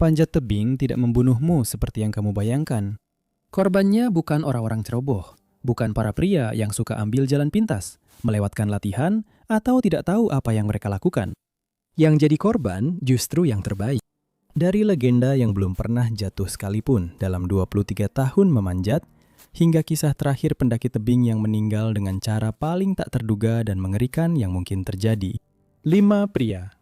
Panjat tebing tidak membunuhmu seperti yang kamu bayangkan. Korbannya bukan orang-orang ceroboh, bukan para pria yang suka ambil jalan pintas, melewatkan latihan, atau tidak tahu apa yang mereka lakukan. Yang jadi korban justru yang terbaik. Dari legenda yang belum pernah jatuh sekalipun dalam 23 tahun memanjat, hingga kisah terakhir pendaki tebing yang meninggal dengan cara paling tak terduga dan mengerikan yang mungkin terjadi. 5 pria.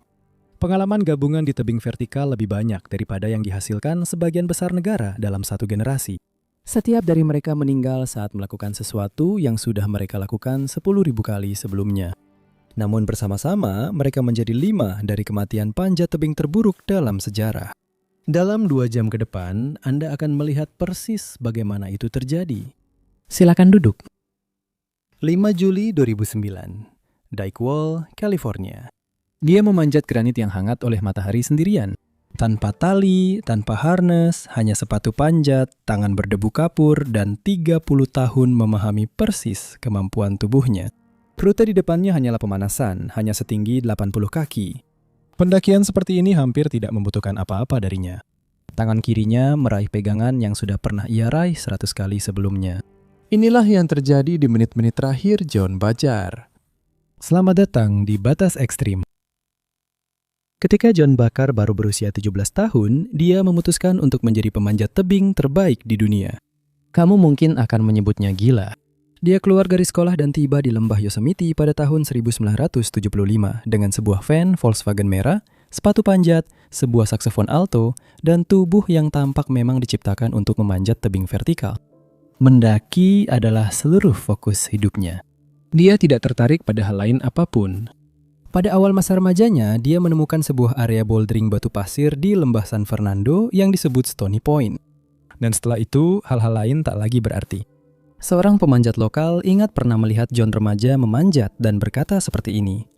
Pengalaman gabungan di tebing vertikal lebih banyak daripada yang dihasilkan sebagian besar negara dalam satu generasi. Setiap dari mereka meninggal saat melakukan sesuatu yang sudah mereka lakukan 10.000 kali sebelumnya. Namun bersama-sama, mereka menjadi 5 dari kematian panjat tebing terburuk dalam sejarah. Dalam 2 jam ke depan, Anda akan melihat persis bagaimana itu terjadi. Silakan duduk. 5 Juli 2009, Dykewall, California. Dia memanjat granit yang hangat oleh matahari sendirian. Tanpa tali, tanpa harness, hanya sepatu panjat, tangan berdebu kapur, dan 30 tahun memahami persis kemampuan tubuhnya. Rute di depannya hanyalah pemanasan, hanya setinggi 80 kaki. Pendakian seperti ini hampir tidak membutuhkan apa-apa darinya. Tangan kirinya meraih pegangan yang sudah pernah ia raih 100 kali sebelumnya. Inilah yang terjadi di menit-menit terakhir John Bacar. Selamat datang di Batas Ekstrim. Ketika John Bacar baru berusia 17 tahun, dia memutuskan untuk menjadi pemanjat tebing terbaik di dunia. Kamu mungkin akan menyebutnya gila. Dia keluar dari sekolah dan tiba di lembah Yosemite pada tahun 1975 dengan sebuah van Volkswagen merah, sepatu panjat, sebuah saksofon alto, dan tubuh yang tampak memang diciptakan untuk memanjat tebing vertikal. Mendaki adalah seluruh fokus hidupnya. Dia tidak tertarik pada hal lain apapun. Pada awal masa remajanya, dia menemukan sebuah area bouldering batu pasir di lembah San Fernando yang disebut Stony Point. Dan setelah itu, hal-hal lain tak lagi berarti. Seorang pemanjat lokal ingat pernah melihat John remaja memanjat dan berkata seperti ini.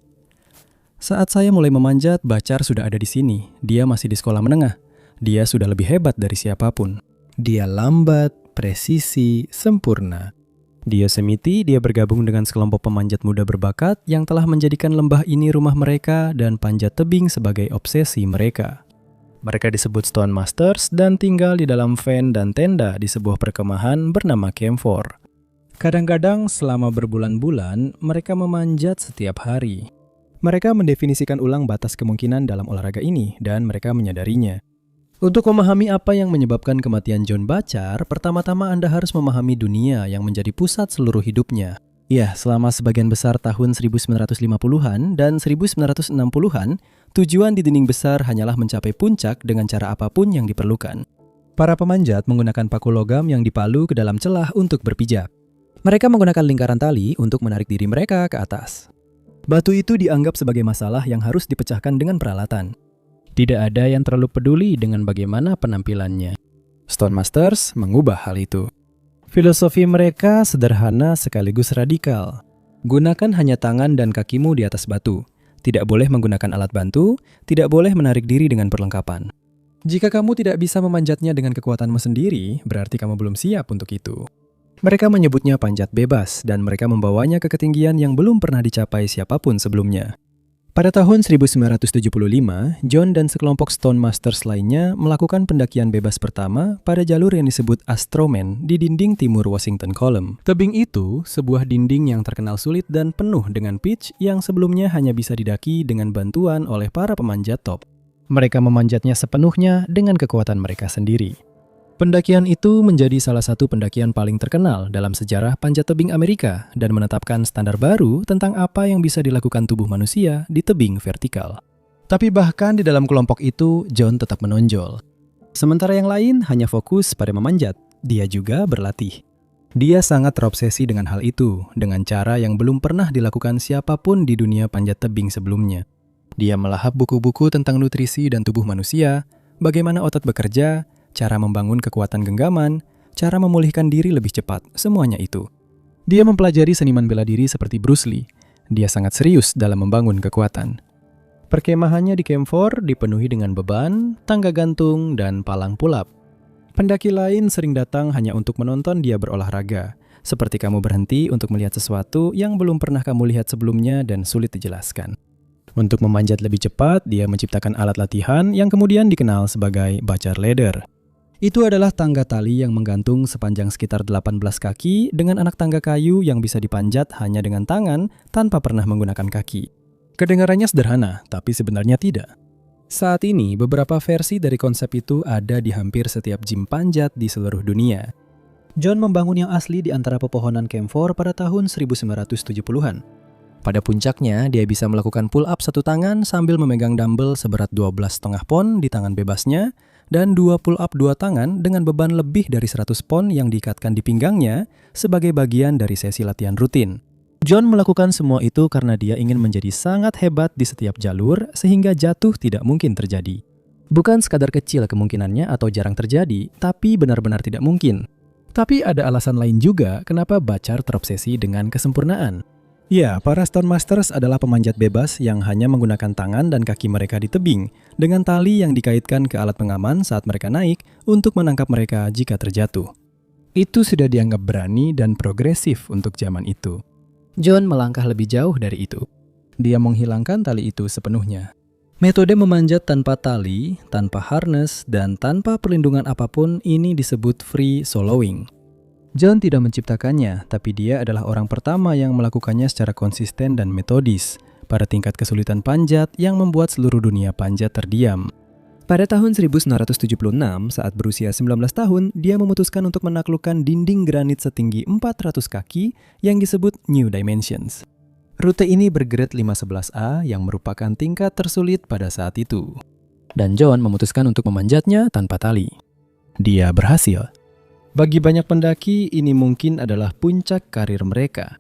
Saat saya mulai memanjat, Bacar sudah ada di sini. Dia masih di sekolah menengah. Dia sudah lebih hebat dari siapapun. Dia lambat, presisi, sempurna. Di Yosemite, dia bergabung dengan sekelompok pemanjat muda berbakat yang telah menjadikan lembah ini rumah mereka dan panjat tebing sebagai obsesi mereka. Mereka disebut Stone Masters dan tinggal di dalam van dan tenda di sebuah perkemahan bernama Camp 4. Kadang-kadang selama berbulan-bulan, mereka memanjat setiap hari. Mereka mendefinisikan ulang batas kemungkinan dalam olahraga ini dan mereka menyadarinya. Untuk memahami apa yang menyebabkan kematian John Bacar, pertama-tama Anda harus memahami dunia yang menjadi pusat seluruh hidupnya. Ya, selama sebagian besar tahun 1950-an dan 1960-an, tujuan di dinding besar hanyalah mencapai puncak dengan cara apapun yang diperlukan. Para pemanjat menggunakan paku logam yang dipalu ke dalam celah untuk berpijak. Mereka menggunakan lingkaran tali untuk menarik diri mereka ke atas. Batu itu dianggap sebagai masalah yang harus dipecahkan dengan peralatan. Tidak ada yang terlalu peduli dengan bagaimana penampilannya. Stone Masters mengubah hal itu. Filosofi mereka sederhana sekaligus radikal. Gunakan hanya tangan dan kakimu di atas batu. Tidak boleh menggunakan alat bantu, tidak boleh menarik diri dengan perlengkapan. Jika kamu tidak bisa memanjatnya dengan kekuatanmu sendiri, berarti kamu belum siap untuk itu. Mereka menyebutnya panjat bebas dan mereka membawanya ke ketinggian yang belum pernah dicapai siapapun sebelumnya. Pada tahun 1975, John dan sekelompok Stone Masters lainnya melakukan pendakian bebas pertama pada jalur yang disebut Astroman di dinding timur Washington Column. Tebing itu sebuah dinding yang terkenal sulit dan penuh dengan pitch yang sebelumnya hanya bisa didaki dengan bantuan oleh para pemanjat top. Mereka memanjatnya sepenuhnya dengan kekuatan mereka sendiri. Pendakian itu menjadi salah satu pendakian paling terkenal dalam sejarah panjat tebing Amerika dan menetapkan standar baru tentang apa yang bisa dilakukan tubuh manusia di tebing vertikal. Tapi bahkan di dalam kelompok itu, John tetap menonjol. Sementara yang lain hanya fokus pada memanjat, dia juga berlatih. Dia sangat terobsesi dengan hal itu, dengan cara yang belum pernah dilakukan siapapun di dunia panjat tebing sebelumnya. Dia melahap buku-buku tentang nutrisi dan tubuh manusia, bagaimana otot bekerja, cara membangun kekuatan genggaman, cara memulihkan diri lebih cepat, semuanya itu. Dia mempelajari seniman bela diri seperti Bruce Lee. Dia sangat serius dalam membangun kekuatan. Perkemahannya di Camp 4 dipenuhi dengan beban, tangga gantung, dan palang pull-up. Pendaki lain sering datang hanya untuk menonton dia berolahraga, seperti kamu berhenti untuk melihat sesuatu yang belum pernah kamu lihat sebelumnya dan sulit dijelaskan. Untuk memanjat lebih cepat, dia menciptakan alat latihan yang kemudian dikenal sebagai Bachelor Ladder. Itu adalah tangga tali yang menggantung sepanjang sekitar 18 kaki dengan anak tangga kayu yang bisa dipanjat hanya dengan tangan tanpa pernah menggunakan kaki. Kedengarannya sederhana, tapi sebenarnya tidak. Saat ini, beberapa versi dari konsep itu ada di hampir setiap gym panjat di seluruh dunia. John membangun yang asli di antara pepohonan camphor pada tahun 1970-an. Pada puncaknya, dia bisa melakukan pull-up satu tangan sambil memegang dumbbell seberat 12,5 pon di tangan bebasnya, dan 2 pull-up 2 tangan dengan beban lebih dari 100 pon yang diikatkan di pinggangnya sebagai bagian dari sesi latihan rutin. John melakukan semua itu karena dia ingin menjadi sangat hebat di setiap jalur sehingga jatuh tidak mungkin terjadi. Bukan sekadar kecil kemungkinannya atau jarang terjadi, tapi benar-benar tidak mungkin. Tapi ada alasan lain juga kenapa Bachar terobsesi dengan kesempurnaan. Ya, para Stone Masters adalah pemanjat bebas yang hanya menggunakan tangan dan kaki mereka di tebing dengan tali yang dikaitkan ke alat pengaman saat mereka naik untuk menangkap mereka jika terjatuh. Itu sudah dianggap berani dan progresif untuk zaman itu. John melangkah lebih jauh dari itu. Dia menghilangkan tali itu sepenuhnya. Metode memanjat tanpa tali, tanpa harness, dan tanpa perlindungan apapun ini disebut free soloing. John tidak menciptakannya, tapi dia adalah orang pertama yang melakukannya secara konsisten dan metodis pada tingkat kesulitan panjat yang membuat seluruh dunia panjat terdiam. Pada tahun 1976, saat berusia 19 tahun, dia memutuskan untuk menaklukkan dinding granit setinggi 400 kaki yang disebut New Dimensions. Rute ini bergrade 511A yang merupakan tingkat tersulit pada saat itu. Dan John memutuskan untuk memanjatnya tanpa tali. Dia berhasil. Bagi banyak pendaki, ini mungkin adalah puncak karir mereka.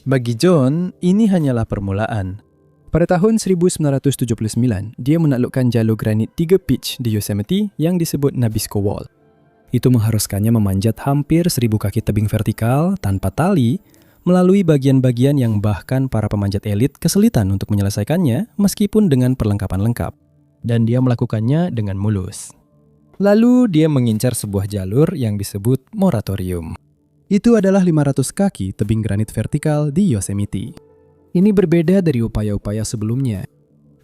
Bagi John, ini hanyalah permulaan. Pada tahun 1979, dia menaklukkan jalur granit 3 pitch di Yosemite yang disebut Nabisco Wall. Itu mengharuskannya memanjat hampir 1000 kaki tebing vertikal tanpa tali, melalui bagian-bagian yang bahkan para pemanjat elit kesulitan untuk menyelesaikannya meskipun dengan perlengkapan lengkap. Dan dia melakukannya dengan mulus. Lalu dia mengincar sebuah jalur yang disebut moratorium. Itu adalah 500 kaki tebing granit vertikal di Yosemite. Ini berbeda dari upaya-upaya sebelumnya.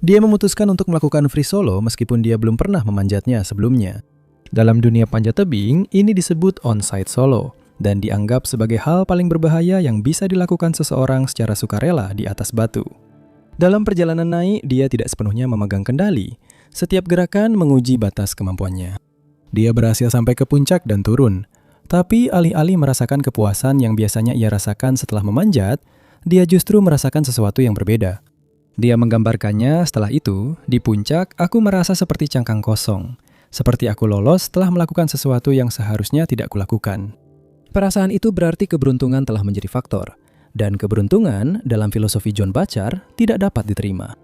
Dia memutuskan untuk melakukan free solo meskipun dia belum pernah memanjatnya sebelumnya. Dalam dunia panjat tebing, ini disebut on-site solo dan dianggap sebagai hal paling berbahaya yang bisa dilakukan seseorang secara sukarela di atas batu. Dalam perjalanan naik, dia tidak sepenuhnya memegang kendali. Setiap gerakan menguji batas kemampuannya. Dia berhasil sampai ke puncak dan turun. Tapi alih-alih merasakan kepuasan yang biasanya ia rasakan setelah memanjat, dia justru merasakan sesuatu yang berbeda. Dia menggambarkannya setelah itu, di puncak aku merasa seperti cangkang kosong. Seperti aku lolos setelah melakukan sesuatu yang seharusnya tidak kulakukan. Perasaan itu berarti keberuntungan telah menjadi faktor. Dan keberuntungan dalam filosofi John Bachar tidak dapat diterima.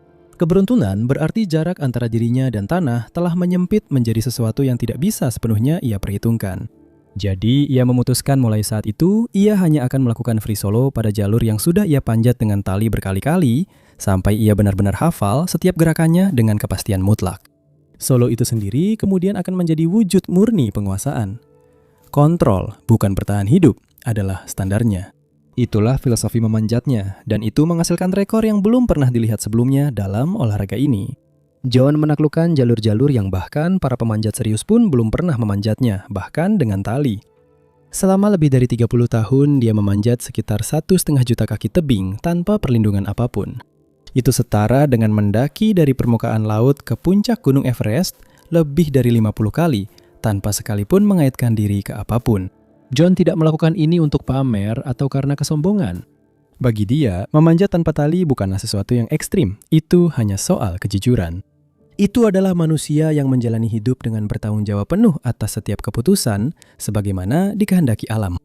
Keberuntungan berarti jarak antara dirinya dan tanah telah menyempit menjadi sesuatu yang tidak bisa sepenuhnya ia perhitungkan. Jadi, ia memutuskan mulai saat itu, ia hanya akan melakukan free solo pada jalur yang sudah ia panjat dengan tali berkali-kali, sampai ia benar-benar hafal setiap gerakannya dengan kepastian mutlak. Solo itu sendiri kemudian akan menjadi wujud murni penguasaan. Kontrol, bukan bertahan hidup, adalah standarnya. Itulah filosofi memanjatnya, dan itu menghasilkan rekor yang belum pernah dilihat sebelumnya dalam olahraga ini. John menaklukkan jalur-jalur yang bahkan para pemanjat serius pun belum pernah memanjatnya, bahkan dengan tali. Selama lebih dari 30 tahun, dia memanjat sekitar 1,5 juta kaki tebing tanpa perlindungan apapun. Itu setara dengan mendaki dari permukaan laut ke puncak Gunung Everest lebih dari 50 kali, tanpa sekalipun mengaitkan diri ke apapun. John tidak melakukan ini untuk pamer atau karena kesombongan. Bagi dia, memanjat tanpa tali bukanlah sesuatu yang ekstrim, itu hanya soal kejujuran. Itu adalah manusia yang menjalani hidup dengan bertanggung jawab penuh atas setiap keputusan, sebagaimana dikehendaki alam.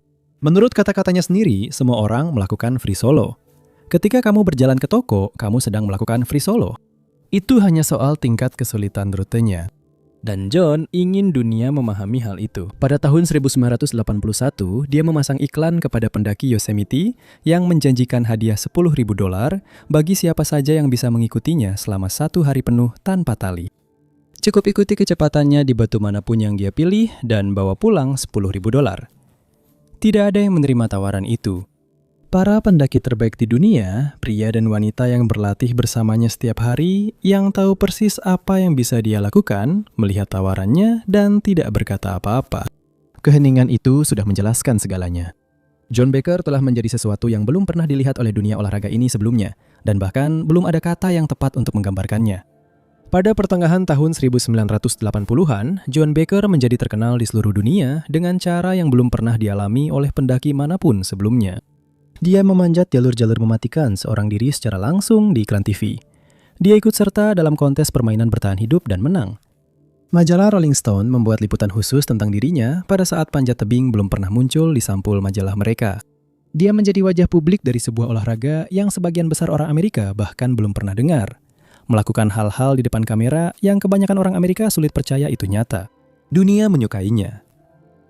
Menurut kata-katanya sendiri, semua orang melakukan free solo. Ketika kamu berjalan ke toko, kamu sedang melakukan free solo. Itu hanya soal tingkat kesulitan rutenya. Dan John ingin dunia memahami hal itu. Pada tahun 1981, dia memasang iklan kepada pendaki Yosemite yang menjanjikan hadiah $10.000 bagi siapa saja yang bisa mengikutinya selama 1 hari penuh tanpa tali. Cukup ikuti kecepatannya di batu manapun yang dia pilih dan bawa pulang $10.000. Tidak ada yang menerima tawaran itu. Para pendaki terbaik di dunia, pria dan wanita yang berlatih bersamanya setiap hari, yang tahu persis apa yang bisa dia lakukan, melihat tawarannya, dan tidak berkata apa-apa. Keheningan itu sudah menjelaskan segalanya. John Baker telah menjadi sesuatu yang belum pernah dilihat oleh dunia olahraga ini sebelumnya, dan bahkan belum ada kata yang tepat untuk menggambarkannya. Pada pertengahan tahun 1980-an, John Baker menjadi terkenal di seluruh dunia dengan cara yang belum pernah dialami oleh pendaki manapun sebelumnya. Dia memanjat jalur-jalur mematikan seorang diri secara langsung di iklan TV. Dia ikut serta dalam kontes permainan bertahan hidup dan menang. Majalah Rolling Stone membuat liputan khusus tentang dirinya pada saat panjat tebing belum pernah muncul di sampul majalah mereka. Dia menjadi wajah publik dari sebuah olahraga yang sebagian besar orang Amerika bahkan belum pernah dengar. Melakukan hal-hal di depan kamera yang kebanyakan orang Amerika sulit percaya itu nyata. Dunia menyukainya.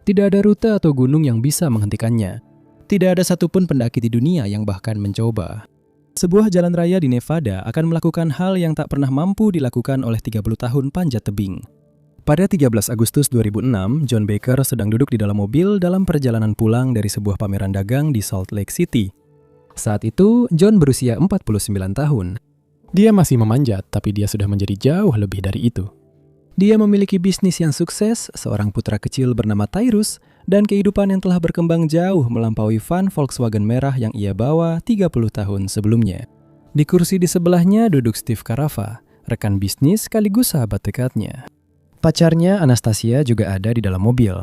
Tidak ada rute atau gunung yang bisa menghentikannya. Tidak ada satupun pendaki di dunia yang bahkan mencoba. Sebuah jalan raya di Nevada akan melakukan hal yang tak pernah mampu dilakukan oleh 30 tahun panjat tebing. Pada 13 Agustus 2006, John Baker sedang duduk di dalam mobil dalam perjalanan pulang dari sebuah pameran dagang di Salt Lake City. Saat itu, John berusia 49 tahun. Dia masih memanjat, tapi dia sudah menjadi jauh lebih dari itu. Dia memiliki bisnis yang sukses, seorang putra kecil bernama Tyrus, dan kehidupan yang telah berkembang jauh melampaui van Volkswagen merah yang ia bawa 30 tahun sebelumnya. Di kursi di sebelahnya duduk Steve Carava, rekan bisnis sekaligus sahabat dekatnya. Pacarnya Anastasia juga ada di dalam mobil.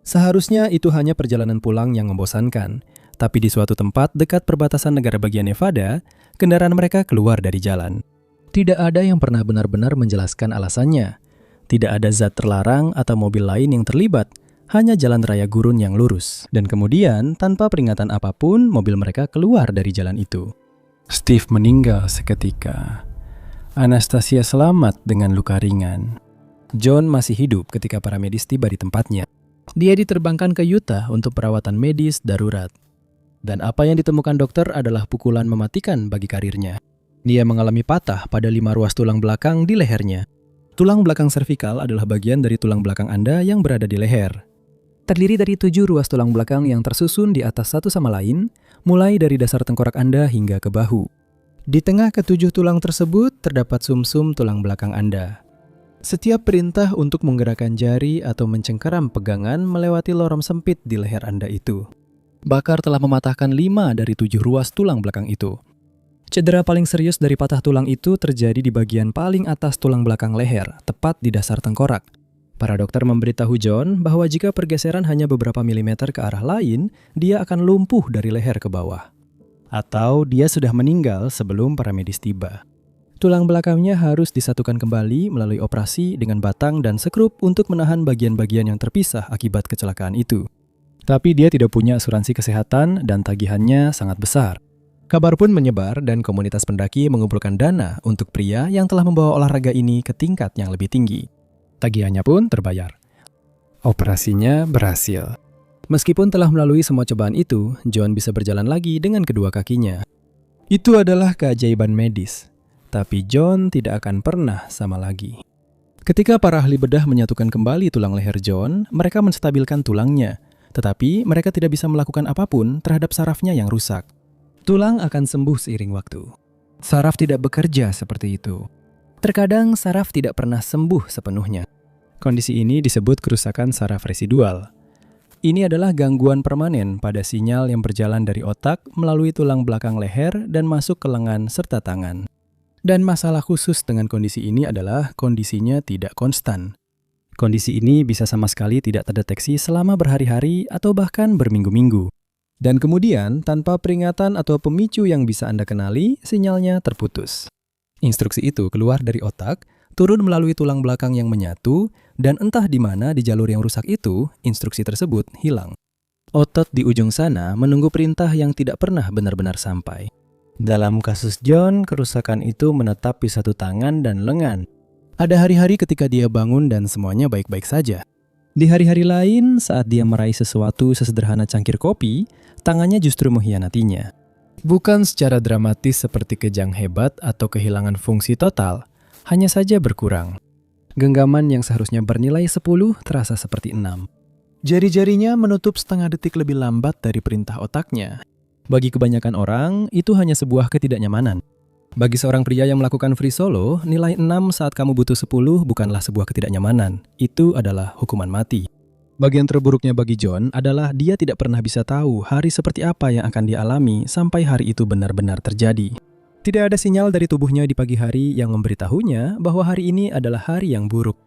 Seharusnya itu hanya perjalanan pulang yang membosankan, tapi di suatu tempat dekat perbatasan negara bagian Nevada, kendaraan mereka keluar dari jalan. Tidak ada yang pernah benar-benar menjelaskan alasannya. Tidak ada zat terlarang atau mobil lain yang terlibat, hanya jalan raya gurun yang lurus. Dan kemudian, tanpa peringatan apapun, mobil mereka keluar dari jalan itu. Steve meninggal seketika. Anastasia selamat dengan luka ringan. John masih hidup ketika para medis tiba di tempatnya. Dia diterbangkan ke Utah untuk perawatan medis darurat. Dan apa yang ditemukan dokter adalah pukulan mematikan bagi karirnya. Dia mengalami patah pada 5 ruas tulang belakang di lehernya. Tulang belakang servikal adalah bagian dari tulang belakang Anda yang berada di leher. Terdiri dari 7 ruas tulang belakang yang tersusun di atas satu sama lain, mulai dari dasar tengkorak Anda hingga ke bahu. Di tengah ke-7 tulang tersebut terdapat sumsum tulang belakang Anda. Setiap perintah untuk menggerakkan jari atau mencengkeram pegangan melewati lorong sempit di leher Anda itu. Bakar telah mematahkan 5 dari 7 ruas tulang belakang itu. Cedera paling serius dari patah tulang itu terjadi di bagian paling atas tulang belakang leher, tepat di dasar tengkorak. Para dokter memberitahu John bahwa jika pergeseran hanya beberapa milimeter ke arah lain, dia akan lumpuh dari leher ke bawah. Atau dia sudah meninggal sebelum para medis tiba. Tulang belakangnya harus disatukan kembali melalui operasi dengan batang dan sekrup untuk menahan bagian-bagian yang terpisah akibat kecelakaan itu. Tapi dia tidak punya asuransi kesehatan dan tagihannya sangat besar. Kabar pun menyebar dan komunitas pendaki mengumpulkan dana untuk pria yang telah membawa olahraga ini ke tingkat yang lebih tinggi. Tagihannya pun terbayar. Operasinya berhasil. Meskipun telah melalui semua cobaan itu, John bisa berjalan lagi dengan kedua kakinya. Itu adalah keajaiban medis. Tapi John tidak akan pernah sama lagi. Ketika para ahli bedah menyatukan kembali tulang leher John, mereka menstabilkan tulangnya. Tetapi mereka tidak bisa melakukan apapun terhadap sarafnya yang rusak. Tulang akan sembuh seiring waktu. Saraf tidak bekerja seperti itu. Terkadang saraf tidak pernah sembuh sepenuhnya. Kondisi ini disebut kerusakan saraf residual. Ini adalah gangguan permanen pada sinyal yang berjalan dari otak melalui tulang belakang leher dan masuk ke lengan serta tangan. Dan masalah khusus dengan kondisi ini adalah kondisinya tidak konstan. Kondisi ini bisa sama sekali tidak terdeteksi selama berhari-hari atau bahkan berminggu-minggu. Dan kemudian, tanpa peringatan atau pemicu yang bisa Anda kenali, sinyalnya terputus. Instruksi itu keluar dari otak, turun melalui tulang belakang yang menyatu, dan entah di mana di jalur yang rusak itu, instruksi tersebut hilang. Otot di ujung sana menunggu perintah yang tidak pernah benar-benar sampai. Dalam kasus John, kerusakan itu menetap di satu tangan dan lengan. Ada hari-hari ketika dia bangun dan semuanya baik-baik saja. Di hari-hari lain, saat dia meraih sesuatu sesederhana cangkir kopi, tangannya justru mengkhianatinya. Bukan secara dramatis seperti kejang hebat atau kehilangan fungsi total, hanya saja berkurang. Genggaman yang seharusnya bernilai 10 terasa seperti 6. Jari-jarinya menutup setengah detik lebih lambat dari perintah otaknya. Bagi kebanyakan orang, itu hanya sebuah ketidaknyamanan. Bagi seorang pria yang melakukan free solo, nilai 6 saat kamu butuh 10 bukanlah sebuah ketidaknyamanan. Itu adalah hukuman mati. Bagian terburuknya bagi John adalah dia tidak pernah bisa tahu hari seperti apa yang akan dia alami sampai hari itu benar-benar terjadi. Tidak ada sinyal dari tubuhnya di pagi hari yang memberitahunya bahwa hari ini adalah hari yang buruk.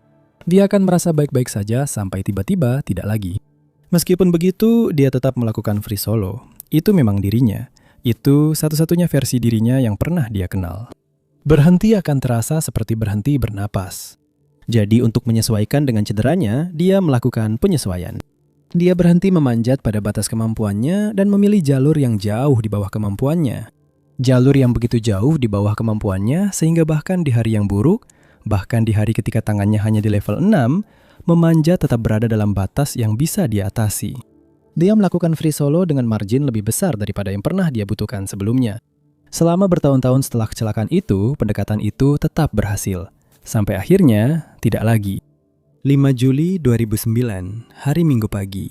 Dia akan merasa baik-baik saja sampai tiba-tiba tidak lagi. Meskipun begitu, dia tetap melakukan free solo. Itu memang dirinya. Itu satu-satunya versi dirinya yang pernah dia kenal. Berhenti akan terasa seperti berhenti bernapas. Jadi untuk menyesuaikan dengan cederanya, dia melakukan penyesuaian. Dia berhenti memanjat pada batas kemampuannya dan memilih jalur yang jauh di bawah kemampuannya. Jalur yang begitu jauh di bawah kemampuannya sehingga bahkan di hari yang buruk, bahkan di hari ketika tangannya hanya di level 6, memanjat tetap berada dalam batas yang bisa dia atasi. Dia melakukan free solo dengan margin lebih besar daripada yang pernah dia butuhkan sebelumnya. Selama bertahun-tahun setelah kecelakaan itu, pendekatan itu tetap berhasil. Sampai akhirnya, tidak lagi. 5 Juli 2009, hari Minggu pagi.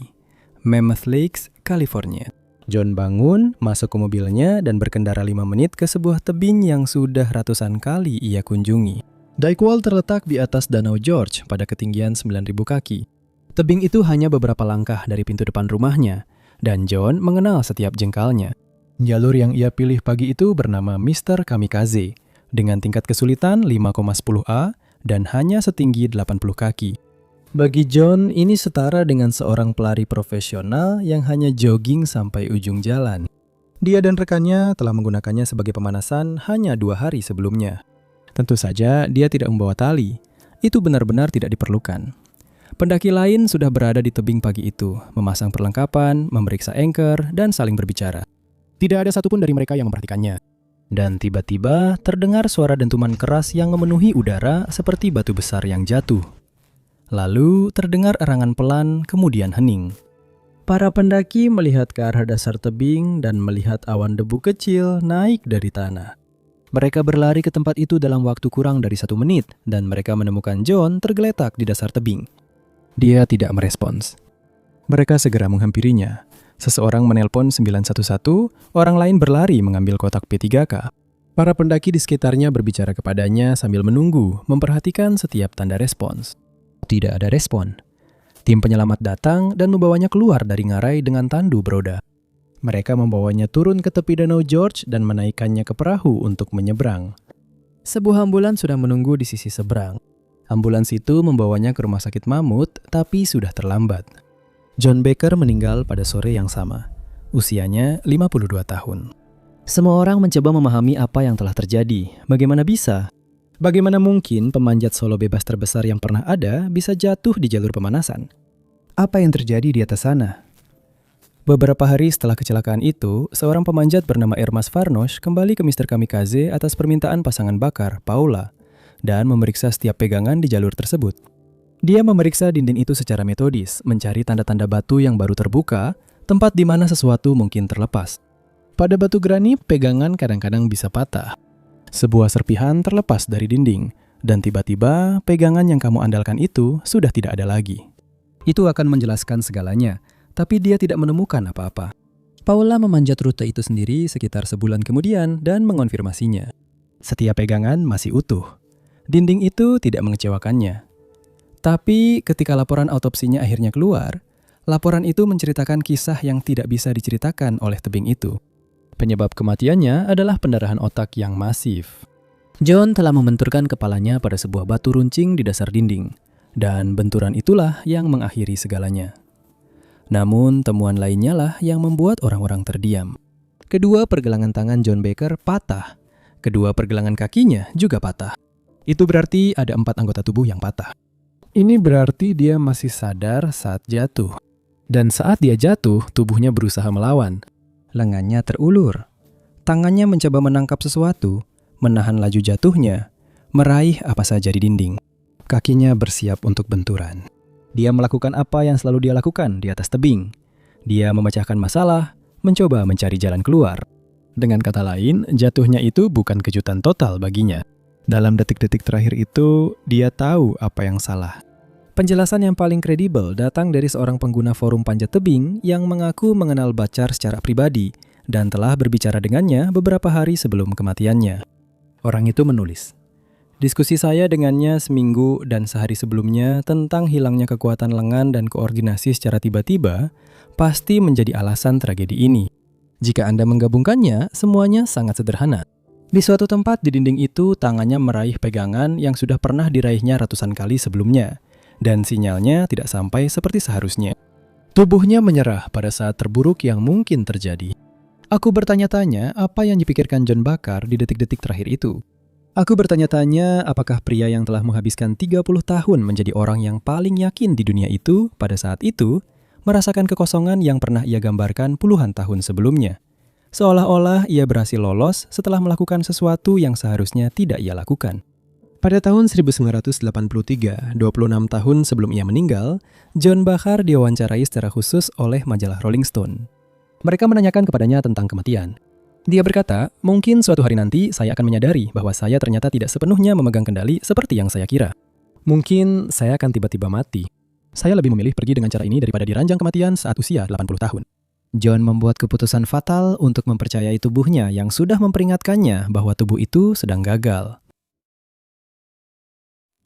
Mammoth Lakes, California. John bangun, masuk ke mobilnya, dan berkendara 5 menit ke sebuah tebing yang sudah ratusan kali ia kunjungi. Dykewall terletak di atas Danau George pada ketinggian 9.000 kaki. Tebing itu hanya beberapa langkah dari pintu depan rumahnya, dan John mengenal setiap jengkalnya. Jalur yang ia pilih pagi itu bernama Mr. Kamikaze, dengan tingkat kesulitan 5,10A dan hanya setinggi 80 kaki. Bagi John, ini setara dengan seorang pelari profesional yang hanya jogging sampai ujung jalan. Dia dan rekannya telah menggunakannya sebagai pemanasan hanya 2 hari sebelumnya. Tentu saja dia tidak membawa tali. Itu benar-benar tidak diperlukan. Pendaki lain sudah berada di tebing pagi itu, memasang perlengkapan, memeriksa anchor, dan saling berbicara. Tidak ada satupun dari mereka yang memperhatikannya. Dan tiba-tiba terdengar suara dentuman keras yang memenuhi udara seperti batu besar yang jatuh. Lalu terdengar erangan pelan, kemudian hening. Para pendaki melihat ke arah dasar tebing dan melihat awan debu kecil naik dari tanah. Mereka berlari ke tempat itu dalam waktu kurang dari 1 menit, dan mereka menemukan John tergeletak di dasar tebing. Dia tidak merespons. Mereka segera menghampirinya. Seseorang menelpon 911, orang lain berlari mengambil kotak P3K. Para pendaki di sekitarnya berbicara kepadanya sambil menunggu, memperhatikan setiap tanda respons. Tidak ada respon. Tim penyelamat datang dan membawanya keluar dari ngarai dengan tandu beroda. Mereka membawanya turun ke tepi Danau George dan menaikkannya ke perahu untuk menyeberang. Sebuah ambulans sudah menunggu di sisi seberang. Ambulans itu membawanya ke rumah sakit Mammoth, tapi sudah terlambat. John Baker meninggal pada sore yang sama. Usianya 52 tahun. Semua orang mencoba memahami apa yang telah terjadi. Bagaimana bisa? Bagaimana mungkin pemanjat solo bebas terbesar yang pernah ada bisa jatuh di jalur pemanasan? Apa yang terjadi di atas sana? Beberapa hari setelah kecelakaan itu, seorang pemanjat bernama Ermas Farnosh kembali ke Mr. Kamikaze atas permintaan pasangan bakar, Paula, dan memeriksa setiap pegangan di jalur tersebut. Dia memeriksa dinding itu secara metodis, mencari tanda-tanda batu yang baru terbuka, tempat di mana sesuatu mungkin terlepas. Pada batu granit, pegangan kadang-kadang bisa patah. Sebuah serpihan terlepas dari dinding, dan tiba-tiba pegangan yang kamu andalkan itu sudah tidak ada lagi. Itu akan menjelaskan segalanya, tapi dia tidak menemukan apa-apa. Paula memanjat rute itu sendiri sekitar sebulan kemudian dan mengonfirmasinya. Setiap pegangan masih utuh. Dinding itu tidak mengecewakannya. Tapi ketika laporan autopsinya akhirnya keluar, laporan itu menceritakan kisah yang tidak bisa diceritakan oleh tebing itu. Penyebab kematiannya adalah pendarahan otak yang masif. John telah membenturkan kepalanya pada sebuah batu runcing di dasar dinding, dan benturan itulah yang mengakhiri segalanya. Namun temuan lainnya lah yang membuat orang-orang terdiam. Kedua pergelangan tangan John Baker patah. Kedua pergelangan kakinya juga patah. Itu berarti ada 4 anggota tubuh yang patah. Ini berarti dia masih sadar saat jatuh. Dan saat dia jatuh, tubuhnya berusaha melawan. Lengannya terulur. Tangannya mencoba menangkap sesuatu, menahan laju jatuhnya, meraih apa saja di dinding. Kakinya bersiap untuk benturan. Dia melakukan apa yang selalu dia lakukan di atas tebing. Dia memecahkan masalah, mencoba mencari jalan keluar. Dengan kata lain, jatuhnya itu bukan kejutan total baginya. Dalam detik-detik terakhir itu, dia tahu apa yang salah. Penjelasan yang paling kredibel datang dari seorang pengguna forum panjat tebing yang mengaku mengenal Bachar secara pribadi dan telah berbicara dengannya beberapa hari sebelum kematiannya. Orang itu menulis, "Diskusi saya dengannya seminggu dan sehari sebelumnya tentang hilangnya kekuatan lengan dan koordinasi secara tiba-tiba pasti menjadi alasan tragedi ini. Jika Anda menggabungkannya, semuanya sangat sederhana. Di suatu tempat di dinding itu, tangannya meraih pegangan yang sudah pernah diraihnya ratusan kali sebelumnya, dan sinyalnya tidak sampai seperti seharusnya. Tubuhnya menyerah pada saat terburuk yang mungkin terjadi. Aku bertanya-tanya apa yang dipikirkan John Bakar di detik-detik terakhir itu. Aku bertanya-tanya apakah pria yang telah menghabiskan 30 tahun menjadi orang yang paling yakin di dunia itu pada saat itu, merasakan kekosongan yang pernah ia gambarkan puluhan tahun sebelumnya. Seolah-olah ia berhasil lolos setelah melakukan sesuatu yang seharusnya tidak ia lakukan. Pada tahun 1983, 26 tahun sebelum ia meninggal, John Bakar diwawancarai secara khusus oleh majalah Rolling Stone. Mereka menanyakan kepadanya tentang kematian. Dia berkata, "Mungkin suatu hari nanti saya akan menyadari bahwa saya ternyata tidak sepenuhnya memegang kendali seperti yang saya kira. Mungkin saya akan tiba-tiba mati. Saya lebih memilih pergi dengan cara ini daripada diranjang kematian saat usia 80 tahun." John membuat keputusan fatal untuk mempercayai tubuhnya yang sudah memperingatkannya bahwa tubuh itu sedang gagal.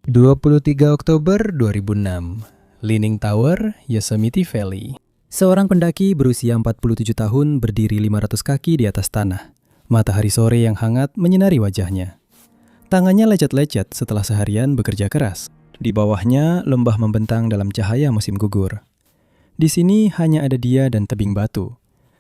23 Oktober 2006, Leaning Tower, Yosemite Valley. Seorang pendaki berusia 47 tahun berdiri 500 kaki di atas tanah. Matahari sore yang hangat menyinari wajahnya. Tangannya lecet-lecet setelah seharian bekerja keras. Di bawahnya, lembah membentang dalam cahaya musim gugur. Di sini hanya ada dia dan tebing batu.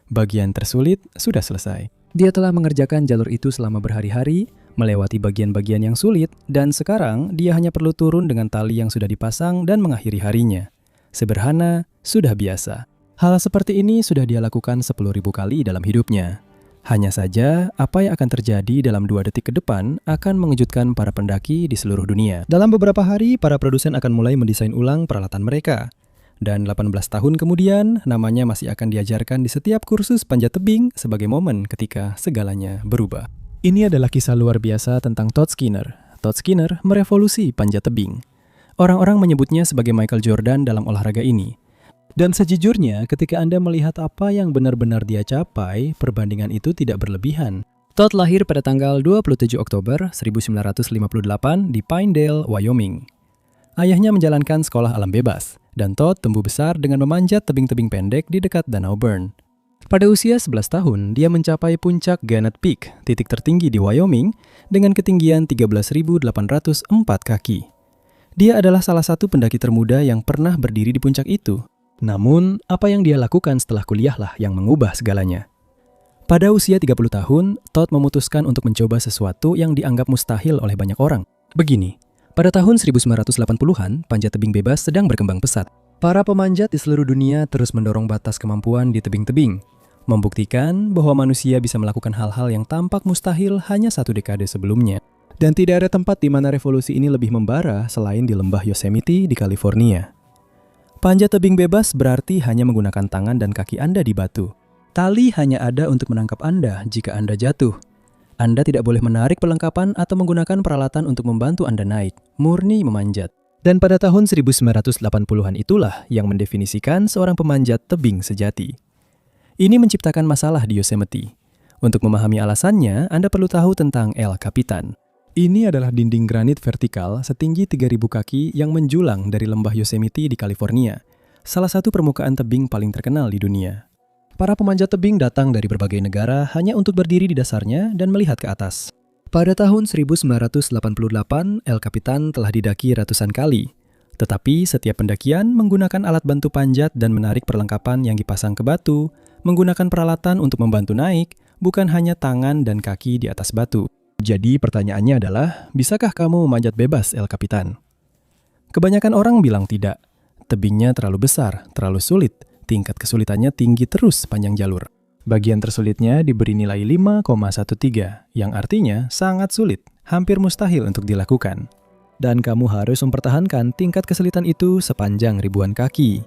Bagian tersulit sudah selesai. Dia telah mengerjakan jalur itu selama berhari-hari, melewati bagian-bagian yang sulit, dan sekarang dia hanya perlu turun dengan tali yang sudah dipasang dan mengakhiri harinya. Sederhana, sudah biasa. Hal seperti ini sudah dia lakukan 10.000 kali dalam hidupnya. Hanya saja, apa yang akan terjadi dalam 2 detik ke depan akan mengejutkan para pendaki di seluruh dunia. Dalam beberapa hari, para produsen akan mulai mendesain ulang peralatan mereka. Dan 18 tahun kemudian, namanya masih akan diajarkan di setiap kursus panjat tebing sebagai momen ketika segalanya berubah. Ini adalah kisah luar biasa tentang Todd Skinner. Todd Skinner merevolusi panjat tebing. Orang-orang menyebutnya sebagai Michael Jordan dalam olahraga ini. Dan sejujurnya, ketika Anda melihat apa yang benar-benar dia capai, perbandingan itu tidak berlebihan. Todd lahir pada tanggal 27 Oktober 1958 di Pinedale, Wyoming. Ayahnya menjalankan sekolah alam bebas, dan Todd tumbuh besar dengan memanjat tebing-tebing pendek di dekat Danau Burn. Pada usia 11 tahun, dia mencapai puncak Gannett Peak, titik tertinggi di Wyoming, dengan ketinggian 13.804 kaki. Dia adalah salah satu pendaki termuda yang pernah berdiri di puncak itu. Namun, apa yang dia lakukan setelah kuliahlah yang mengubah segalanya. Pada usia 30 tahun, Todd memutuskan untuk mencoba sesuatu yang dianggap mustahil oleh banyak orang. Begini, pada tahun 1980-an, panjat tebing bebas sedang berkembang pesat. Para pemanjat di seluruh dunia terus mendorong batas kemampuan di tebing-tebing, membuktikan bahwa manusia bisa melakukan hal-hal yang tampak mustahil hanya 1 dekade sebelumnya. Dan tidak ada tempat di mana revolusi ini lebih membara selain di lembah Yosemite di California. Panjat tebing bebas berarti hanya menggunakan tangan dan kaki Anda di batu. Tali hanya ada untuk menangkap Anda jika Anda jatuh. Anda tidak boleh menarik perlengkapan atau menggunakan peralatan untuk membantu Anda naik, murni memanjat. Dan pada tahun 1980-an itulah yang mendefinisikan seorang pemanjat tebing sejati. Ini menciptakan masalah di Yosemite. Untuk memahami alasannya, Anda perlu tahu tentang El Capitan. Ini adalah dinding granit vertikal setinggi 3.000 kaki yang menjulang dari lembah Yosemite di California, salah satu permukaan tebing paling terkenal di dunia. Para pemanjat tebing datang dari berbagai negara hanya untuk berdiri di dasarnya dan melihat ke atas. Pada tahun 1988, El Capitan telah didaki ratusan kali. Tetapi setiap pendakian menggunakan alat bantu panjat dan menarik perlengkapan yang dipasang ke batu, menggunakan peralatan untuk membantu naik, bukan hanya tangan dan kaki di atas batu. Jadi pertanyaannya adalah, bisakah kamu memanjat bebas, El Capitan? Kebanyakan orang bilang tidak. Tebingnya terlalu besar, terlalu sulit. Tingkat kesulitannya tinggi terus sepanjang jalur. Bagian tersulitnya diberi nilai 5,13, yang artinya sangat sulit, hampir mustahil untuk dilakukan. Dan kamu harus mempertahankan tingkat kesulitan itu sepanjang ribuan kaki.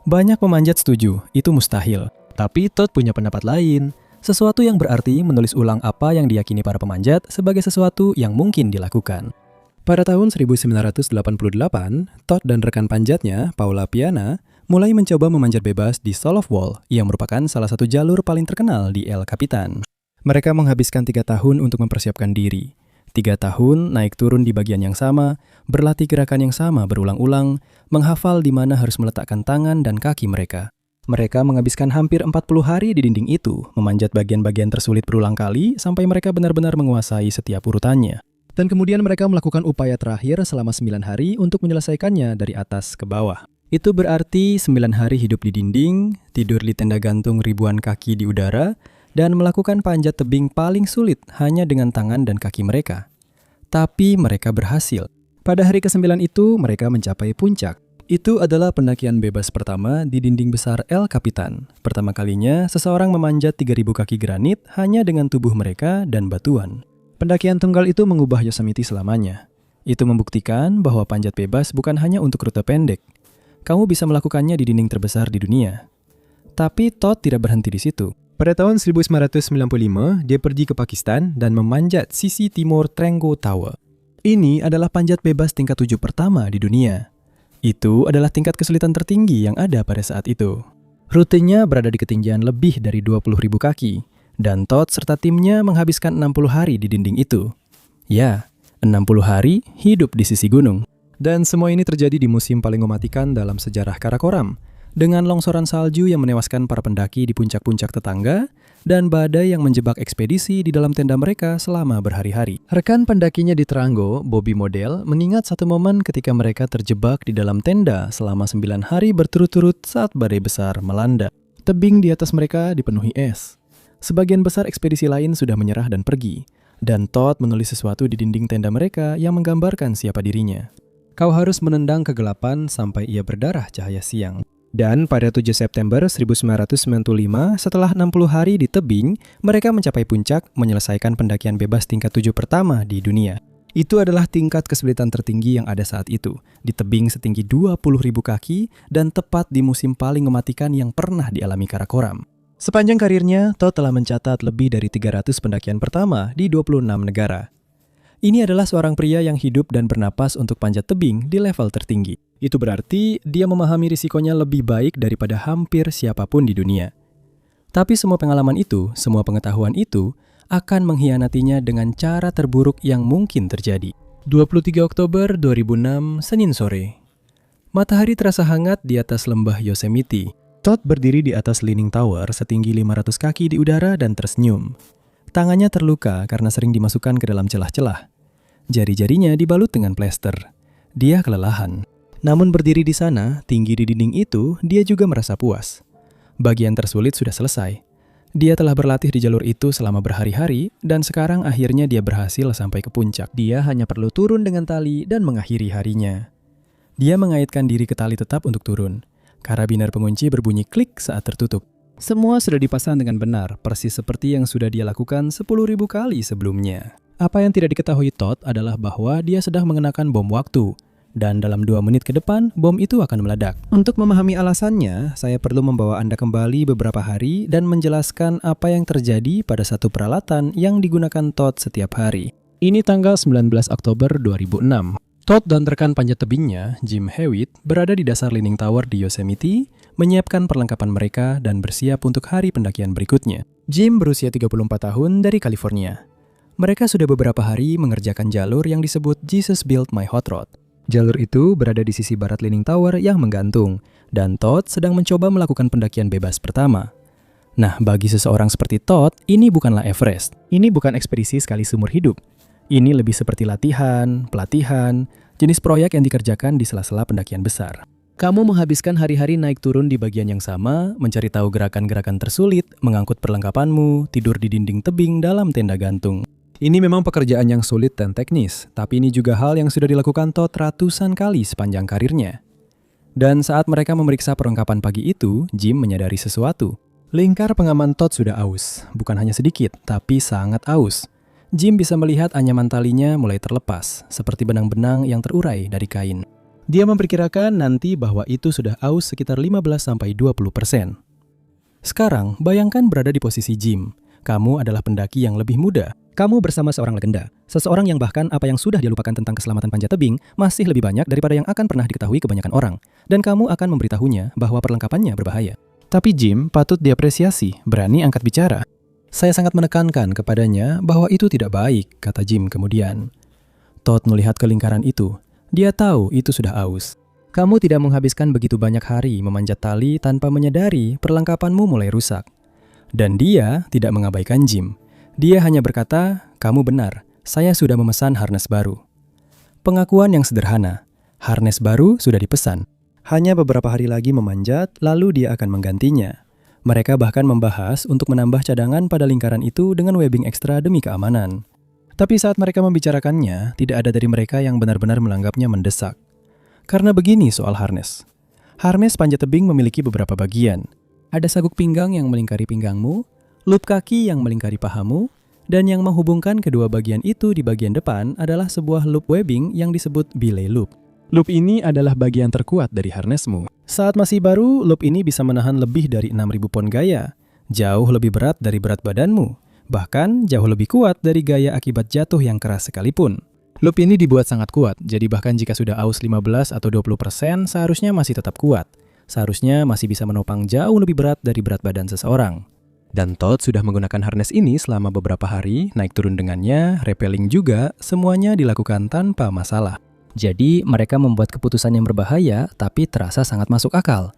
Banyak pemanjat setuju, itu mustahil. Tapi Todd punya pendapat lain. Sesuatu yang berarti menulis ulang apa yang diyakini para pemanjat sebagai sesuatu yang mungkin dilakukan. Pada tahun 1988, Todd dan rekan panjatnya, Paula Piana, mulai mencoba memanjat bebas di Solow Wall yang merupakan salah satu jalur paling terkenal di El Capitan. Mereka menghabiskan 3 tahun untuk mempersiapkan diri. 3 tahun naik turun di bagian yang sama, berlatih gerakan yang sama berulang-ulang, menghafal di mana harus meletakkan tangan dan kaki mereka. Mereka menghabiskan hampir 40 hari di dinding itu, memanjat bagian-bagian tersulit berulang kali sampai mereka benar-benar menguasai setiap urutannya. Dan kemudian mereka melakukan upaya terakhir selama 9 hari untuk menyelesaikannya dari atas ke bawah. Itu berarti 9 hari hidup di dinding, tidur di tenda gantung ribuan kaki di udara, dan melakukan panjat tebing paling sulit hanya dengan tangan dan kaki mereka. Tapi mereka berhasil. Pada hari ke-9 itu, mereka mencapai puncak. Itu adalah pendakian bebas pertama di dinding besar El Capitan. Pertama kalinya, seseorang memanjat 3.000 kaki granit hanya dengan tubuh mereka dan batuan. Pendakian tunggal itu mengubah Yosemite selamanya. Itu membuktikan bahwa panjat bebas bukan hanya untuk rute pendek. Kamu bisa melakukannya di dinding terbesar di dunia. Tapi Todd tidak berhenti di situ. Pada tahun 1995, dia pergi ke Pakistan dan memanjat sisi timur Trenggo Tower. Ini adalah panjat bebas tingkat 7 pertama di dunia. Itu adalah tingkat kesulitan tertinggi yang ada pada saat itu. Rutenya berada di ketinggian lebih dari 20.000 kaki, dan Todd serta timnya menghabiskan 60 hari di dinding itu. Ya, 60 hari hidup di sisi gunung. Dan semua ini terjadi di musim paling mematikan dalam sejarah Karakoram, dengan longsoran salju yang menewaskan para pendaki di puncak-puncak tetangga, dan badai yang menjebak ekspedisi di dalam tenda mereka selama berhari-hari. Rekan pendakinya di Trenggo, Bobby Model, mengingat satu momen ketika mereka terjebak di dalam tenda selama 9 hari berturut-turut saat badai besar melanda. Tebing di atas mereka dipenuhi es. Sebagian besar ekspedisi lain sudah menyerah dan pergi, dan Todd menulis sesuatu di dinding tenda mereka yang menggambarkan siapa dirinya. Kau harus menendang kegelapan sampai ia berdarah cahaya siang. Dan pada 7 September 1995, setelah 60 hari di tebing, mereka mencapai puncak menyelesaikan pendakian bebas tingkat 7 pertama di dunia. Itu adalah tingkat kesulitan tertinggi yang ada saat itu, di tebing setinggi 20.000 kaki dan tepat di musim paling mematikan yang pernah dialami Karakoram. Sepanjang karirnya, Todd telah mencatat lebih dari 300 pendakian pertama di 26 negara. Ini adalah seorang pria yang hidup dan bernapas untuk panjat tebing di level tertinggi. Itu berarti dia memahami risikonya lebih baik daripada hampir siapapun di dunia. Tapi semua pengalaman itu, semua pengetahuan itu, akan mengkhianatinya dengan cara terburuk yang mungkin terjadi. 23 Oktober 2006, Senin sore. Matahari terasa hangat di atas lembah Yosemite. Todd berdiri di atas Leaning Tower setinggi 500 kaki di udara dan tersenyum. Tangannya terluka karena sering dimasukkan ke dalam celah-celah. Jari-jarinya dibalut dengan plester. Dia kelelahan. Namun berdiri di sana, tinggi di dinding itu, dia juga merasa puas. Bagian tersulit sudah selesai. Dia telah berlatih di jalur itu selama berhari-hari, dan sekarang akhirnya dia berhasil sampai ke puncak. Dia hanya perlu turun dengan tali dan mengakhiri harinya. Dia mengaitkan diri ke tali tetap untuk turun. Karabiner pengunci berbunyi klik saat tertutup. Semua sudah dipasang dengan benar, persis seperti yang sudah dia lakukan 10.000 kali sebelumnya. Apa yang tidak diketahui Todd adalah bahwa dia sedang mengenakan bom waktu, dan dalam 2 menit ke depan, bom itu akan meledak. Untuk memahami alasannya, saya perlu membawa Anda kembali beberapa hari dan menjelaskan apa yang terjadi pada satu peralatan yang digunakan Todd setiap hari. Ini tanggal 19 Oktober 2006. Todd dan rekan panjat tebingnya, Jim Hewitt, berada di dasar Leaning Tower di Yosemite, menyiapkan perlengkapan mereka dan bersiap untuk hari pendakian berikutnya. Jim berusia 34 tahun dari California. Mereka sudah beberapa hari mengerjakan jalur yang disebut Jesus Built My Hot Rod. Jalur itu berada di sisi barat Leaning Tower yang menggantung, dan Todd sedang mencoba melakukan pendakian bebas pertama. Nah, bagi seseorang seperti Todd, ini bukanlah Everest. Ini bukan ekspedisi sekali seumur hidup. Ini lebih seperti latihan, pelatihan, jenis proyek yang dikerjakan di sela-sela pendakian besar. Kamu menghabiskan hari-hari naik turun di bagian yang sama, mencari tahu gerakan-gerakan tersulit, mengangkut perlengkapanmu, tidur di dinding tebing dalam tenda gantung. Ini memang pekerjaan yang sulit dan teknis, tapi ini juga hal yang sudah dilakukan Todd ratusan kali sepanjang karirnya. Dan saat mereka memeriksa perlengkapan pagi itu, Jim menyadari sesuatu. Lingkar pengaman Todd sudah aus, bukan hanya sedikit, tapi sangat aus. Jim bisa melihat anyaman talinya mulai terlepas, seperti benang-benang yang terurai dari kain. Dia memperkirakan nanti bahwa itu sudah aus sekitar 15-20%. Sekarang, bayangkan berada di posisi Jim. Kamu adalah pendaki yang lebih muda. Kamu bersama seorang legenda, seseorang yang bahkan apa yang sudah dia lupakan tentang keselamatan panjat tebing masih lebih banyak daripada yang akan pernah diketahui kebanyakan orang, dan kamu akan memberitahunya bahwa perlengkapannya berbahaya. Tapi Jim patut diapresiasi, berani angkat bicara. Saya sangat menekankan kepadanya bahwa itu tidak baik, kata Jim kemudian. Todd melihat ke lingkaran itu. Dia tahu itu sudah aus. Kamu tidak menghabiskan begitu banyak hari memanjat tali tanpa menyadari perlengkapanmu mulai rusak. Dan dia tidak mengabaikan Jim. Dia hanya berkata, kamu benar, saya sudah memesan harness baru. Pengakuan yang sederhana, harness baru sudah dipesan. Hanya beberapa hari lagi memanjat, lalu dia akan menggantinya. Mereka bahkan membahas untuk menambah cadangan pada lingkaran itu dengan webbing ekstra demi keamanan. Tapi saat mereka membicarakannya, tidak ada dari mereka yang benar-benar menganggapnya mendesak. Karena begini soal harness. Harness panjat tebing memiliki beberapa bagian. Ada saguk pinggang yang melingkari pinggangmu, loop kaki yang melingkari pahamu, dan yang menghubungkan kedua bagian itu di bagian depan adalah sebuah loop webbing yang disebut belay loop. Loop ini adalah bagian terkuat dari harnessmu. Saat masih baru, loop ini bisa menahan lebih dari 6.000 pon gaya, jauh lebih berat dari berat badanmu, bahkan jauh lebih kuat dari gaya akibat jatuh yang keras sekalipun. Loop ini dibuat sangat kuat, jadi bahkan jika sudah aus 15 atau 20%, seharusnya masih tetap kuat. Seharusnya masih bisa menopang jauh lebih berat dari berat badan seseorang. Dan Todd sudah menggunakan harness ini selama beberapa hari, naik turun dengannya, rappelling juga, semuanya dilakukan tanpa masalah. Jadi mereka membuat keputusan yang berbahaya, tapi terasa sangat masuk akal.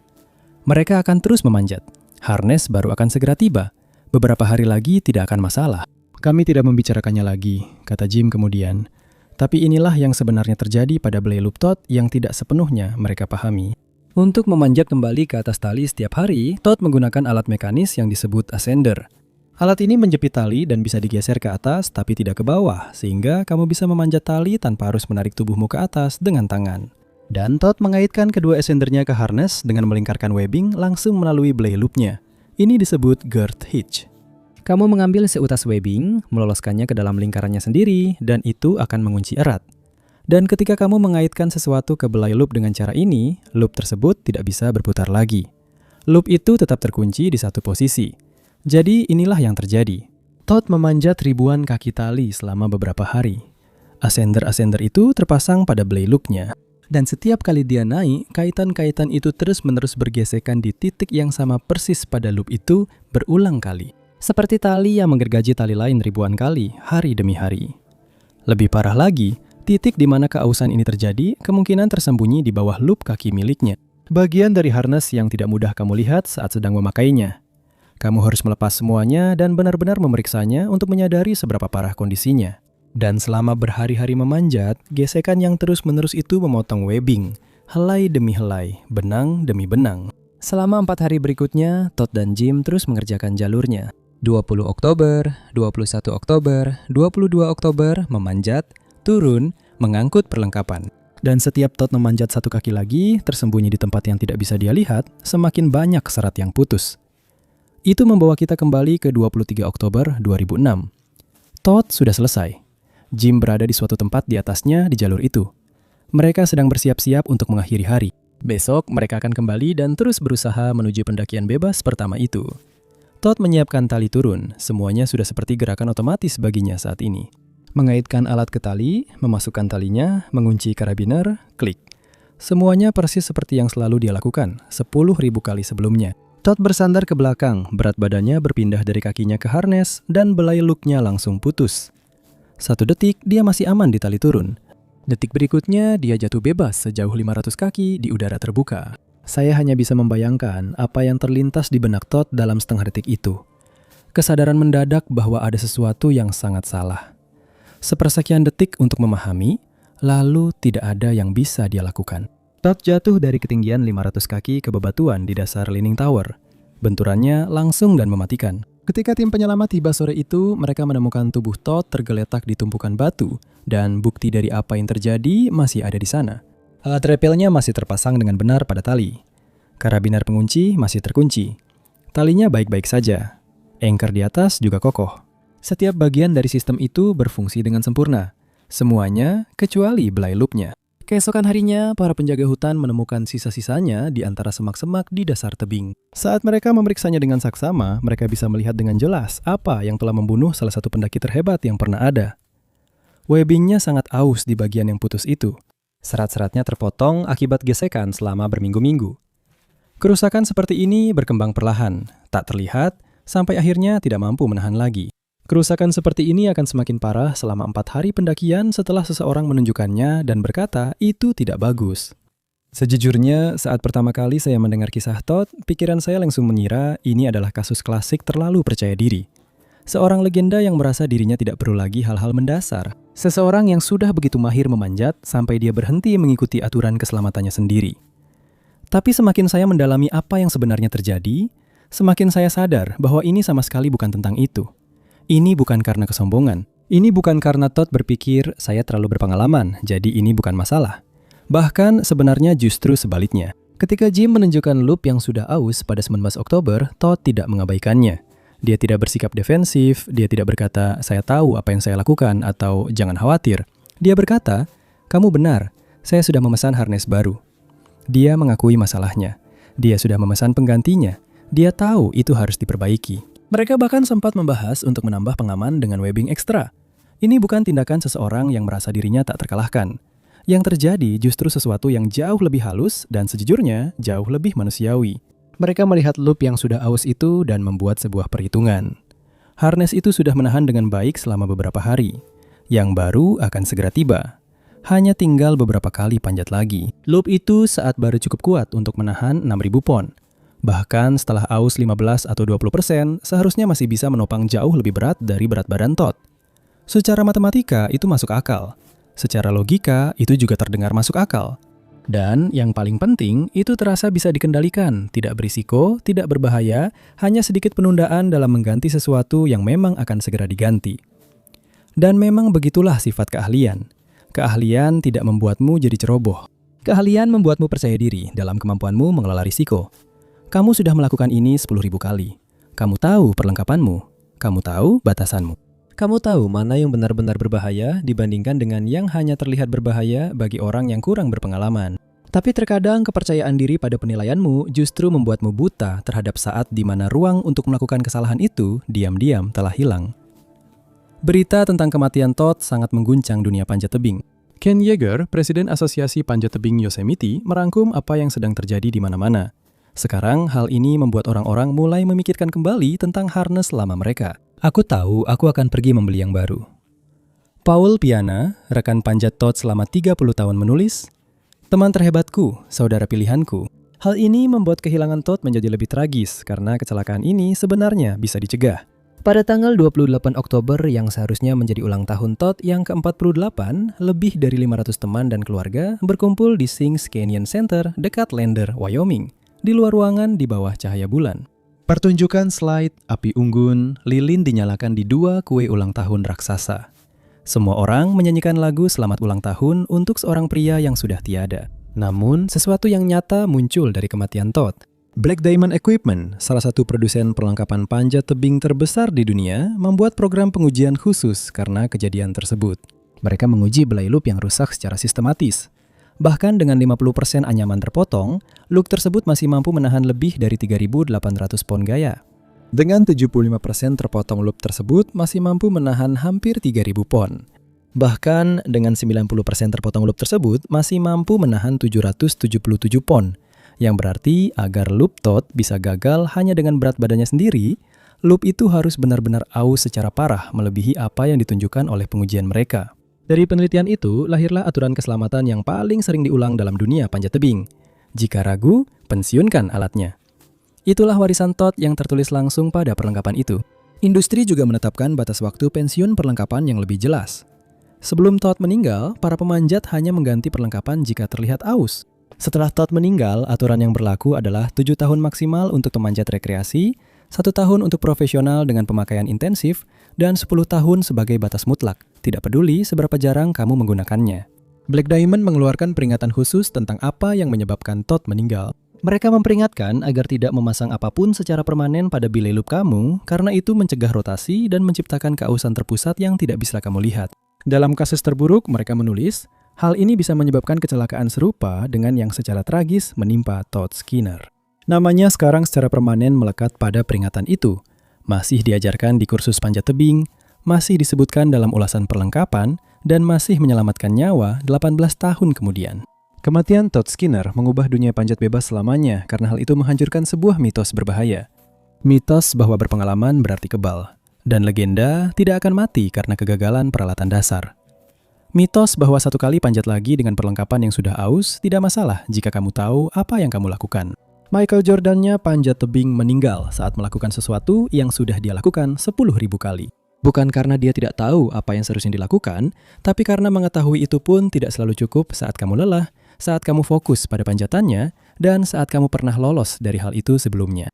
Mereka akan terus memanjat. Harness baru akan segera tiba. Beberapa hari lagi tidak akan masalah. Kami tidak membicarakannya lagi, kata Jim kemudian. Tapi inilah yang sebenarnya terjadi pada belay loop Todd yang tidak sepenuhnya mereka pahami. Untuk memanjat kembali ke atas tali setiap hari, Todd menggunakan alat mekanis yang disebut ascender. Alat ini menjepit tali dan bisa digeser ke atas tapi tidak ke bawah, sehingga kamu bisa memanjat tali tanpa harus menarik tubuhmu ke atas dengan tangan. Dan Todd mengaitkan kedua ascendernya ke harness dengan melingkarkan webbing langsung melalui belay loopnya. Ini disebut girth hitch. Kamu mengambil seutas webbing, meloloskannya ke dalam lingkarannya sendiri, dan itu akan mengunci erat. Dan ketika kamu mengaitkan sesuatu ke belay loop dengan cara ini, loop tersebut tidak bisa berputar lagi. Loop itu tetap terkunci di satu posisi. Jadi inilah yang terjadi. Todd memanjat ribuan kaki tali selama beberapa hari. Ascender-ascender itu terpasang pada belay loop-nya. Dan setiap kali dia naik, kaitan-kaitan itu terus-menerus bergesekan di titik yang sama persis pada loop itu berulang kali. Seperti tali yang menggergaji tali lain ribuan kali, hari demi hari. Lebih parah lagi, titik di mana keausan ini terjadi kemungkinan tersembunyi di bawah loop kaki miliknya. Bagian dari harness yang tidak mudah kamu lihat saat sedang memakainya. Kamu harus melepas semuanya dan benar-benar memeriksanya untuk menyadari seberapa parah kondisinya. Dan selama berhari-hari memanjat, gesekan yang terus-menerus itu memotong webbing, helai demi helai, benang demi benang. Selama 4 hari berikutnya, Todd dan Jim terus mengerjakan jalurnya. 20 Oktober, 21 Oktober, 22 Oktober, memanjat, turun, mengangkut perlengkapan. Dan setiap Todd memanjat satu kaki lagi, tersembunyi di tempat yang tidak bisa dia lihat, semakin banyak serat yang putus. Itu membawa kita kembali ke 23 Oktober 2006. Todd sudah selesai. Jim berada di suatu tempat di atasnya di jalur itu. Mereka sedang bersiap-siap untuk mengakhiri hari. Besok mereka akan kembali dan terus berusaha menuju pendakian bebas pertama itu. Todd menyiapkan tali turun, semuanya sudah seperti gerakan otomatis baginya saat ini. Mengaitkan alat ke tali, memasukkan talinya, mengunci karabiner, klik. Semuanya persis seperti yang selalu dia lakukan, 10.000 kali sebelumnya. Todd bersandar ke belakang, berat badannya berpindah dari kakinya ke harness, dan belai loop-nya langsung putus. 1 detik, dia masih aman di tali turun. Detik berikutnya, dia jatuh bebas sejauh 500 kaki di udara terbuka. Saya hanya bisa membayangkan apa yang terlintas di benak Todd dalam setengah detik itu. Kesadaran mendadak bahwa ada sesuatu yang sangat salah. Sepersekian detik untuk memahami, lalu tidak ada yang bisa dia lakukan. Todd jatuh dari ketinggian 500 kaki ke bebatuan di dasar Leaning Tower. Benturannya langsung dan mematikan. Ketika tim penyelamat tiba sore itu, mereka menemukan tubuh Todd tergeletak di tumpukan batu, dan bukti dari apa yang terjadi masih ada di sana. Alat rappelnya masih terpasang dengan benar pada tali. Karabiner pengunci masih terkunci. Talinya baik-baik saja. Anchor di atas juga kokoh. Setiap bagian dari sistem itu berfungsi dengan sempurna. Semuanya kecuali belai loop-nya. Keesokan harinya, para penjaga hutan menemukan sisa-sisanya di antara semak-semak di dasar tebing. Saat mereka memeriksanya dengan saksama, mereka bisa melihat dengan jelas apa yang telah membunuh salah satu pendaki terhebat yang pernah ada. Webbingnya sangat aus di bagian yang putus itu. Serat-seratnya terpotong akibat gesekan selama berminggu-minggu. Kerusakan seperti ini berkembang perlahan, tak terlihat, sampai akhirnya tidak mampu menahan lagi. Kerusakan seperti ini akan semakin parah selama 4 hari pendakian setelah seseorang menunjukkannya dan berkata itu tidak bagus. Sejujurnya, saat pertama kali saya mendengar kisah Todd, pikiran saya langsung mengira ini adalah kasus klasik terlalu percaya diri. Seorang legenda yang merasa dirinya tidak perlu lagi hal-hal mendasar. Seseorang yang sudah begitu mahir memanjat sampai dia berhenti mengikuti aturan keselamatannya sendiri. Tapi semakin saya mendalami apa yang sebenarnya terjadi, semakin saya sadar bahwa ini sama sekali bukan tentang itu. Ini bukan karena kesombongan. Ini bukan karena Todd berpikir saya terlalu berpengalaman, jadi ini bukan masalah. Bahkan sebenarnya justru sebaliknya. Ketika Jim menunjukkan loop yang sudah aus pada 19 Oktober, Todd tidak mengabaikannya. Dia tidak bersikap defensif, dia tidak berkata, saya tahu apa yang saya lakukan, atau jangan khawatir. Dia berkata, kamu benar, saya sudah memesan harness baru. Dia mengakui masalahnya. Dia sudah memesan penggantinya. Dia tahu itu harus diperbaiki. Mereka bahkan sempat membahas untuk menambah pengaman dengan webbing ekstra. Ini bukan tindakan seseorang yang merasa dirinya tak terkalahkan. Yang terjadi justru sesuatu yang jauh lebih halus dan sejujurnya jauh lebih manusiawi. Mereka melihat loop yang sudah aus itu dan membuat sebuah perhitungan. Harness itu sudah menahan dengan baik selama beberapa hari. Yang baru akan segera tiba. Hanya tinggal beberapa kali panjat lagi. Loop itu saat baru cukup kuat untuk menahan 6.000 pon. Bahkan setelah aus 15 atau 20%, seharusnya masih bisa menopang jauh lebih berat dari berat badan Todd. Secara matematika itu masuk akal. Secara logika itu juga terdengar masuk akal. Dan yang paling penting, itu terasa bisa dikendalikan, tidak berisiko, tidak berbahaya, hanya sedikit penundaan dalam mengganti sesuatu yang memang akan segera diganti. Dan memang begitulah sifat keahlian. Keahlian tidak membuatmu jadi ceroboh. Keahlian membuatmu percaya diri dalam kemampuanmu mengelola risiko. Kamu sudah melakukan ini 10.000 kali. Kamu tahu perlengkapanmu. Kamu tahu batasanmu. Kamu tahu mana yang benar-benar berbahaya dibandingkan dengan yang hanya terlihat berbahaya bagi orang yang kurang berpengalaman. Tapi terkadang kepercayaan diri pada penilaianmu justru membuatmu buta terhadap saat di mana ruang untuk melakukan kesalahan itu diam-diam telah hilang. Berita tentang kematian Todd sangat mengguncang dunia panjat tebing. Ken Yeager, Presiden Asosiasi Panjat Tebing Yosemite, merangkum apa yang sedang terjadi di mana-mana. Sekarang, hal ini membuat orang-orang mulai memikirkan kembali tentang harness lama mereka. Aku tahu aku akan pergi membeli yang baru. Paul Piana, rekan panjat Todd selama 30 tahun menulis, teman terhebatku, saudara pilihanku. Hal ini membuat kehilangan Todd menjadi lebih tragis karena kecelakaan ini sebenarnya bisa dicegah. Pada tanggal 28 Oktober yang seharusnya menjadi ulang tahun Todd yang ke-48, lebih dari 500 teman dan keluarga berkumpul di Sings Canyon Center dekat Lander, Wyoming. Di luar ruangan di bawah cahaya bulan. Pertunjukan slide, api unggun, lilin dinyalakan di 2 kue ulang tahun raksasa. Semua orang menyanyikan lagu selamat ulang tahun untuk seorang pria yang sudah tiada. Namun, sesuatu yang nyata muncul dari kematian Todd. Black Diamond Equipment, salah satu produsen perlengkapan panjat tebing terbesar di dunia, membuat program pengujian khusus karena kejadian tersebut. Mereka menguji belai loop yang rusak secara sistematis. Bahkan dengan 50% anyaman terpotong, loop tersebut masih mampu menahan lebih dari 3.800 pon gaya. Dengan 75% terpotong loop tersebut masih mampu menahan hampir 3.000 pon. Bahkan dengan 90% terpotong loop tersebut masih mampu menahan 777 pon. Yang berarti agar loop Todd bisa gagal hanya dengan berat badannya sendiri, loop itu harus benar-benar aus secara parah melebihi apa yang ditunjukkan oleh pengujian mereka. Dari penelitian itu, lahirlah aturan keselamatan yang paling sering diulang dalam dunia panjat tebing. Jika ragu, pensiunkan alatnya. Itulah warisan Todd yang tertulis langsung pada perlengkapan itu. Industri juga menetapkan batas waktu pensiun perlengkapan yang lebih jelas. Sebelum Todd meninggal, para pemanjat hanya mengganti perlengkapan jika terlihat aus. Setelah Todd meninggal, aturan yang berlaku adalah 7 tahun maksimal untuk pemanjat rekreasi, 1 tahun untuk profesional dengan pemakaian intensif, dan 10 tahun sebagai batas mutlak, tidak peduli seberapa jarang kamu menggunakannya. Black Diamond mengeluarkan peringatan khusus tentang apa yang menyebabkan Todd meninggal. Mereka memperingatkan agar tidak memasang apapun secara permanen pada belai loop kamu, karena itu mencegah rotasi dan menciptakan keausan terpusat yang tidak bisa kamu lihat. Dalam kasus terburuk, mereka menulis, Hal ini bisa menyebabkan kecelakaan serupa dengan yang secara tragis menimpa Todd Skinner. Namanya sekarang secara permanen melekat pada peringatan itu. Masih diajarkan di kursus panjat tebing, masih disebutkan dalam ulasan perlengkapan, dan masih menyelamatkan nyawa 18 tahun kemudian. Kematian Todd Skinner mengubah dunia panjat bebas selamanya karena hal itu menghancurkan sebuah mitos berbahaya. Mitos bahwa berpengalaman berarti kebal, dan legenda tidak akan mati karena kegagalan peralatan dasar. Mitos bahwa satu kali panjat lagi dengan perlengkapan yang sudah aus tidak masalah jika kamu tahu apa yang kamu lakukan. Michael Jordan-nya panjat tebing meninggal saat melakukan sesuatu yang sudah dia lakukan 10.000 kali. Bukan karena dia tidak tahu apa yang seharusnya dilakukan, tapi karena mengetahui itu pun tidak selalu cukup saat kamu lelah, saat kamu fokus pada panjatannya, dan saat kamu pernah lolos dari hal itu sebelumnya.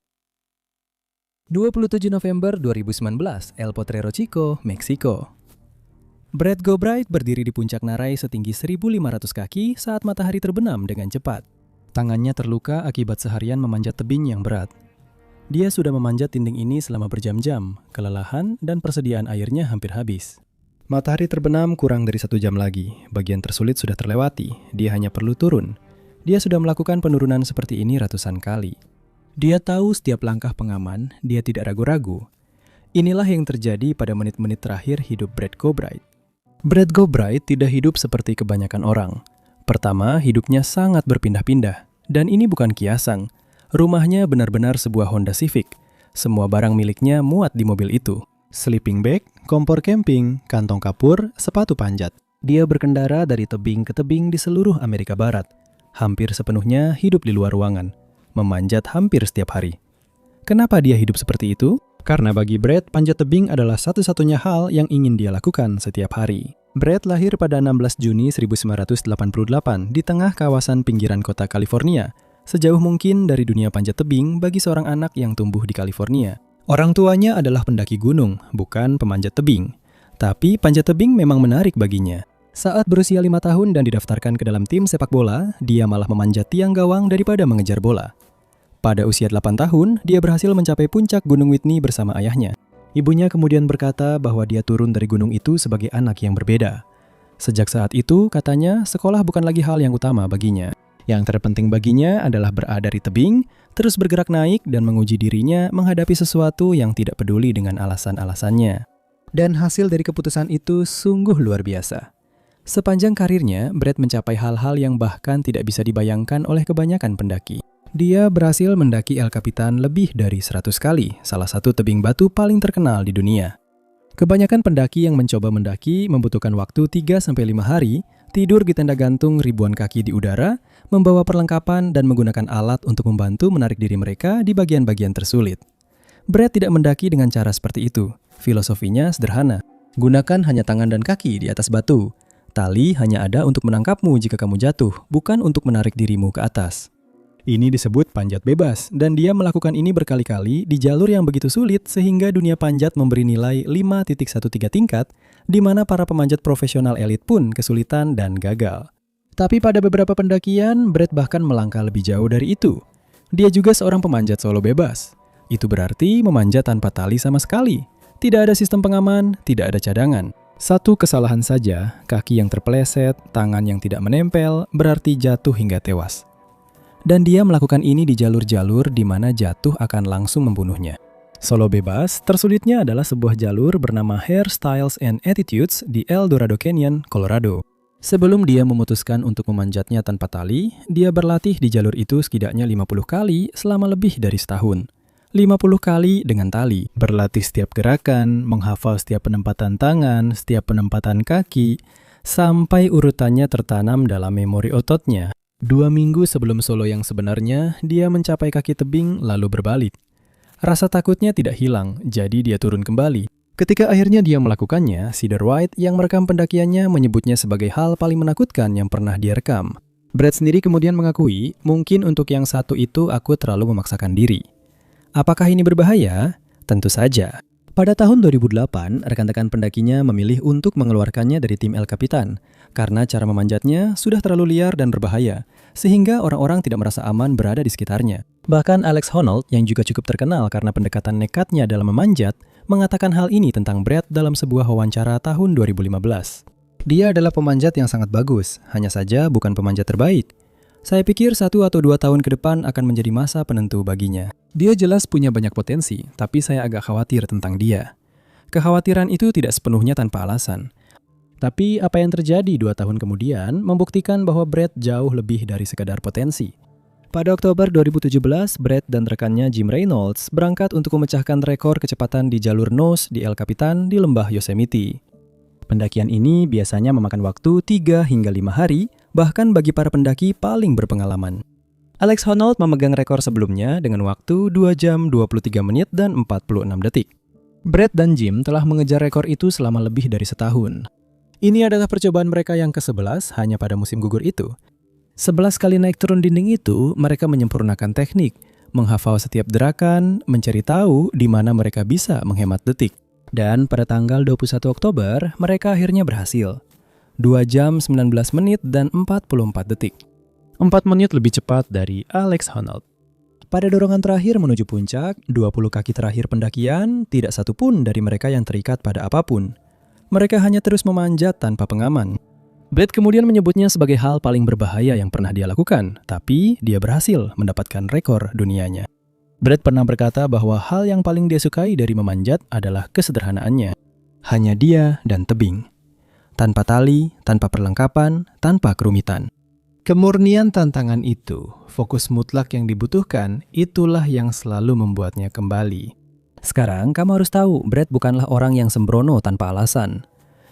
27 November 2019, El Potrero Chico, Meksiko. Brett Gobright berdiri di puncak narai setinggi 1.500 kaki saat matahari terbenam dengan cepat. Tangannya terluka akibat seharian memanjat tebing yang berat. Dia sudah memanjat dinding ini selama berjam-jam, kelelahan dan persediaan airnya hampir habis. Matahari terbenam kurang dari 1 jam lagi. Bagian tersulit sudah terlewati, dia hanya perlu turun. Dia sudah melakukan penurunan seperti ini ratusan kali. Dia tahu setiap langkah pengaman, dia tidak ragu-ragu. Inilah yang terjadi pada menit-menit terakhir hidup Brett Gobright. Brett Gobright tidak hidup seperti kebanyakan orang. Pertama, hidupnya sangat berpindah-pindah. Dan ini bukan kiasan. Rumahnya benar-benar sebuah Honda Civic. Semua barang miliknya muat di mobil itu. Sleeping bag, kompor camping, kantong kapur, sepatu panjat. Dia berkendara dari tebing ke tebing di seluruh Amerika Barat. Hampir sepenuhnya hidup di luar ruangan. Memanjat hampir setiap hari. Kenapa dia hidup seperti itu? Karena bagi Brett, panjat tebing adalah satu-satunya hal yang ingin dia lakukan setiap hari. Brett lahir pada 16 Juni 1988 di tengah kawasan pinggiran kota California, sejauh mungkin dari dunia panjat tebing bagi seorang anak yang tumbuh di California. Orang tuanya adalah pendaki gunung, bukan pemanjat tebing. Tapi panjat tebing memang menarik baginya. Saat berusia 5 tahun dan didaftarkan ke dalam tim sepak bola, dia malah memanjat tiang gawang daripada mengejar bola. Pada usia 8 tahun, dia berhasil mencapai puncak Gunung Whitney bersama ayahnya. Ibunya kemudian berkata bahwa dia turun dari gunung itu sebagai anak yang berbeda. Sejak saat itu, katanya, sekolah bukan lagi hal yang utama baginya. Yang terpenting baginya adalah berada di tebing, terus bergerak naik dan menguji dirinya menghadapi sesuatu yang tidak peduli dengan alasan-alasannya. Dan hasil dari keputusan itu sungguh luar biasa. Sepanjang karirnya, Brett mencapai hal-hal yang bahkan tidak bisa dibayangkan oleh kebanyakan pendaki. Dia berhasil mendaki El Capitan lebih dari 100 kali, salah satu tebing batu paling terkenal di dunia. Kebanyakan pendaki yang mencoba mendaki membutuhkan waktu 3-5 hari, tidur di tenda gantung ribuan kaki di udara, membawa perlengkapan dan menggunakan alat untuk membantu menarik diri mereka di bagian-bagian tersulit. Brett tidak mendaki dengan cara seperti itu. Filosofinya sederhana. Gunakan hanya tangan dan kaki di atas batu. Tali hanya ada untuk menangkapmu jika kamu jatuh, bukan untuk menarik dirimu ke atas. Ini disebut panjat bebas, dan dia melakukan ini berkali-kali di jalur yang begitu sulit sehingga dunia panjat memberi nilai 5.13 tingkat, di mana para pemanjat profesional elit pun kesulitan dan gagal. Tapi pada beberapa pendakian, Brett bahkan melangkah lebih jauh dari itu. Dia juga seorang pemanjat solo bebas. Itu berarti memanjat tanpa tali sama sekali. Tidak ada sistem pengaman, tidak ada cadangan. Satu kesalahan saja, kaki yang terpeleset, tangan yang tidak menempel, berarti jatuh hingga tewas. Dan dia melakukan ini di jalur-jalur di mana jatuh akan langsung membunuhnya. Solo bebas, tersulitnya adalah sebuah jalur bernama Hairstyles and Attitudes di El Dorado Canyon, Colorado. Sebelum dia memutuskan untuk memanjatnya tanpa tali, dia berlatih di jalur itu setidaknya 50 kali selama lebih dari setahun. 50 kali dengan tali, berlatih setiap gerakan, menghafal setiap penempatan tangan, setiap penempatan kaki, sampai urutannya tertanam dalam memori ototnya. 2 minggu sebelum solo yang sebenarnya, dia mencapai kaki tebing lalu berbalik. Rasa takutnya tidak hilang, jadi dia turun kembali. Ketika akhirnya dia melakukannya, Cedar White yang merekam pendakiannya menyebutnya sebagai hal paling menakutkan yang pernah dia rekam. Brett sendiri kemudian mengakui, mungkin untuk yang satu itu aku terlalu memaksakan diri. Apakah ini berbahaya? Tentu saja. Pada tahun 2008, rekan-rekan pendakinya memilih untuk mengeluarkannya dari tim El Capitan karena cara memanjatnya sudah terlalu liar dan berbahaya, sehingga orang-orang tidak merasa aman berada di sekitarnya. Bahkan Alex Honnold, yang juga cukup terkenal karena pendekatan nekatnya dalam memanjat, mengatakan hal ini tentang Brett dalam sebuah wawancara tahun 2015. Dia adalah pemanjat yang sangat bagus, hanya saja bukan pemanjat terbaik. Saya pikir 1 atau 2 tahun ke depan akan menjadi masa penentu baginya. Dia jelas punya banyak potensi, tapi saya agak khawatir tentang dia. Kekhawatiran itu tidak sepenuhnya tanpa alasan. Tapi apa yang terjadi 2 tahun kemudian membuktikan bahwa Brad jauh lebih dari sekadar potensi. Pada Oktober 2017, Brad dan rekannya Jim Reynolds berangkat untuk memecahkan rekor kecepatan di jalur nose di El Capitan di lembah Yosemite. Pendakian ini biasanya memakan waktu 3 hingga 5 hari, bahkan bagi para pendaki paling berpengalaman. Alex Honnold memegang rekor sebelumnya dengan waktu 2 jam 23 menit dan 46 detik. Brad dan Jim telah mengejar rekor itu selama lebih dari setahun. Ini adalah percobaan mereka yang ke-11 hanya pada musim gugur itu. 11 kali naik turun dinding itu, mereka menyempurnakan teknik, menghafal setiap gerakan, mencari tahu di mana mereka bisa menghemat detik. Dan pada tanggal 21 Oktober, mereka akhirnya berhasil. 2 jam 19 menit dan 44 detik. 4 menit lebih cepat dari Alex Honnold. Pada dorongan terakhir menuju puncak, 20 kaki terakhir pendakian, tidak satu pun dari mereka yang terikat pada apapun. Mereka hanya terus memanjat tanpa pengaman. Brad kemudian menyebutnya sebagai hal paling berbahaya yang pernah dia lakukan, tapi dia berhasil mendapatkan rekor dunianya. Brad pernah berkata bahwa hal yang paling dia sukai dari memanjat adalah kesederhanaannya. Hanya dia dan tebing. Tanpa tali, tanpa perlengkapan, tanpa kerumitan. Kemurnian tantangan itu, fokus mutlak yang dibutuhkan, itulah yang selalu membuatnya kembali. Sekarang kamu harus tahu, Brad bukanlah orang yang sembrono tanpa alasan.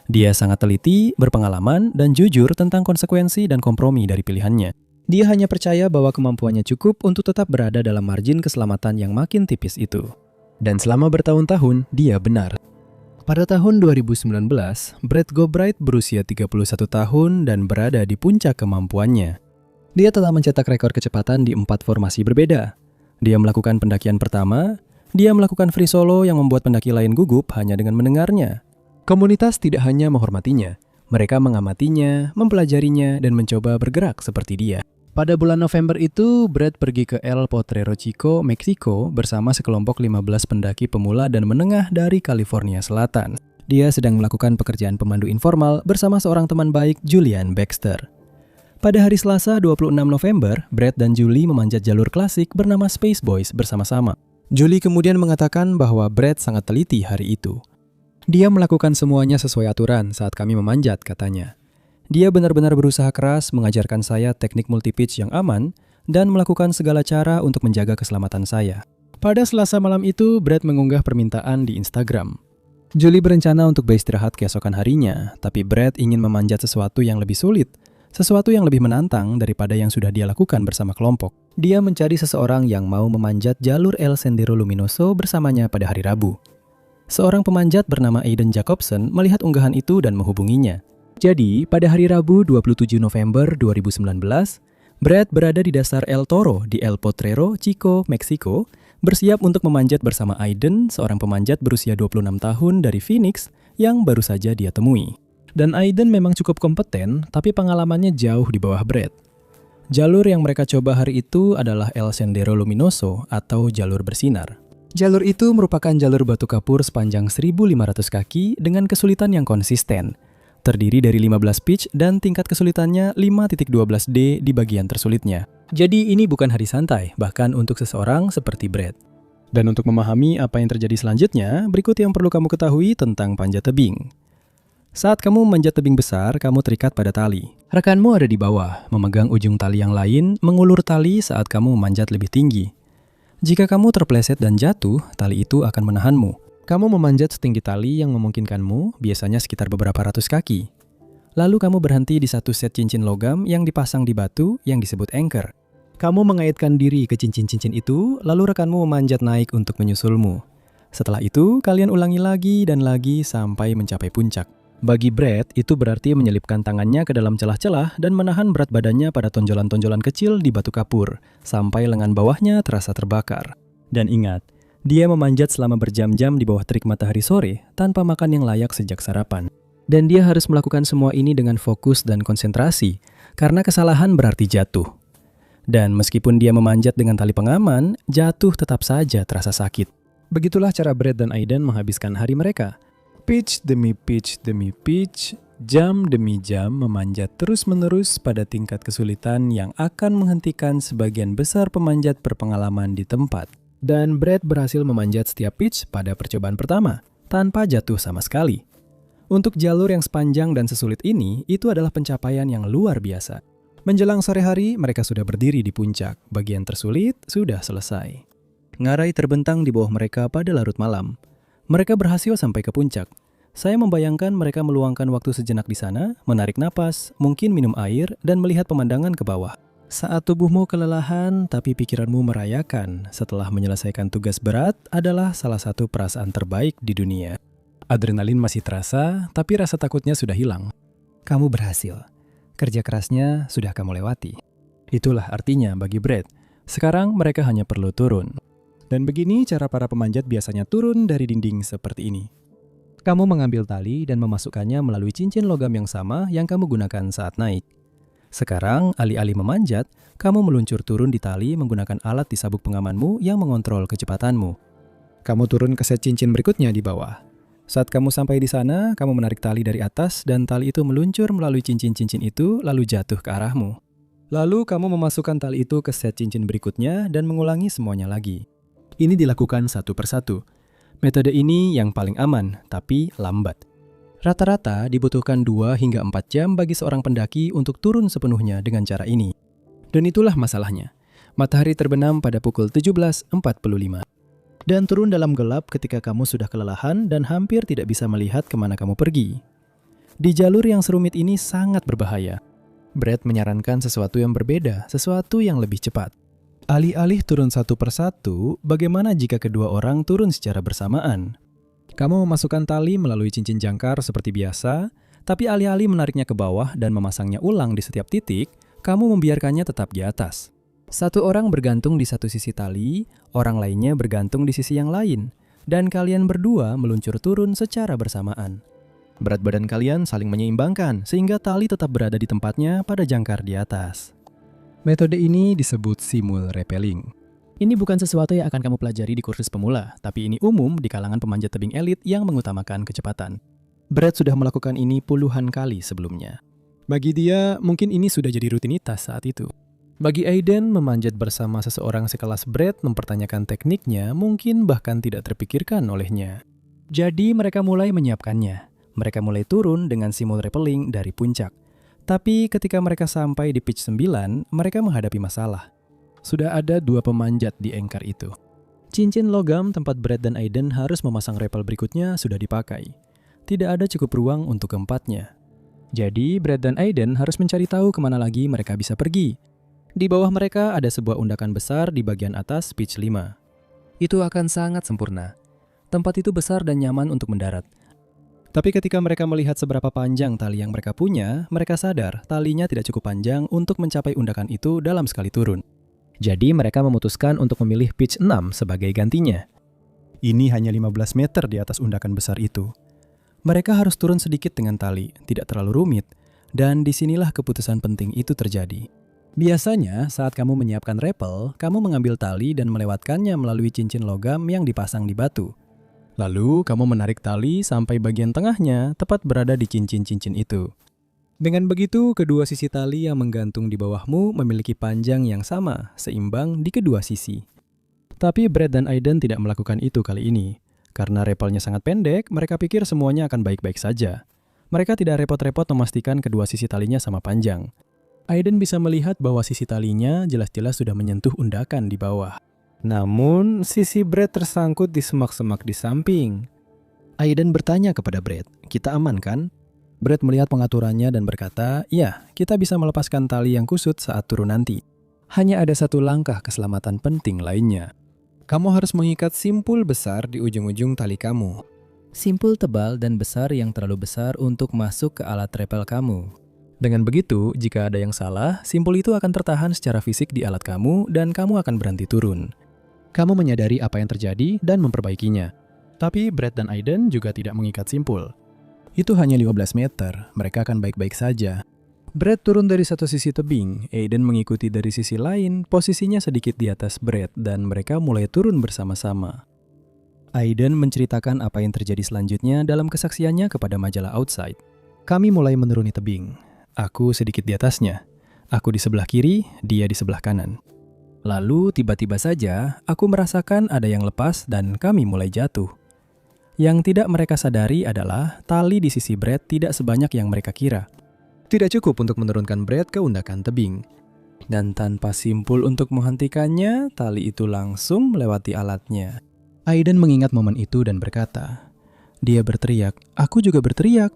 Dia sangat teliti, berpengalaman, dan jujur tentang konsekuensi dan kompromi dari pilihannya. Dia hanya percaya bahwa kemampuannya cukup untuk tetap berada dalam margin keselamatan yang makin tipis itu. Dan selama bertahun-tahun, dia benar. Pada tahun 2019, Brad Gobright berusia 31 tahun dan berada di puncak kemampuannya. Dia telah mencetak rekor kecepatan di 4 formasi berbeda. Dia melakukan pendakian pertama, dia melakukan free solo yang membuat pendaki lain gugup hanya dengan mendengarnya. Komunitas tidak hanya menghormatinya, mereka mengamatinya, mempelajarinya, dan mencoba bergerak seperti dia. Pada bulan November itu, Brad pergi ke El Potrero Chico, Meksiko bersama sekelompok 15 pendaki pemula dan menengah dari California Selatan. Dia sedang melakukan pekerjaan pemandu informal bersama seorang teman baik, Julian Baxter. Pada hari Selasa 26 November, Brad dan Julie memanjat jalur klasik bernama Space Boys bersama-sama. Julie kemudian mengatakan bahwa Brad sangat teliti hari itu. Dia melakukan semuanya sesuai aturan saat kami memanjat, katanya. Dia benar-benar berusaha keras mengajarkan saya teknik multi-pitch yang aman dan melakukan segala cara untuk menjaga keselamatan saya. Pada Selasa malam itu, Brad mengunggah permintaan di Instagram. Julie berencana untuk beristirahat keesokan harinya, tapi Brad ingin memanjat sesuatu yang lebih sulit, sesuatu yang lebih menantang daripada yang sudah dia lakukan bersama kelompok. Dia mencari seseorang yang mau memanjat jalur El Sendero Luminoso bersamanya pada hari Rabu. Seorang pemanjat bernama Aiden Jacobson melihat unggahan itu dan menghubunginya. Jadi, pada hari Rabu 27 November 2019, Brad berada di dasar El Toro di El Potrero, Chico, Meksiko, bersiap untuk memanjat bersama Aiden, seorang pemanjat berusia 26 tahun dari Phoenix yang baru saja dia temui. Dan Aiden memang cukup kompeten, tapi pengalamannya jauh di bawah Brad. Jalur yang mereka coba hari itu adalah El Sendero Luminoso atau jalur bersinar. Jalur itu merupakan jalur batu kapur sepanjang 1.500 kaki dengan kesulitan yang konsisten. Terdiri dari 15 pitch dan tingkat kesulitannya 5.12D di bagian tersulitnya. Jadi ini bukan hari santai, bahkan untuk seseorang seperti Brad. Dan untuk memahami apa yang terjadi selanjutnya, berikut yang perlu kamu ketahui tentang panjat tebing. Saat kamu memanjat tebing besar, kamu terikat pada tali. Rekanmu ada di bawah, memegang ujung tali yang lain, mengulur tali saat kamu memanjat lebih tinggi. Jika kamu terpeleset dan jatuh, tali itu akan menahanmu. Kamu memanjat setinggi tali yang memungkinkanmu, biasanya sekitar beberapa ratus kaki. Lalu kamu berhenti di satu set cincin logam yang dipasang di batu yang disebut anchor. Kamu mengaitkan diri ke cincin-cincin itu, lalu rekanmu memanjat naik untuk menyusulmu. Setelah itu, kalian ulangi lagi dan lagi sampai mencapai puncak. Bagi Brad, itu berarti menyelipkan tangannya ke dalam celah-celah dan menahan berat badannya pada tonjolan-tonjolan kecil di batu kapur, sampai lengan bawahnya terasa terbakar. Dan ingat, dia memanjat selama berjam-jam di bawah terik matahari sore tanpa makan yang layak sejak sarapan. Dan dia harus melakukan semua ini dengan fokus dan konsentrasi, karena kesalahan berarti jatuh. Dan meskipun dia memanjat dengan tali pengaman, jatuh tetap saja terasa sakit. Begitulah cara Brad dan Aiden menghabiskan hari mereka. Pitch demi pitch demi pitch, Jam demi jam memanjat terus-menerus pada tingkat kesulitan yang akan menghentikan sebagian besar pemanjat berpengalaman di tempat. Dan Brett berhasil memanjat setiap pitch pada percobaan pertama, tanpa jatuh sama sekali. Untuk jalur yang sepanjang dan sesulit ini, itu adalah pencapaian yang luar biasa. Menjelang sore hari, mereka sudah berdiri di puncak. Bagian tersulit sudah selesai. Ngarai terbentang di bawah mereka pada larut malam. Mereka berhasil sampai ke puncak. Saya membayangkan mereka meluangkan waktu sejenak di sana, menarik napas, mungkin minum air, dan melihat pemandangan ke bawah. Saat tubuhmu kelelahan, tapi pikiranmu merayakan setelah menyelesaikan tugas berat adalah salah satu perasaan terbaik di dunia. Adrenalin masih terasa, tapi rasa takutnya sudah hilang. Kamu berhasil. Kerja kerasnya sudah kamu lewati. Itulah artinya bagi Brett. Sekarang mereka hanya perlu turun. Dan begini cara para pemanjat biasanya turun dari dinding seperti ini. Kamu mengambil tali dan memasukkannya melalui cincin logam yang sama yang kamu gunakan saat naik. Sekarang, alih-alih memanjat, kamu meluncur turun di tali menggunakan alat di sabuk pengamanmu yang mengontrol kecepatanmu. Kamu turun ke set cincin berikutnya di bawah. Saat kamu sampai di sana, kamu menarik tali dari atas dan tali itu meluncur melalui cincin-cincin itu lalu jatuh ke arahmu. Lalu kamu memasukkan tali itu ke set cincin berikutnya dan mengulangi semuanya lagi. Ini dilakukan satu persatu. Metode ini yang paling aman, tapi lambat. Rata-rata dibutuhkan 2 hingga 4 jam bagi seorang pendaki untuk turun sepenuhnya dengan cara ini. Dan itulah masalahnya. Matahari terbenam pada pukul 17.45. Dan turun dalam gelap ketika kamu sudah kelelahan dan hampir tidak bisa melihat kemana kamu pergi. Di jalur yang serumit ini sangat berbahaya. Brett menyarankan sesuatu yang berbeda, sesuatu yang lebih cepat. Alih-alih turun satu persatu, bagaimana jika kedua orang turun secara bersamaan? Kamu memasukkan tali melalui cincin jangkar seperti biasa, tapi alih-alih menariknya ke bawah dan memasangnya ulang di setiap titik, kamu membiarkannya tetap di atas. Satu orang bergantung di satu sisi tali, orang lainnya bergantung di sisi yang lain, dan kalian berdua meluncur turun secara bersamaan. Berat badan kalian saling menyeimbangkan, sehingga tali tetap berada di tempatnya pada jangkar di atas. Metode ini disebut simul rappelling. Ini bukan sesuatu yang akan kamu pelajari di kursus pemula, tapi ini umum di kalangan pemanjat tebing elit yang mengutamakan kecepatan. Brett sudah melakukan ini puluhan kali sebelumnya. Bagi dia, mungkin ini sudah jadi rutinitas saat itu. Bagi Aiden, memanjat bersama seseorang sekelas Brett mempertanyakan tekniknya mungkin bahkan tidak terpikirkan olehnya. Jadi mereka mulai menyiapkannya. Mereka mulai turun dengan simul rappelling dari puncak. Tapi ketika mereka sampai di pitch 9, mereka menghadapi masalah. Sudah ada 2 pemanjat di engkar itu. Cincin logam tempat Brett dan Aiden harus memasang rappel berikutnya sudah dipakai. Tidak ada cukup ruang untuk keempatnya. Jadi Brett dan Aiden harus mencari tahu kemana lagi mereka bisa pergi. Di bawah mereka ada sebuah undakan besar di bagian atas pitch 5. Itu akan sangat sempurna. Tempat itu besar dan nyaman untuk mendarat. Tapi ketika mereka melihat seberapa panjang tali yang mereka punya, mereka sadar talinya tidak cukup panjang untuk mencapai undakan itu dalam sekali turun. Jadi mereka memutuskan untuk memilih pitch 6 sebagai gantinya. Ini hanya 15 meter di atas undakan besar itu. Mereka harus turun sedikit dengan tali, tidak terlalu rumit, dan disinilah keputusan penting itu terjadi. Biasanya saat kamu menyiapkan rappel, kamu mengambil tali dan melewatkannya melalui cincin logam yang dipasang di batu. Lalu, kamu menarik tali sampai bagian tengahnya tepat berada di cincin-cincin itu. Dengan begitu, kedua sisi tali yang menggantung di bawahmu memiliki panjang yang sama, seimbang di kedua sisi. Tapi Brett dan Aiden tidak melakukan itu kali ini. Karena rappelnya sangat pendek, mereka pikir semuanya akan baik-baik saja. Mereka tidak repot-repot memastikan kedua sisi talinya sama panjang. Aiden bisa melihat bahwa sisi talinya jelas-jelas sudah menyentuh undakan di bawah. Namun, sisi Brett tersangkut di semak-semak di samping. Aiden bertanya kepada Brett, "Kita aman kan?" Brett melihat pengaturannya dan berkata, "Ya, kita bisa melepaskan tali yang kusut saat turun nanti. Hanya ada satu langkah keselamatan penting lainnya. Kamu harus mengikat simpul besar di ujung-ujung tali kamu. Simpul tebal dan besar yang terlalu besar untuk masuk ke alat rappel kamu. Dengan begitu, jika ada yang salah, simpul itu akan tertahan secara fisik di alat kamu dan kamu akan berhenti turun. Kamu menyadari apa yang terjadi dan memperbaikinya. Tapi Brett dan Aiden juga tidak mengikat simpul. Itu hanya 15 meter, mereka akan baik-baik saja. Brett turun dari satu sisi tebing, Aiden mengikuti dari sisi lain, posisinya sedikit di atas Brett, dan mereka mulai turun bersama-sama. Aiden menceritakan apa yang terjadi selanjutnya dalam kesaksiannya kepada majalah Outside. Kami mulai menuruni tebing. Aku sedikit di atasnya. Aku di sebelah kiri, dia di sebelah kanan. Lalu tiba-tiba saja aku merasakan ada yang lepas dan kami mulai jatuh. Yang tidak mereka sadari adalah tali di sisi Brad tidak sebanyak yang mereka kira. Tidak cukup untuk menurunkan Brad ke undakan tebing. Dan tanpa simpul untuk menghentikannya, tali itu langsung melewati alatnya. Aiden mengingat momen itu dan berkata, dia berteriak, aku juga berteriak.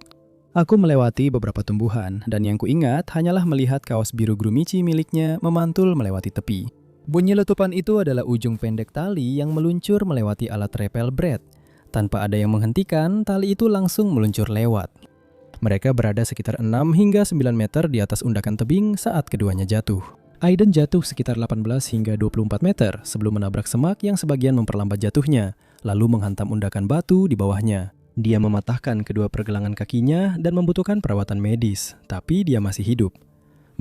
Aku melewati beberapa tumbuhan, dan yang kuingat hanyalah melihat kaos biru Grumichi miliknya memantul melewati tepi. Bunyi letupan itu adalah ujung pendek tali yang meluncur melewati alat repel Brad. Tanpa ada yang menghentikan, tali itu langsung meluncur lewat. Mereka berada sekitar 6 hingga 9 meter di atas undakan tebing saat keduanya jatuh. Aiden jatuh sekitar 18 hingga 24 meter sebelum menabrak semak yang sebagian memperlambat jatuhnya, lalu menghantam undakan batu di bawahnya. Dia mematahkan kedua pergelangan kakinya dan membutuhkan perawatan medis, tapi dia masih hidup.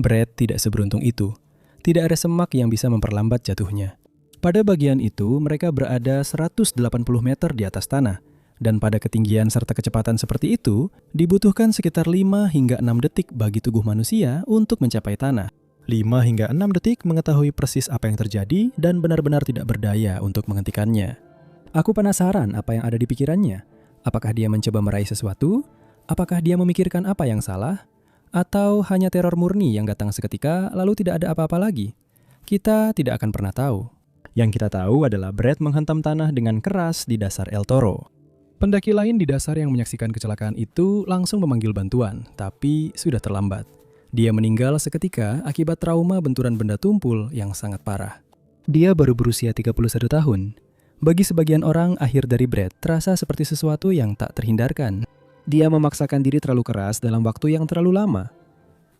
Brad tidak seberuntung itu. Tidak ada semak yang bisa memperlambat jatuhnya. Pada bagian itu, mereka berada 180 meter di atas tanah, dan pada ketinggian serta kecepatan seperti itu, dibutuhkan sekitar 5 hingga 6 detik bagi tubuh manusia untuk mencapai tanah. 5 hingga 6 detik mengetahui persis apa yang terjadi dan benar-benar tidak berdaya untuk menghentikannya. Aku penasaran apa yang ada di pikirannya. Apakah dia mencoba meraih sesuatu? Apakah dia memikirkan apa yang salah? Atau hanya teror murni yang datang seketika lalu tidak ada apa-apa lagi? Kita tidak akan pernah tahu. Yang kita tahu adalah Brad menghantam tanah dengan keras di dasar El Toro. Pendaki lain di dasar yang menyaksikan kecelakaan itu langsung memanggil bantuan, tapi sudah terlambat. Dia meninggal seketika akibat trauma benturan benda tumpul yang sangat parah. Dia baru berusia 31 tahun. Bagi sebagian orang, akhir dari Brad terasa seperti sesuatu yang tak terhindarkan. Dia memaksakan diri terlalu keras dalam waktu yang terlalu lama.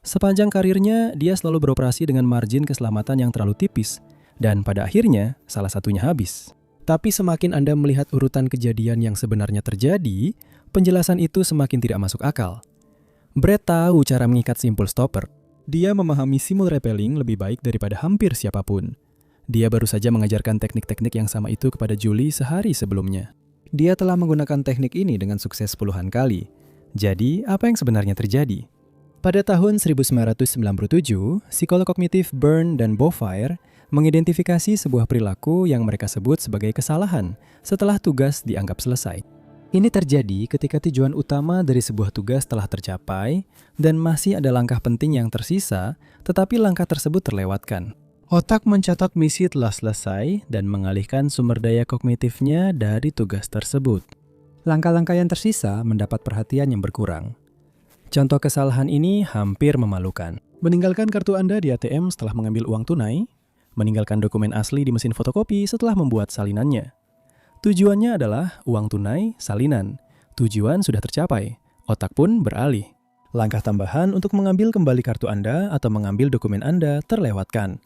Sepanjang karirnya, dia selalu beroperasi dengan margin keselamatan yang terlalu tipis. Dan pada akhirnya, salah satunya habis. Tapi semakin Anda melihat urutan kejadian yang sebenarnya terjadi, penjelasan itu semakin tidak masuk akal. Brad tahu cara mengikat simpul stopper. Dia memahami simul rappelling lebih baik daripada hampir siapapun. Dia baru saja mengajarkan teknik-teknik yang sama itu kepada Julie sehari sebelumnya. Dia telah menggunakan teknik ini dengan sukses puluhan kali. Jadi, apa yang sebenarnya terjadi? Pada tahun 1997, psikolog kognitif Byrne dan Beaufire mengidentifikasi sebuah perilaku yang mereka sebut sebagai kesalahan setelah tugas dianggap selesai. Ini terjadi ketika tujuan utama dari sebuah tugas telah tercapai dan masih ada langkah penting yang tersisa, tetapi langkah tersebut terlewatkan. Otak mencatat misi telah selesai dan mengalihkan sumber daya kognitifnya dari tugas tersebut. Langkah-langkah yang tersisa mendapat perhatian yang berkurang. Contoh kesalahan ini hampir memalukan. Meninggalkan kartu Anda di ATM setelah mengambil uang tunai, meninggalkan dokumen asli di mesin fotokopi setelah membuat salinannya. Tujuannya adalah uang tunai, salinan. Tujuan sudah tercapai, otak pun beralih. Langkah tambahan untuk mengambil kembali kartu Anda atau mengambil dokumen Anda terlewatkan.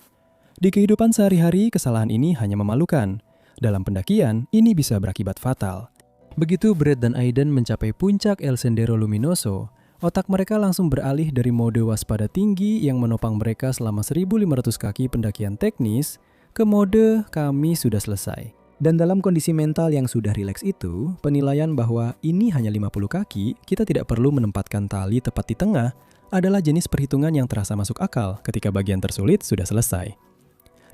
Di kehidupan sehari-hari, kesalahan ini hanya memalukan. Dalam pendakian, ini bisa berakibat fatal. Begitu Brad dan Aiden mencapai puncak El Sendero Luminoso, otak mereka langsung beralih dari mode waspada tinggi yang menopang mereka selama 1.500 kaki pendakian teknis ke mode kami sudah selesai. Dan dalam kondisi mental yang sudah rileks itu, penilaian bahwa ini hanya 50 kaki, kita tidak perlu menempatkan tali tepat di tengah, adalah jenis perhitungan yang terasa masuk akal ketika bagian tersulit sudah selesai.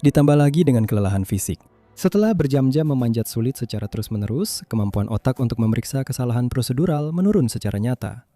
Ditambah lagi dengan kelelahan fisik. Setelah berjam-jam memanjat sulit secara terus-menerus, kemampuan otak untuk memeriksa kesalahan prosedural menurun secara nyata.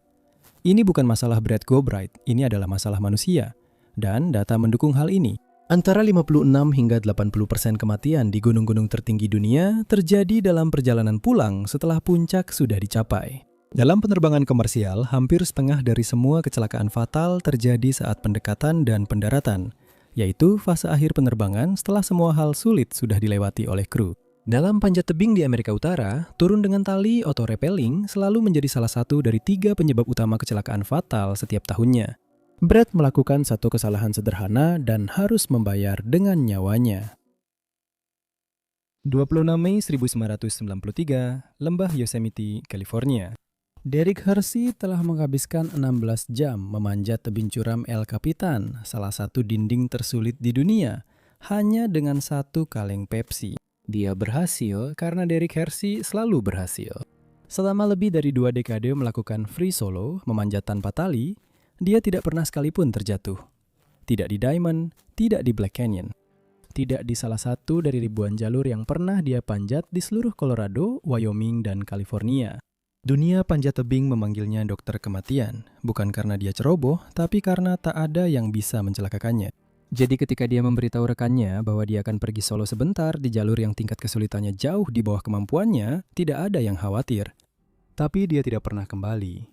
Ini bukan masalah Brad Gobright, ini adalah masalah manusia. Dan data mendukung hal ini. Antara 56 hingga 80% kematian di gunung-gunung tertinggi dunia terjadi dalam perjalanan pulang setelah puncak sudah dicapai. Dalam penerbangan komersial, hampir setengah dari semua kecelakaan fatal terjadi saat pendekatan dan pendaratan, yaitu fase akhir penerbangan setelah semua hal sulit sudah dilewati oleh kru. Dalam panjat tebing di Amerika Utara, turun dengan tali auto-rappelling selalu menjadi salah satu dari 3 penyebab utama kecelakaan fatal setiap tahunnya. Brad melakukan satu kesalahan sederhana dan harus membayar dengan nyawanya. 26 Mei 1993, Lembah Yosemite, California. Derek Hersey telah menghabiskan 16 jam memanjat tebing curam El Capitan, salah satu dinding tersulit di dunia, hanya dengan 1 kaleng Pepsi. Dia berhasil karena Derek Hersey selalu berhasil. Selama lebih dari 2 dekade melakukan free solo, memanjat tanpa tali, dia tidak pernah sekalipun terjatuh. Tidak di Diamond, tidak di Black Canyon. Tidak di salah satu dari ribuan jalur yang pernah dia panjat di seluruh Colorado, Wyoming, dan California. Dunia panjat tebing memanggilnya dokter kematian, bukan karena dia ceroboh, tapi karena tak ada yang bisa mencelakakannya. Jadi ketika dia memberitahu rekannya bahwa dia akan pergi solo sebentar di jalur yang tingkat kesulitannya jauh di bawah kemampuannya, tidak ada yang khawatir. Tapi dia tidak pernah kembali.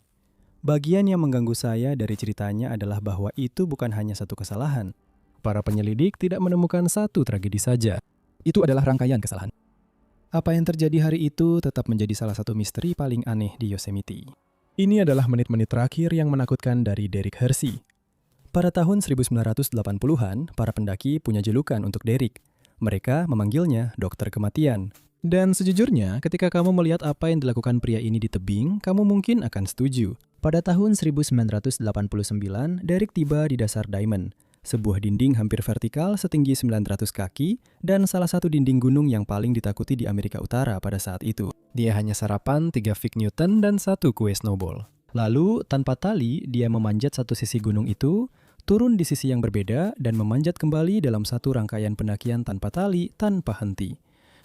Bagian yang mengganggu saya dari ceritanya adalah bahwa itu bukan hanya satu kesalahan. Para penyelidik tidak menemukan satu tragedi saja. Itu adalah rangkaian kesalahan. Apa yang terjadi hari itu tetap menjadi salah satu misteri paling aneh di Yosemite. Ini adalah menit-menit terakhir yang menakutkan dari Derek Hersey. Pada tahun 1980-an, para pendaki punya julukan untuk Derek. Mereka memanggilnya dokter kematian. Dan sejujurnya, ketika kamu melihat apa yang dilakukan pria ini di tebing, kamu mungkin akan setuju. Pada tahun 1989, Derek tiba di dasar Diamond, sebuah dinding hampir vertikal setinggi 900 kaki dan salah satu dinding gunung yang paling ditakuti di Amerika Utara pada saat itu. Dia hanya sarapan 3 Fig Newton dan 1 kue snowball. Lalu, tanpa tali, dia memanjat satu sisi gunung itu, turun di sisi yang berbeda, dan memanjat kembali dalam satu rangkaian pendakian tanpa tali, tanpa henti.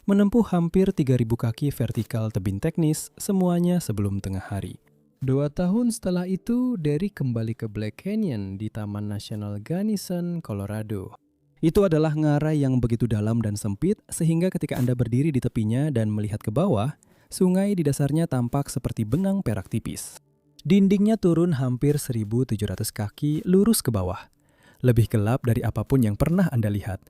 Menempuh hampir 3.000 kaki vertikal tebing teknis, semuanya sebelum tengah hari. 2 tahun setelah itu, Derek kembali ke Black Canyon di Taman Nasional Gunnison, Colorado. Itu adalah ngarai yang begitu dalam dan sempit, sehingga ketika Anda berdiri di tepinya dan melihat ke bawah, sungai di dasarnya tampak seperti benang perak tipis. Dindingnya turun hampir 1.700 kaki lurus ke bawah. Lebih gelap dari apapun yang pernah Anda lihat.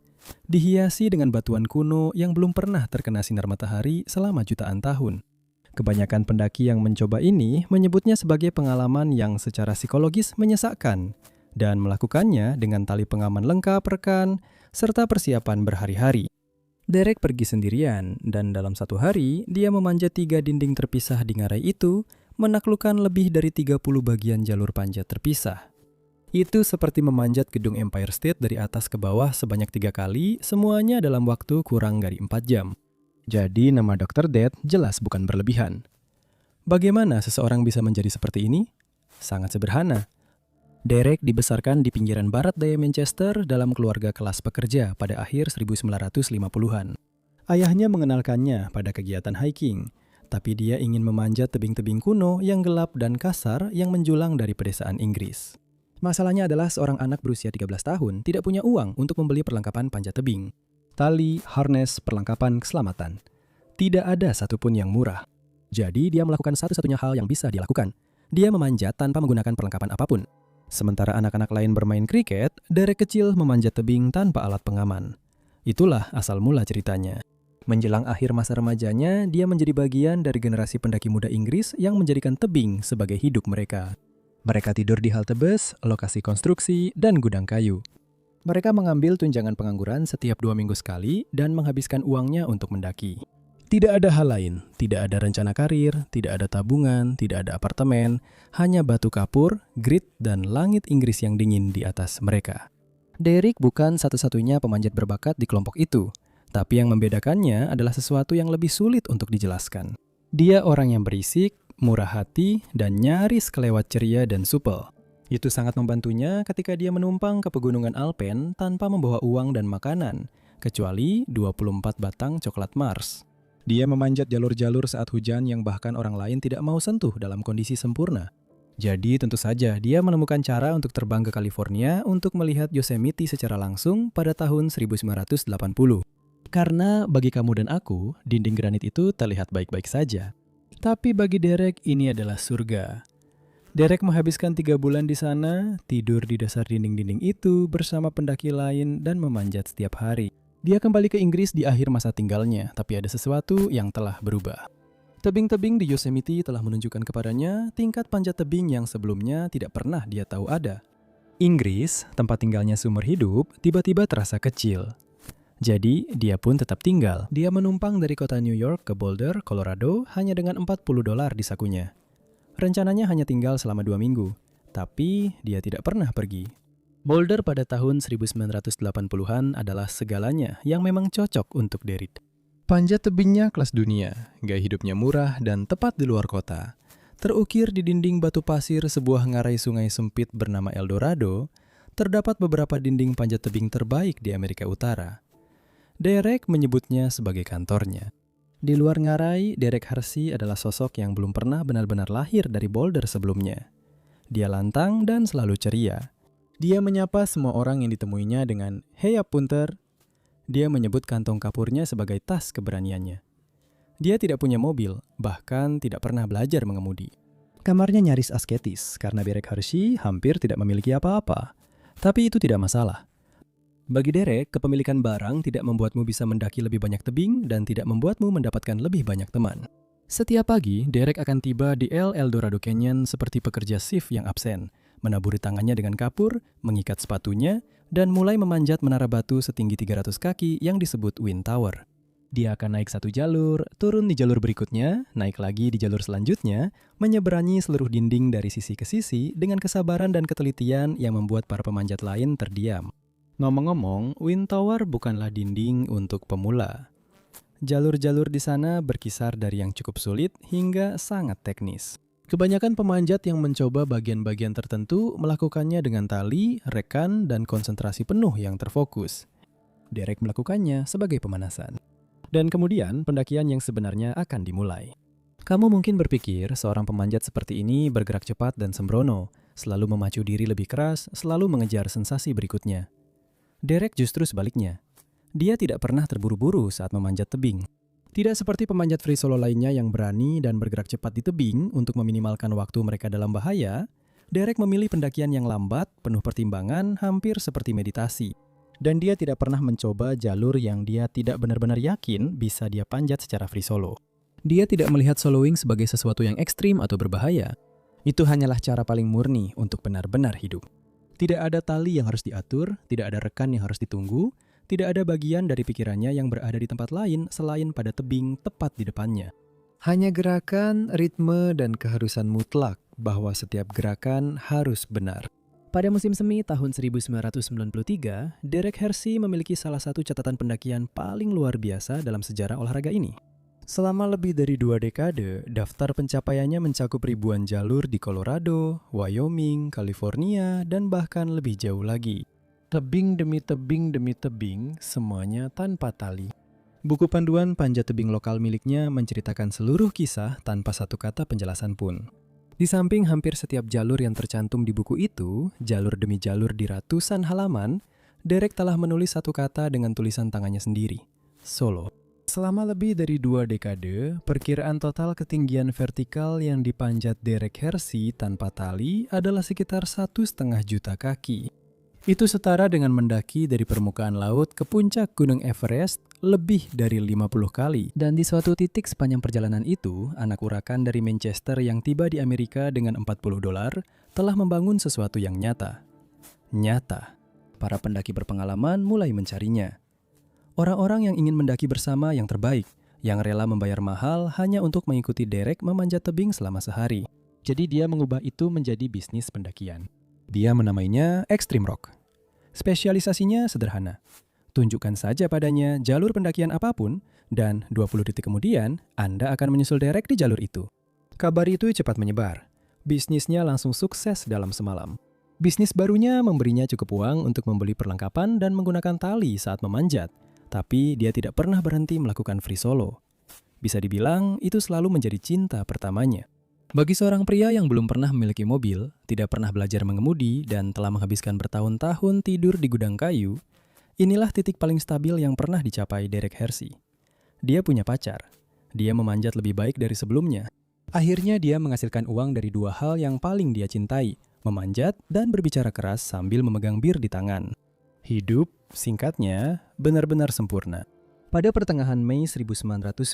Dihiasi dengan batuan kuno yang belum pernah terkena sinar matahari selama jutaan tahun. Kebanyakan pendaki yang mencoba ini menyebutnya sebagai pengalaman yang secara psikologis menyesakkan dan melakukannya dengan tali pengaman lengkap rekan serta persiapan berhari-hari. Derek pergi sendirian dan dalam satu hari dia memanjat 3 dinding terpisah di ngarai itu, menaklukkan lebih dari 30 bagian jalur panjat terpisah. Itu seperti memanjat gedung Empire State dari atas ke bawah sebanyak 3 kali, semuanya dalam waktu kurang dari 4 jam. Jadi nama Dr. Death jelas bukan berlebihan. Bagaimana seseorang bisa menjadi seperti ini? Sangat sederhana. Derek dibesarkan di pinggiran barat daya Manchester dalam keluarga kelas pekerja pada akhir 1950-an. Ayahnya mengenalkannya pada kegiatan hiking, tapi dia ingin memanjat tebing-tebing kuno yang gelap dan kasar yang menjulang dari pedesaan Inggris. Masalahnya adalah seorang anak berusia 13 tahun tidak punya uang untuk membeli perlengkapan panjat tebing. Tali, harness, perlengkapan keselamatan. Tidak ada satupun yang murah. Jadi dia melakukan satu-satunya hal yang bisa dilakukan. Dia memanjat tanpa menggunakan perlengkapan apapun. Sementara anak-anak lain bermain kriket, Derek kecil memanjat tebing tanpa alat pengaman. Itulah asal mula ceritanya. Menjelang akhir masa remajanya, dia menjadi bagian dari generasi pendaki muda Inggris yang menjadikan tebing sebagai hidup mereka. Mereka tidur di halte bus, lokasi konstruksi, dan gudang kayu. Mereka mengambil tunjangan pengangguran setiap 2 minggu sekali dan menghabiskan uangnya untuk mendaki. Tidak ada hal lain, tidak ada rencana karir, tidak ada tabungan, tidak ada apartemen, hanya batu kapur, grit, dan langit Inggris yang dingin di atas mereka. Derek bukan satu-satunya pemanjat berbakat di kelompok itu. Tapi yang membedakannya adalah sesuatu yang lebih sulit untuk dijelaskan. Dia orang yang berisik, murah hati, dan nyaris kelewat ceria dan supel. Itu sangat membantunya ketika dia menumpang ke pegunungan Alpen tanpa membawa uang dan makanan, kecuali 24 batang coklat Mars. Dia memanjat jalur-jalur saat hujan yang bahkan orang lain tidak mau sentuh dalam kondisi sempurna. Jadi tentu saja dia menemukan cara untuk terbang ke California untuk melihat Yosemite secara langsung pada tahun 1980. Karena bagi kamu dan aku, dinding granit itu terlihat baik-baik saja. Tapi bagi Derek, ini adalah surga. Derek menghabiskan 3 bulan di sana, tidur di dasar dinding-dinding itu bersama pendaki lain dan memanjat setiap hari. Dia kembali ke Inggris di akhir masa tinggalnya, tapi ada sesuatu yang telah berubah. Tebing-tebing di Yosemite telah menunjukkan kepadanya tingkat panjat tebing yang sebelumnya tidak pernah dia tahu ada. Inggris, tempat tinggalnya seumur hidup, tiba-tiba terasa kecil. Jadi, dia pun tetap tinggal. Dia menumpang dari kota New York ke Boulder, Colorado, hanya dengan $40 di sakunya. Rencananya hanya tinggal selama 2 minggu, tapi dia tidak pernah pergi. Boulder pada tahun 1980-an adalah segalanya yang memang cocok untuk Derek. Panjat tebingnya kelas dunia, gaya hidupnya murah dan tepat di luar kota. Terukir di dinding batu pasir sebuah ngarai sungai sempit bernama El Dorado, terdapat beberapa dinding panjat tebing terbaik di Amerika Utara. Derek menyebutnya sebagai kantornya. Di luar ngarai, Derek Hersey adalah sosok yang belum pernah benar-benar lahir dari Boulder sebelumnya. Dia lantang dan selalu ceria. Dia menyapa semua orang yang ditemuinya dengan "Hey Punter." Dia menyebut kantong kapurnya sebagai tas keberaniannya. Dia tidak punya mobil, bahkan tidak pernah belajar mengemudi. Kamarnya nyaris asketis karena Derek Hersey hampir tidak memiliki apa-apa. Tapi itu tidak masalah. Bagi Derek, kepemilikan barang tidak membuatmu bisa mendaki lebih banyak tebing dan tidak membuatmu mendapatkan lebih banyak teman. Setiap pagi, Derek akan tiba di El Dorado Canyon seperti pekerja shift yang absen, menaburi tangannya dengan kapur, mengikat sepatunya, dan mulai memanjat menara batu setinggi 300 kaki yang disebut Wind Tower. Dia akan naik satu jalur, turun di jalur berikutnya, naik lagi di jalur selanjutnya, menyeberangi seluruh dinding dari sisi ke sisi dengan kesabaran dan ketelitian yang membuat para pemanjat lain terdiam. Ngomong-ngomong, Wind Tower bukanlah dinding untuk pemula. Jalur-jalur di sana berkisar dari yang cukup sulit hingga sangat teknis. Kebanyakan pemanjat yang mencoba bagian-bagian tertentu melakukannya dengan tali, rekan, dan konsentrasi penuh yang terfokus. Derek melakukannya sebagai pemanasan. Dan kemudian pendakian yang sebenarnya akan dimulai. Kamu mungkin berpikir seorang pemanjat seperti ini bergerak cepat dan sembrono, selalu memacu diri lebih keras, selalu mengejar sensasi berikutnya. Derek justru sebaliknya. Dia tidak pernah terburu-buru saat memanjat tebing. Tidak seperti pemanjat free solo lainnya yang berani dan bergerak cepat di tebing untuk meminimalkan waktu mereka dalam bahaya, Derek memilih pendakian yang lambat, penuh pertimbangan, hampir seperti meditasi. Dan dia tidak pernah mencoba jalur yang dia tidak benar-benar yakin bisa dia panjat secara free solo. Dia tidak melihat soloing sebagai sesuatu yang ekstrim atau berbahaya. Itu hanyalah cara paling murni untuk benar-benar hidup. Tidak ada tali yang harus diatur, tidak ada rekan yang harus ditunggu, tidak ada bagian dari pikirannya yang berada di tempat lain selain pada tebing tepat di depannya. Hanya gerakan, ritme, dan keharusan mutlak bahwa setiap gerakan harus benar. Pada musim semi tahun 1993, Derek Hersey memiliki salah satu catatan pendakian paling luar biasa dalam sejarah olahraga ini. Selama lebih dari 2 dekade, daftar pencapaiannya mencakup ribuan jalur di Colorado, Wyoming, California, dan bahkan lebih jauh lagi. Tebing demi tebing demi tebing, semuanya tanpa tali. Buku panduan panjat tebing lokal miliknya menceritakan seluruh kisah tanpa satu kata penjelasan pun. Di samping hampir setiap jalur yang tercantum di buku itu, jalur demi jalur di ratusan halaman, Derek telah menulis satu kata dengan tulisan tangannya sendiri, solo. Selama lebih dari 2 dekade, perkiraan total ketinggian vertikal yang dipanjat Derek Hersey tanpa tali adalah sekitar 1,5 juta kaki. Itu setara dengan mendaki dari permukaan laut ke puncak Gunung Everest lebih dari 50 kali. Dan di suatu titik sepanjang perjalanan itu, anak urakan dari Manchester yang tiba di Amerika dengan $40 telah membangun sesuatu yang nyata. Nyata. Para pendaki berpengalaman mulai mencarinya. Orang-orang yang ingin mendaki bersama yang terbaik, yang rela membayar mahal hanya untuk mengikuti Derek memanjat tebing selama sehari. Jadi dia mengubah itu menjadi bisnis pendakian. Dia menamainya Extreme Rock. Spesialisasinya sederhana. Tunjukkan saja padanya jalur pendakian apapun, dan 20 detik kemudian, Anda akan menyusul Derek di jalur itu. Kabar itu cepat menyebar. Bisnisnya langsung sukses dalam semalam. Bisnis barunya memberinya cukup uang untuk membeli perlengkapan dan menggunakan tali saat memanjat, tapi dia tidak pernah berhenti melakukan free solo. Bisa dibilang, itu selalu menjadi cinta pertamanya. Bagi seorang pria yang belum pernah memiliki mobil, tidak pernah belajar mengemudi, dan telah menghabiskan bertahun-tahun tidur di gudang kayu, inilah titik paling stabil yang pernah dicapai Derek Hersey. Dia punya pacar. Dia memanjat lebih baik dari sebelumnya. Akhirnya dia menghasilkan uang dari 2 hal yang paling dia cintai, memanjat dan berbicara keras sambil memegang bir di tangan. Hidup, singkatnya, benar-benar sempurna. Pada pertengahan Mei 1993,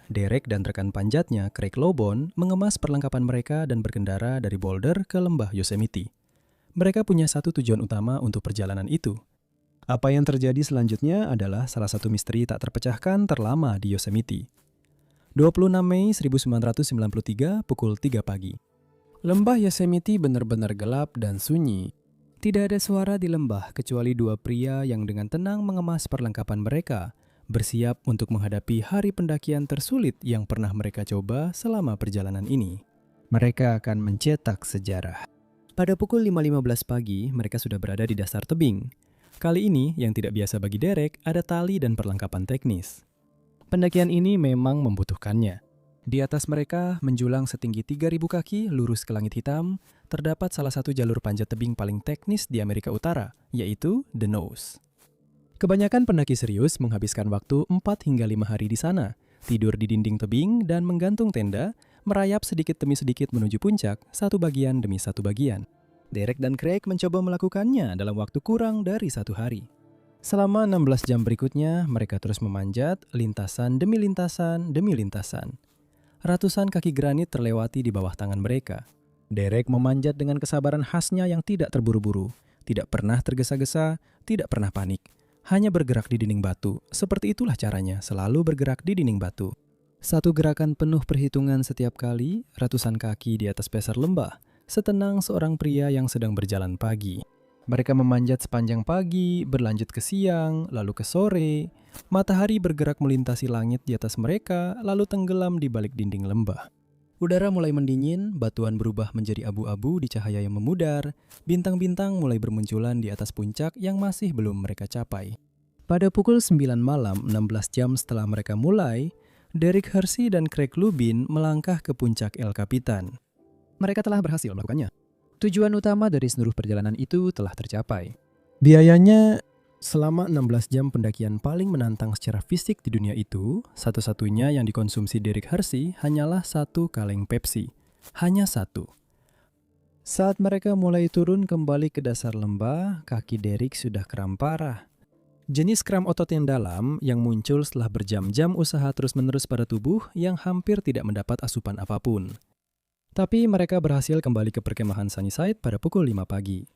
Derek dan rekan panjatnya, Craig Lobon, mengemas perlengkapan mereka dan berkendara dari Boulder ke lembah Yosemite. Mereka punya satu tujuan utama untuk perjalanan itu. Apa yang terjadi selanjutnya adalah salah satu misteri tak terpecahkan terlama di Yosemite. 26 Mei 1993, pukul 3 pagi. Lembah Yosemite benar-benar gelap dan sunyi. Tidak ada suara di lembah kecuali 2 pria yang dengan tenang mengemas perlengkapan mereka, bersiap untuk menghadapi hari pendakian tersulit yang pernah mereka coba selama perjalanan ini. Mereka akan mencetak sejarah. Pada pukul 5.15 pagi, mereka sudah berada di dasar tebing. Kali ini, yang tidak biasa bagi Derek, ada tali dan perlengkapan teknis. Pendakian ini memang membutuhkannya. Di atas mereka, menjulang setinggi 3.000 kaki, lurus ke langit hitam, terdapat salah satu jalur panjat tebing paling teknis di Amerika Utara, yaitu The Nose. Kebanyakan pendaki serius menghabiskan waktu 4 hingga 5 hari di sana, tidur di dinding tebing dan menggantung tenda, merayap sedikit demi sedikit menuju puncak, satu bagian demi satu bagian. Derek dan Craig mencoba melakukannya dalam waktu kurang dari 1 hari. Selama 16 jam berikutnya, mereka terus memanjat, lintasan demi lintasan demi lintasan. Ratusan kaki granit terlewati di bawah tangan mereka. Derek memanjat dengan kesabaran khasnya yang tidak terburu-buru, tidak pernah tergesa-gesa, tidak pernah panik. Hanya bergerak di dinding batu. Seperti itulah caranya, selalu bergerak di dinding batu. Satu gerakan penuh perhitungan setiap kali, ratusan kaki di atas pasar lembah, setenang seorang pria yang sedang berjalan pagi. Mereka memanjat sepanjang pagi, berlanjut ke siang, lalu ke sore. Matahari bergerak melintasi langit di atas mereka, lalu tenggelam di balik dinding lembah. Udara mulai mendingin, batuan berubah menjadi abu-abu di cahaya yang memudar, bintang-bintang mulai bermunculan di atas puncak yang masih belum mereka capai. Pada pukul 9 malam, 16 jam setelah mereka mulai, Derek Hersey dan Craig Lubin melangkah ke puncak El Capitan. Mereka telah berhasil melakukannya. Tujuan utama dari seluruh perjalanan itu telah tercapai. Biayanya selama 16 jam pendakian paling menantang secara fisik di dunia itu, satu-satunya yang dikonsumsi Derek Hersey hanyalah 1 kaleng Pepsi. Hanya 1. Saat mereka mulai turun kembali ke dasar lembah, kaki Derek sudah kram parah. Jenis kram otot yang dalam yang muncul setelah berjam-jam usaha terus-menerus pada tubuh yang hampir tidak mendapat asupan apapun. Tapi mereka berhasil kembali ke perkemahan Sunnyside pada pukul 5 pagi.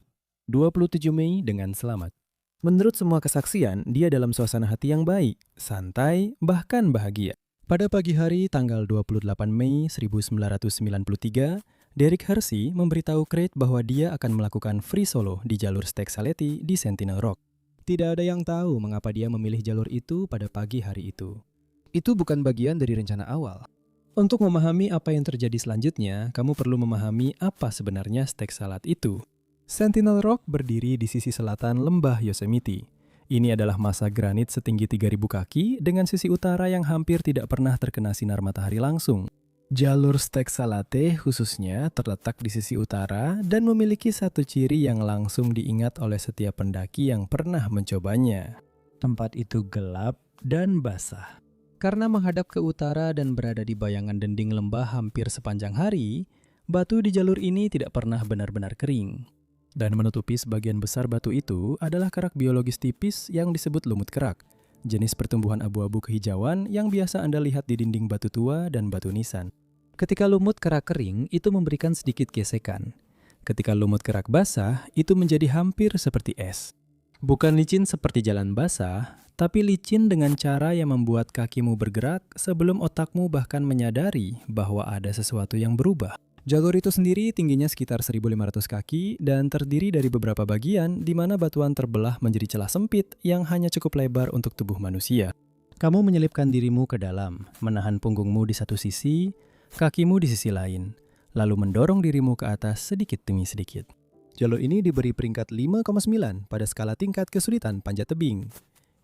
27 Mei dengan selamat. Menurut semua kesaksian, dia dalam suasana hati yang baik, santai, bahkan bahagia. Pada pagi hari tanggal 28 Mei 1993, Derek Hersey memberitahu Craig bahwa dia akan melakukan free solo di jalur Stek Saleti di Sentinel Rock. Tidak ada yang tahu mengapa dia memilih jalur itu pada pagi hari itu. Itu bukan bagian dari rencana awal. Untuk memahami apa yang terjadi selanjutnya, kamu perlu memahami apa sebenarnya Stek Salat itu. Sentinel Rock berdiri di sisi selatan lembah Yosemite. Ini adalah massa granit setinggi 3.000 kaki dengan sisi utara yang hampir tidak pernah terkena sinar matahari langsung. Jalur Stek Salate khususnya terletak di sisi utara dan memiliki satu ciri yang langsung diingat oleh setiap pendaki yang pernah mencobanya. Tempat itu gelap dan basah. Karena menghadap ke utara dan berada di bayangan dinding lembah hampir sepanjang hari, batu di jalur ini tidak pernah benar-benar kering. Dan menutupi sebagian besar batu itu adalah kerak biologis tipis yang disebut lumut kerak, jenis pertumbuhan abu-abu kehijauan yang biasa Anda lihat di dinding batu tua dan batu nisan. Ketika lumut kerak kering, itu memberikan sedikit gesekan. Ketika lumut kerak basah, itu menjadi hampir seperti es. Bukan licin seperti jalan basah, tapi licin dengan cara yang membuat kakimu bergerak sebelum otakmu bahkan menyadari bahwa ada sesuatu yang berubah. Jalur itu sendiri tingginya sekitar 1.500 kaki dan terdiri dari beberapa bagian di mana batuan terbelah menjadi celah sempit yang hanya cukup lebar untuk tubuh manusia. Kamu menyelipkan dirimu ke dalam, menahan punggungmu di satu sisi, kakimu di sisi lain, lalu mendorong dirimu ke atas sedikit demi sedikit. Jalur ini diberi peringkat 5,9 pada skala tingkat kesulitan panjat tebing.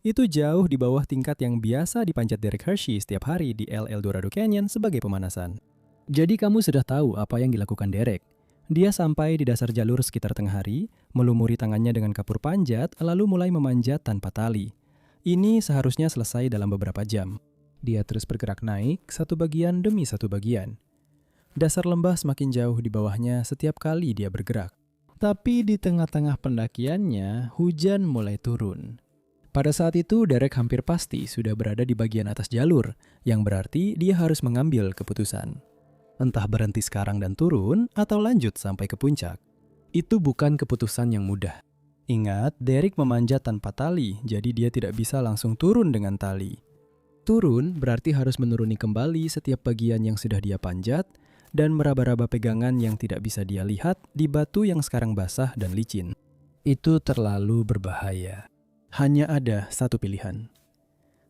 Itu jauh di bawah tingkat yang biasa dipanjat Derek Hersey setiap hari di El Dorado Canyon sebagai pemanasan. Jadi kamu sudah tahu apa yang dilakukan Derek. Dia sampai di dasar jalur sekitar tengah hari, melumuri tangannya dengan kapur panjat, lalu mulai memanjat tanpa tali. Ini seharusnya selesai dalam beberapa jam. Dia terus bergerak naik, satu bagian demi satu bagian. Dasar lembah semakin jauh di bawahnya setiap kali dia bergerak. Tapi di tengah-tengah pendakiannya, hujan mulai turun. Pada saat itu, Derek hampir pasti sudah berada di bagian atas jalur, yang berarti dia harus mengambil keputusan. Entah berhenti sekarang dan turun, atau lanjut sampai ke puncak. Itu bukan keputusan yang mudah. Ingat, Derek memanjat tanpa tali, jadi dia tidak bisa langsung turun dengan tali. Turun berarti harus menuruni kembali setiap bagian yang sudah dia panjat, dan meraba-raba pegangan yang tidak bisa dia lihat di batu yang sekarang basah dan licin. Itu terlalu berbahaya. Hanya ada satu pilihan.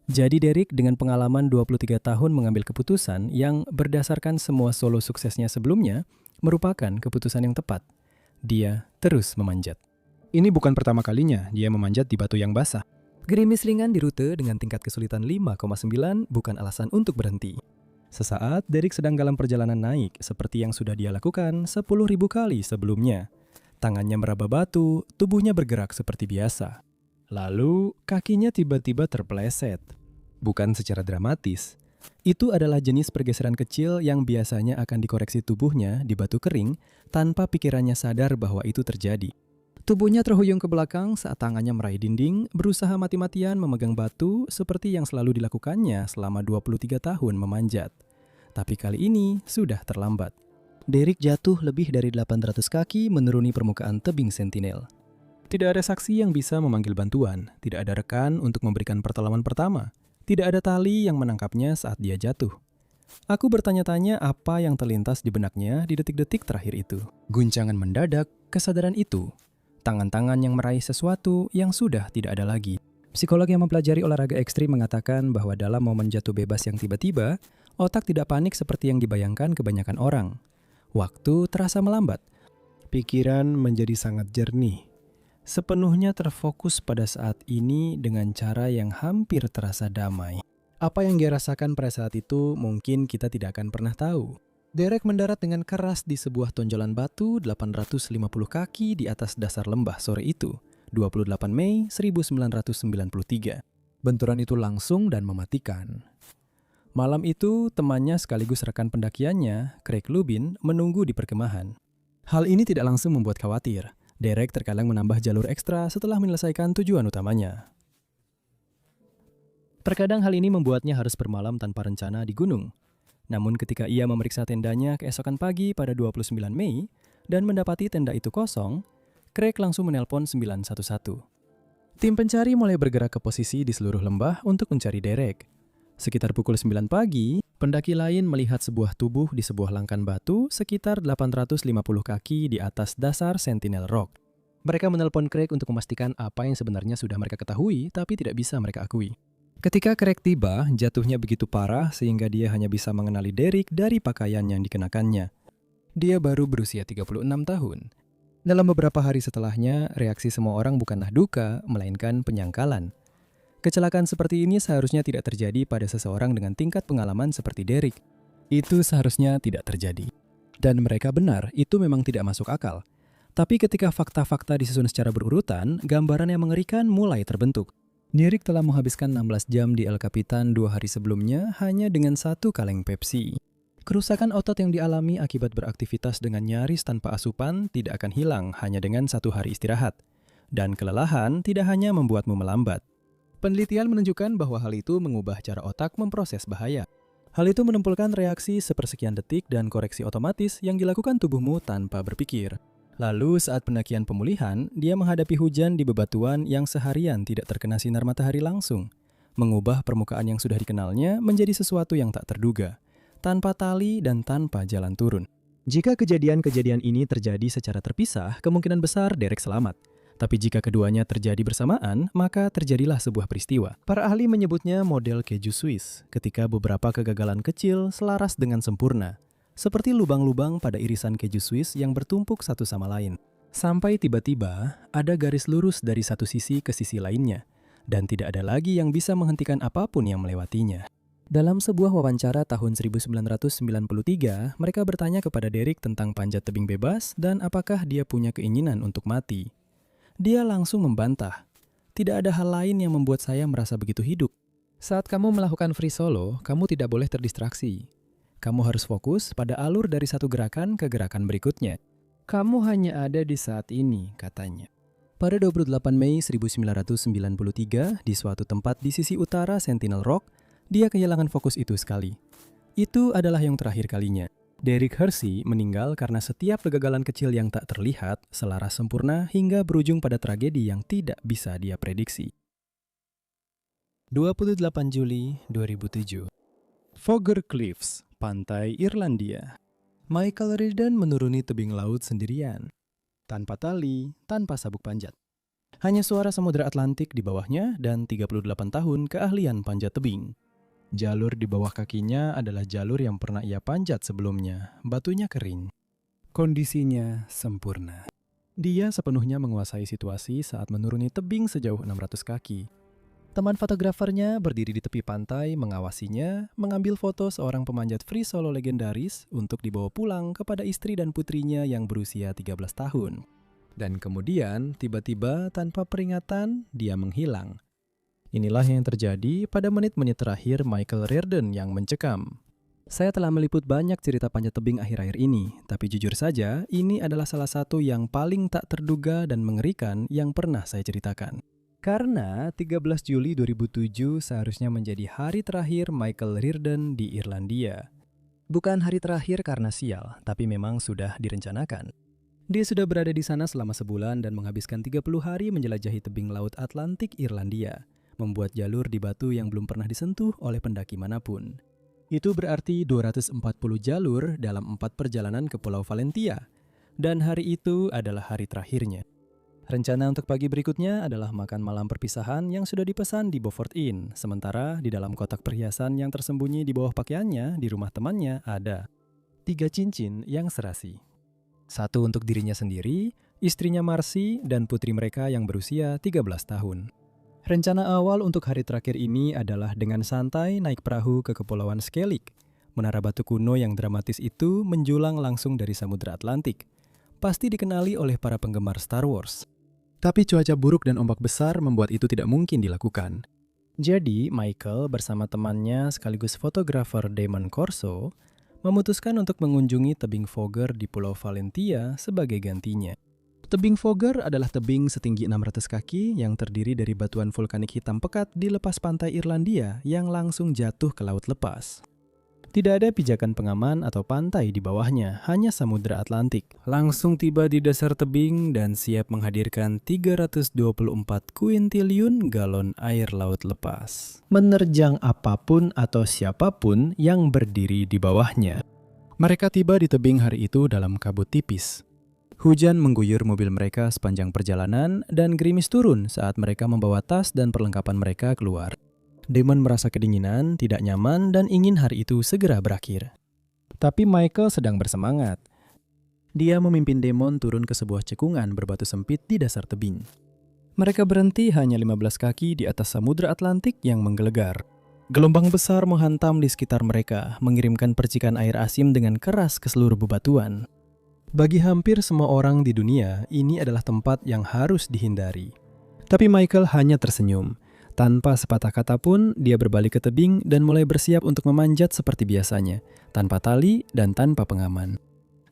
Jadi Derek dengan pengalaman 23 tahun mengambil keputusan yang berdasarkan semua solo suksesnya sebelumnya merupakan keputusan yang tepat. Dia terus memanjat. Ini bukan pertama kalinya dia memanjat di batu yang basah. Gerimis ringan di rute dengan tingkat kesulitan 5,9 bukan alasan untuk berhenti. Sesaat Derek sedang dalam perjalanan naik seperti yang sudah dia lakukan 10.000 kali sebelumnya. Tangannya meraba batu, tubuhnya bergerak seperti biasa. Lalu kakinya tiba-tiba terpeleset. Bukan secara dramatis. Itu adalah jenis pergeseran kecil yang biasanya akan dikoreksi tubuhnya di batu kering tanpa pikirannya sadar bahwa itu terjadi. Tubuhnya terhuyung ke belakang saat tangannya meraih dinding, berusaha mati-matian memegang batu seperti yang selalu dilakukannya selama 23 tahun memanjat. Tapi kali ini sudah terlambat. Derek jatuh lebih dari 800 kaki menuruni permukaan tebing Sentinel. Tidak ada saksi yang bisa memanggil bantuan, tidak ada rekan untuk memberikan pertolongan pertama, tidak ada tali yang menangkapnya saat dia jatuh. Aku bertanya-tanya apa yang terlintas di benaknya di detik-detik terakhir itu. Guncangan mendadak, kesadaran itu. Tangan-tangan yang meraih sesuatu yang sudah tidak ada lagi. Psikolog yang mempelajari olahraga ekstrim mengatakan bahwa dalam momen jatuh bebas yang tiba-tiba, otak tidak panik seperti yang dibayangkan kebanyakan orang. Waktu terasa melambat. Pikiran menjadi sangat jernih. Sepenuhnya terfokus pada saat ini dengan cara yang hampir terasa damai. Apa yang dia rasakan pada saat itu mungkin kita tidak akan pernah tahu. Derek mendarat dengan keras di sebuah tonjolan batu 850 kaki di atas dasar lembah sore itu, 28 Mei 1993. Benturan itu langsung dan mematikan. Malam itu, temannya sekaligus rekan pendakiannya, Craig Lubin, menunggu di perkemahan. Hal ini tidak langsung membuat khawatir. Derek terkadang menambah jalur ekstra setelah menyelesaikan tujuan utamanya. Terkadang hal ini membuatnya harus bermalam tanpa rencana di gunung. Namun ketika ia memeriksa tendanya keesokan pagi pada 29 Mei dan mendapati tenda itu kosong, Craig langsung menelpon 911. Tim pencari mulai bergerak ke posisi di seluruh lembah untuk mencari Derek. Sekitar pukul 9 pagi, pendaki lain melihat sebuah tubuh di sebuah langkan batu sekitar 850 kaki di atas dasar Sentinel Rock. Mereka menelpon Craig untuk memastikan apa yang sebenarnya sudah mereka ketahui tapi tidak bisa mereka akui. Ketika Craig tiba, jatuhnya begitu parah sehingga dia hanya bisa mengenali Derek dari pakaian yang dikenakannya. Dia baru berusia 36 tahun. Dalam beberapa hari setelahnya, reaksi semua orang bukanlah duka, melainkan penyangkalan. Kecelakaan seperti ini seharusnya tidak terjadi pada seseorang dengan tingkat pengalaman seperti Derek. Itu seharusnya tidak terjadi. Dan mereka benar, itu memang tidak masuk akal. Tapi ketika fakta-fakta disusun secara berurutan, gambaran yang mengerikan mulai terbentuk. Derek telah menghabiskan 16 jam di El Capitan 2 hari sebelumnya hanya dengan 1 kaleng Pepsi. Kerusakan otot yang dialami akibat beraktivitas dengan nyaris tanpa asupan tidak akan hilang hanya dengan 1 hari istirahat. Dan kelelahan tidak hanya membuatmu melambat. Penelitian menunjukkan bahwa hal itu mengubah cara otak memproses bahaya. Hal itu menumpulkan reaksi sepersekian detik dan koreksi otomatis yang dilakukan tubuhmu tanpa berpikir. Lalu saat pendakian pemulihan, dia menghadapi hujan di bebatuan yang seharian tidak terkena sinar matahari langsung, mengubah permukaan yang sudah dikenalnya menjadi sesuatu yang tak terduga, tanpa tali dan tanpa jalan turun. Jika kejadian-kejadian ini terjadi secara terpisah, kemungkinan besar Derek selamat. Tapi jika keduanya terjadi bersamaan, maka terjadilah sebuah peristiwa. Para ahli menyebutnya model keju Swiss, ketika beberapa kegagalan kecil selaras dengan sempurna, seperti lubang-lubang pada irisan keju Swiss yang bertumpuk satu sama lain. Sampai tiba-tiba, ada garis lurus dari satu sisi ke sisi lainnya, dan tidak ada lagi yang bisa menghentikan apapun yang melewatinya. Dalam sebuah wawancara tahun 1993, mereka bertanya kepada Derek tentang panjat tebing bebas dan apakah dia punya keinginan untuk mati. Dia langsung membantah, tidak ada hal lain yang membuat saya merasa begitu hidup. Saat kamu melakukan free solo, kamu tidak boleh terdistraksi. Kamu harus fokus pada alur dari satu gerakan ke gerakan berikutnya. Kamu hanya ada di saat ini, katanya. Pada 28 Mei 1993, di suatu tempat di sisi utara Sentinel Rock, dia kehilangan fokus itu sekali. Itu adalah yang terakhir kalinya. Derek Hersey meninggal karena setiap kegagalan kecil yang tak terlihat selaras sempurna hingga berujung pada tragedi yang tidak bisa dia prediksi. 28 Juli 2007. Fogger Cliffs, pantai Irlandia. Michael Riordan menuruni tebing laut sendirian, tanpa tali, tanpa sabuk panjat. Hanya suara Samudra Atlantik di bawahnya dan 38 tahun keahlian panjat tebing. Jalur di bawah kakinya adalah jalur yang pernah ia panjat sebelumnya. Batunya kering. Kondisinya sempurna. Dia sepenuhnya menguasai situasi saat menuruni tebing sejauh 600 kaki. Teman fotografernya berdiri di tepi pantai mengawasinya, mengambil foto seorang pemanjat free solo legendaris untuk dibawa pulang kepada istri dan putrinya yang berusia 13 tahun. Dan kemudian, tiba-tiba tanpa peringatan, dia menghilang. Inilah yang terjadi pada menit-menit terakhir Michael Reardon yang mencekam. Saya telah meliput banyak cerita panjat tebing akhir-akhir ini, tapi jujur saja, ini adalah salah satu yang paling tak terduga dan mengerikan yang pernah saya ceritakan. Karena 13 Juli 2007 seharusnya menjadi hari terakhir Michael Reardon di Irlandia. Bukan hari terakhir karena sial, tapi memang sudah direncanakan. Dia sudah berada di sana selama sebulan dan menghabiskan 30 hari menjelajahi tebing laut Atlantik Irlandia, membuat jalur di batu yang belum pernah disentuh oleh pendaki manapun. Itu berarti 240 jalur dalam 4 perjalanan ke Pulau Valentia, dan hari itu adalah hari terakhirnya. Rencana untuk pagi berikutnya adalah makan malam perpisahan yang sudah dipesan di Beaufort Inn, sementara di dalam kotak perhiasan yang tersembunyi di bawah pakaiannya di rumah temannya ada 3 cincin yang serasi. 1 untuk dirinya sendiri, istrinya Marcy, dan putri mereka yang berusia 13 tahun. Rencana awal untuk hari terakhir ini adalah dengan santai naik perahu ke Kepulauan Skellig. Menara batu kuno yang dramatis itu menjulang langsung dari Samudra Atlantik. Pasti dikenali oleh para penggemar Star Wars. Tapi cuaca buruk dan ombak besar membuat itu tidak mungkin dilakukan. Jadi, Michael bersama temannya sekaligus fotografer Damon Corso memutuskan untuk mengunjungi tebing Fogger di Pulau Valentia sebagai gantinya. Tebing Fogger adalah tebing setinggi 600 kaki yang terdiri dari batuan vulkanik hitam pekat di lepas pantai Irlandia yang langsung jatuh ke laut lepas. Tidak ada pijakan pengaman atau pantai di bawahnya, hanya Samudra Atlantik. Langsung tiba di dasar tebing dan siap menghadirkan 324 kuintiliun galon air laut lepas, menerjang apapun atau siapapun yang berdiri di bawahnya. Mereka tiba di tebing hari itu dalam kabut tipis. Hujan mengguyur mobil mereka sepanjang perjalanan dan gerimis turun saat mereka membawa tas dan perlengkapan mereka keluar. Damon merasa kedinginan, tidak nyaman, dan ingin hari itu segera berakhir. Tapi Michael sedang bersemangat. Dia memimpin Damon turun ke sebuah cekungan berbatu sempit di dasar tebing. Mereka berhenti hanya 15 kaki di atas Samudra Atlantik yang menggelegar. Gelombang besar menghantam di sekitar mereka, mengirimkan percikan air asin dengan keras ke seluruh bebatuan. Bagi hampir semua orang di dunia, ini adalah tempat yang harus dihindari. Tapi Michael hanya tersenyum. Tanpa sepatah kata pun, dia berbalik ke tebing dan mulai bersiap untuk memanjat seperti biasanya, tanpa tali dan tanpa pengaman.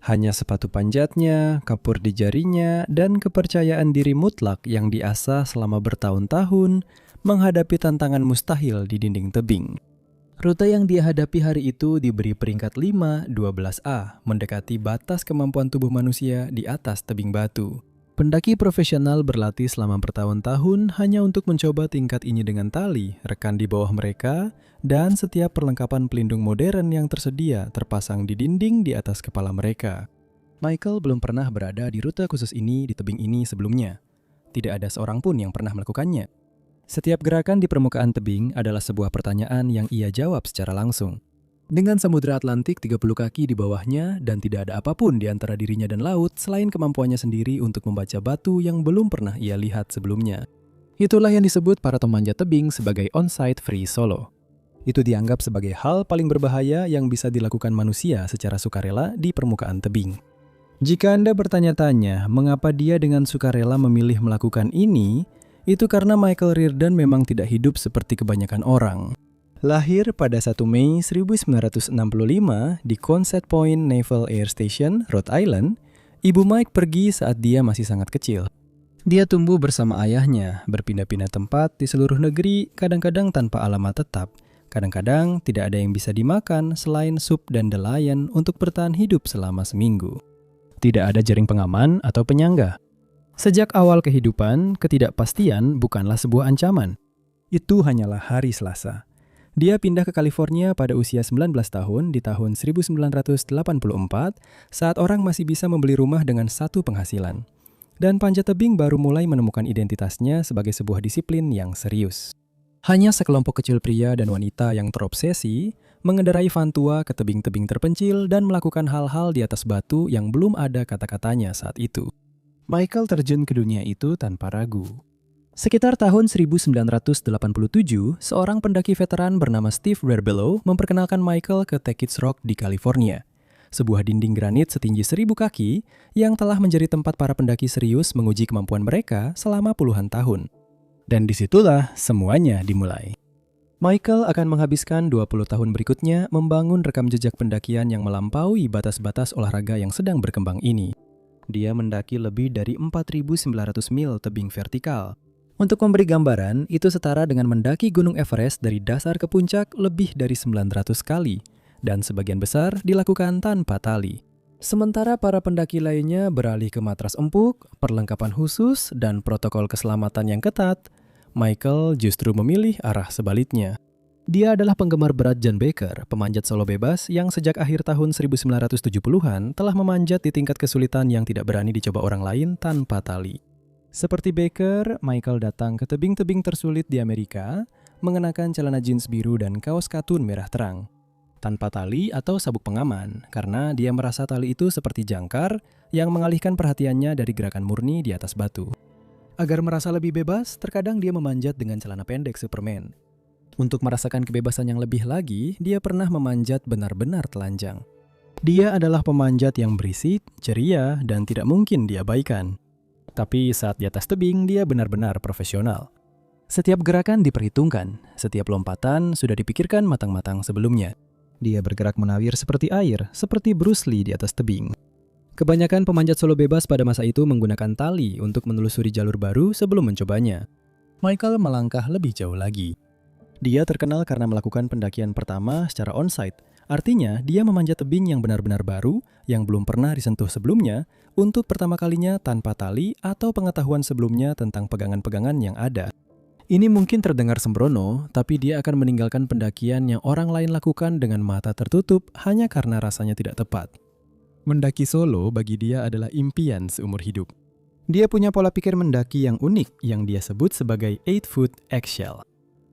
Hanya sepatu panjatnya, kapur di jarinya, dan kepercayaan diri mutlak yang diasah selama bertahun-tahun menghadapi tantangan mustahil di dinding tebing. Rute yang dia hadapi hari itu diberi peringkat 5-12A, mendekati batas kemampuan tubuh manusia di atas tebing batu. Pendaki profesional berlatih selama bertahun-tahun hanya untuk mencoba tingkat ini dengan tali, rekan di bawah mereka, dan setiap perlengkapan pelindung modern yang tersedia terpasang di dinding di atas kepala mereka. Michael belum pernah berada di rute khusus ini di tebing ini sebelumnya. Tidak ada seorang pun yang pernah melakukannya. Setiap gerakan di permukaan tebing adalah sebuah pertanyaan yang ia jawab secara langsung. Dengan Samudra Atlantik 30 kaki di bawahnya dan tidak ada apapun di antara dirinya dan laut selain kemampuannya sendiri untuk membaca batu yang belum pernah ia lihat sebelumnya. Itulah yang disebut para pemanjat tebing sebagai on-site free solo. Itu dianggap sebagai hal paling berbahaya yang bisa dilakukan manusia secara sukarela di permukaan tebing. Jika Anda bertanya-tanya mengapa dia dengan sukarela memilih melakukan ini, itu karena Michael Reardon memang tidak hidup seperti kebanyakan orang. Lahir pada 1 Mei 1965 di Quonset Point Naval Air Station, Rhode Island, Ibu Mike pergi saat dia masih sangat kecil. Dia tumbuh bersama ayahnya, berpindah-pindah tempat di seluruh negeri, kadang-kadang tanpa alamat tetap. Kadang-kadang tidak ada yang bisa dimakan selain sup dan delayan untuk bertahan hidup selama seminggu. Tidak ada jaring pengaman atau penyangga. Sejak awal kehidupan, ketidakpastian bukanlah sebuah ancaman. Itu hanyalah hari Selasa. Dia pindah ke California pada usia 19 tahun di tahun 1984 saat orang masih bisa membeli rumah dengan satu penghasilan. Dan panjat tebing baru mulai menemukan identitasnya sebagai sebuah disiplin yang serius. Hanya sekelompok kecil pria dan wanita yang terobsesi mengendarai Vantua ke tebing-tebing terpencil dan melakukan hal-hal di atas batu yang belum ada kata-katanya saat itu. Michael terjun ke dunia itu tanpa ragu. Sekitar tahun 1987, seorang pendaki veteran bernama Steve Rerbello memperkenalkan Michael ke Teckits Rock di California. Sebuah dinding granit setinggi 1000 kaki yang telah menjadi tempat para pendaki serius menguji kemampuan mereka selama puluhan tahun. Dan disitulah semuanya dimulai. Michael akan menghabiskan 20 tahun berikutnya membangun rekam jejak pendakian yang melampaui batas-batas olahraga yang sedang berkembang ini. Dia mendaki lebih dari 4.900 mil tebing vertikal. Untuk memberi gambaran, itu setara dengan mendaki Gunung Everest dari dasar ke puncak lebih dari 900 kali, dan sebagian besar dilakukan tanpa tali. Sementara para pendaki lainnya beralih ke matras empuk, perlengkapan khusus, dan protokol keselamatan yang ketat, Michael justru memilih arah sebaliknya. Dia adalah penggemar berat John Baker, pemanjat solo bebas yang sejak akhir tahun 1970-an telah memanjat di tingkat kesulitan yang tidak berani dicoba orang lain tanpa tali. Seperti Baker, Michael datang ke tebing-tebing tersulit di Amerika, mengenakan celana jeans biru dan kaos katun merah terang. Tanpa tali atau sabuk pengaman, karena dia merasa tali itu seperti jangkar yang mengalihkan perhatiannya dari gerakan murni di atas batu. Agar merasa lebih bebas, terkadang dia memanjat dengan celana pendek Superman. Untuk merasakan kebebasan yang lebih lagi, dia pernah memanjat benar-benar telanjang. Dia adalah pemanjat yang berisik, ceria, dan tidak mungkin diabaikan. Tapi saat di atas tebing, dia benar-benar profesional. Setiap gerakan diperhitungkan, setiap lompatan sudah dipikirkan matang-matang sebelumnya. Dia bergerak menawir seperti air, seperti Bruce Lee di atas tebing. Kebanyakan pemanjat solo bebas pada masa itu menggunakan tali untuk menelusuri jalur baru sebelum mencobanya. Michael melangkah lebih jauh lagi. Dia terkenal karena melakukan pendakian pertama secara on-site. Artinya, dia memanjat tebing yang benar-benar baru, yang belum pernah disentuh sebelumnya, untuk pertama kalinya tanpa tali atau pengetahuan sebelumnya tentang pegangan-pegangan yang ada. Ini mungkin terdengar sembrono, tapi dia akan meninggalkan pendakian yang orang lain lakukan dengan mata tertutup hanya karena rasanya tidak tepat. Mendaki solo bagi dia adalah impian seumur hidup. Dia punya pola pikir mendaki yang unik yang dia sebut sebagai 8-foot eggshell.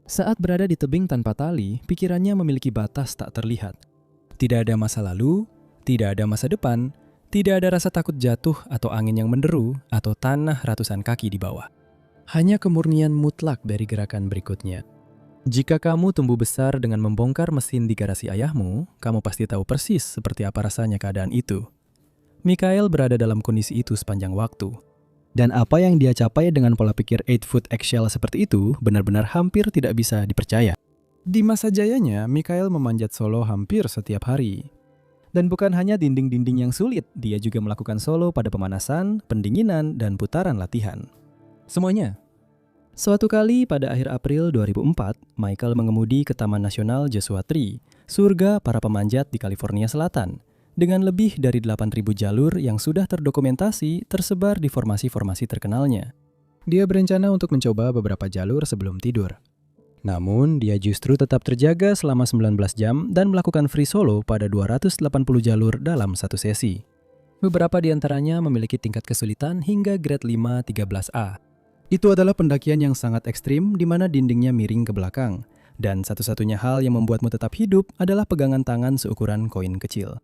Saat berada di tebing tanpa tali, pikirannya memiliki batas tak terlihat. Tidak ada masa lalu, tidak ada masa depan, tidak ada rasa takut jatuh atau angin yang menderu, atau tanah ratusan kaki di bawah. Hanya kemurnian mutlak dari gerakan berikutnya. Jika kamu tumbuh besar dengan membongkar mesin di garasi ayahmu, kamu pasti tahu persis seperti apa rasanya keadaan itu. Michael berada dalam kondisi itu sepanjang waktu. Dan apa yang dia capai dengan pola pikir 8-foot eggshell seperti itu benar-benar hampir tidak bisa dipercaya. Di masa jayanya, Michael memanjat solo hampir setiap hari. Dan bukan hanya dinding-dinding yang sulit, dia juga melakukan solo pada pemanasan, pendinginan, dan putaran latihan. Semuanya. Suatu kali pada akhir April 2004, Michael mengemudi ke Taman Nasional Joshua Tree, surga para pemanjat di California Selatan, dengan lebih dari 8.000 jalur yang sudah terdokumentasi tersebar di formasi-formasi terkenalnya. Dia berencana untuk mencoba beberapa jalur sebelum tidur. Namun, dia justru tetap terjaga selama 19 jam dan melakukan free solo pada 280 jalur dalam satu sesi. Beberapa di antaranya memiliki tingkat kesulitan hingga grade 5 13A. Itu adalah pendakian yang sangat ekstrim di mana dindingnya miring ke belakang, dan satu-satunya hal yang membuatmu tetap hidup adalah pegangan tangan seukuran koin kecil.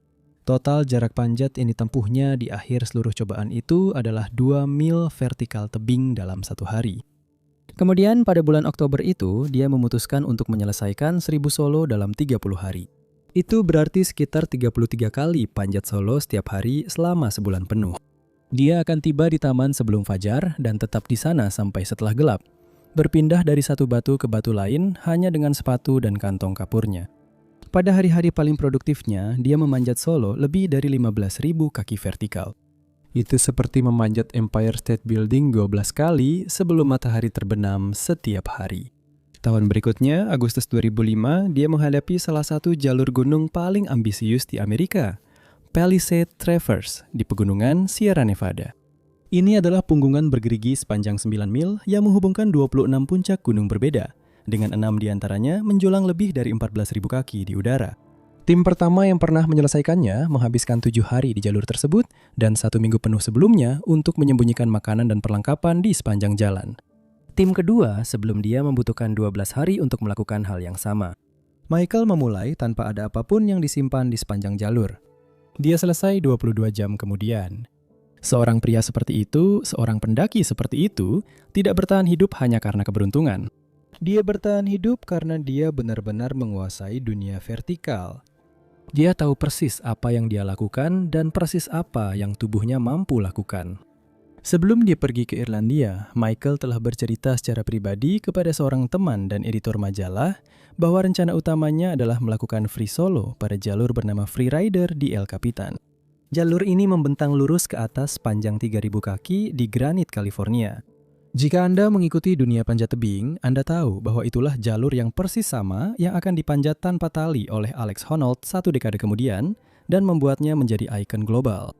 Total jarak panjat yang ditempuhnya di akhir seluruh cobaan itu adalah 2 mil vertikal tebing dalam satu hari. Kemudian pada bulan Oktober itu, dia memutuskan untuk menyelesaikan 1000 solo dalam 30 hari. Itu berarti sekitar 33 kali panjat solo setiap hari selama sebulan penuh. Dia akan tiba di taman sebelum fajar dan tetap di sana sampai setelah gelap. Berpindah dari satu batu ke batu lain hanya dengan sepatu dan kantong kapurnya. Pada hari-hari paling produktifnya, dia memanjat solo lebih dari 15.000 kaki vertikal. Itu seperti memanjat Empire State Building 12 kali sebelum matahari terbenam setiap hari. Tahun berikutnya, Agustus 2005, dia menghadapi salah satu jalur gunung paling ambisius di Amerika, Palisade Traverse di pegunungan Sierra Nevada. Ini adalah punggungan bergerigi sepanjang 9 mil yang menghubungkan 26 puncak gunung berbeda, dengan 6 diantaranya menjulang lebih dari 14.000 kaki di udara. Tim pertama yang pernah menyelesaikannya menghabiskan 7 hari di jalur tersebut dan 1 minggu penuh sebelumnya untuk menyembunyikan makanan dan perlengkapan di sepanjang jalan. Tim kedua sebelum dia membutuhkan 12 hari untuk melakukan hal yang sama. Michael memulai tanpa ada apapun yang disimpan di sepanjang jalur. Dia selesai 22 jam kemudian. Seorang pria seperti itu, seorang pendaki seperti itu, tidak bertahan hidup hanya karena keberuntungan. Dia bertahan hidup karena dia benar-benar menguasai dunia vertikal. Dia tahu persis apa yang dia lakukan dan persis apa yang tubuhnya mampu lakukan. Sebelum dia pergi ke Irlandia, Michael telah bercerita secara pribadi kepada seorang teman dan editor majalah bahwa rencana utamanya adalah melakukan free solo pada jalur bernama Freerider di El Capitan. Jalur ini membentang lurus ke atas sepanjang 3.000 kaki di Granite, California. Jika Anda mengikuti dunia panjat tebing, Anda tahu bahwa itulah jalur yang persis sama yang akan dipanjat tanpa tali oleh Alex Honnold 1 dekade kemudian dan membuatnya menjadi ikon global.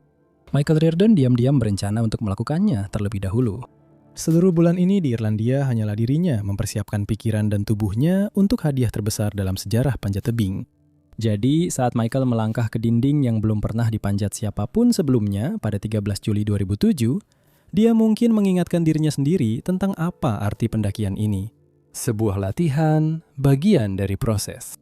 Michael Riordan diam-diam berencana untuk melakukannya terlebih dahulu. Seluruh bulan ini di Irlandia hanyalah dirinya mempersiapkan pikiran dan tubuhnya untuk hadiah terbesar dalam sejarah panjat tebing. Jadi, saat Michael melangkah ke dinding yang belum pernah dipanjat siapapun sebelumnya pada 13 Juli 2007, dia mungkin mengingatkan dirinya sendiri tentang apa arti pendakian ini. Sebuah latihan, bagian dari proses.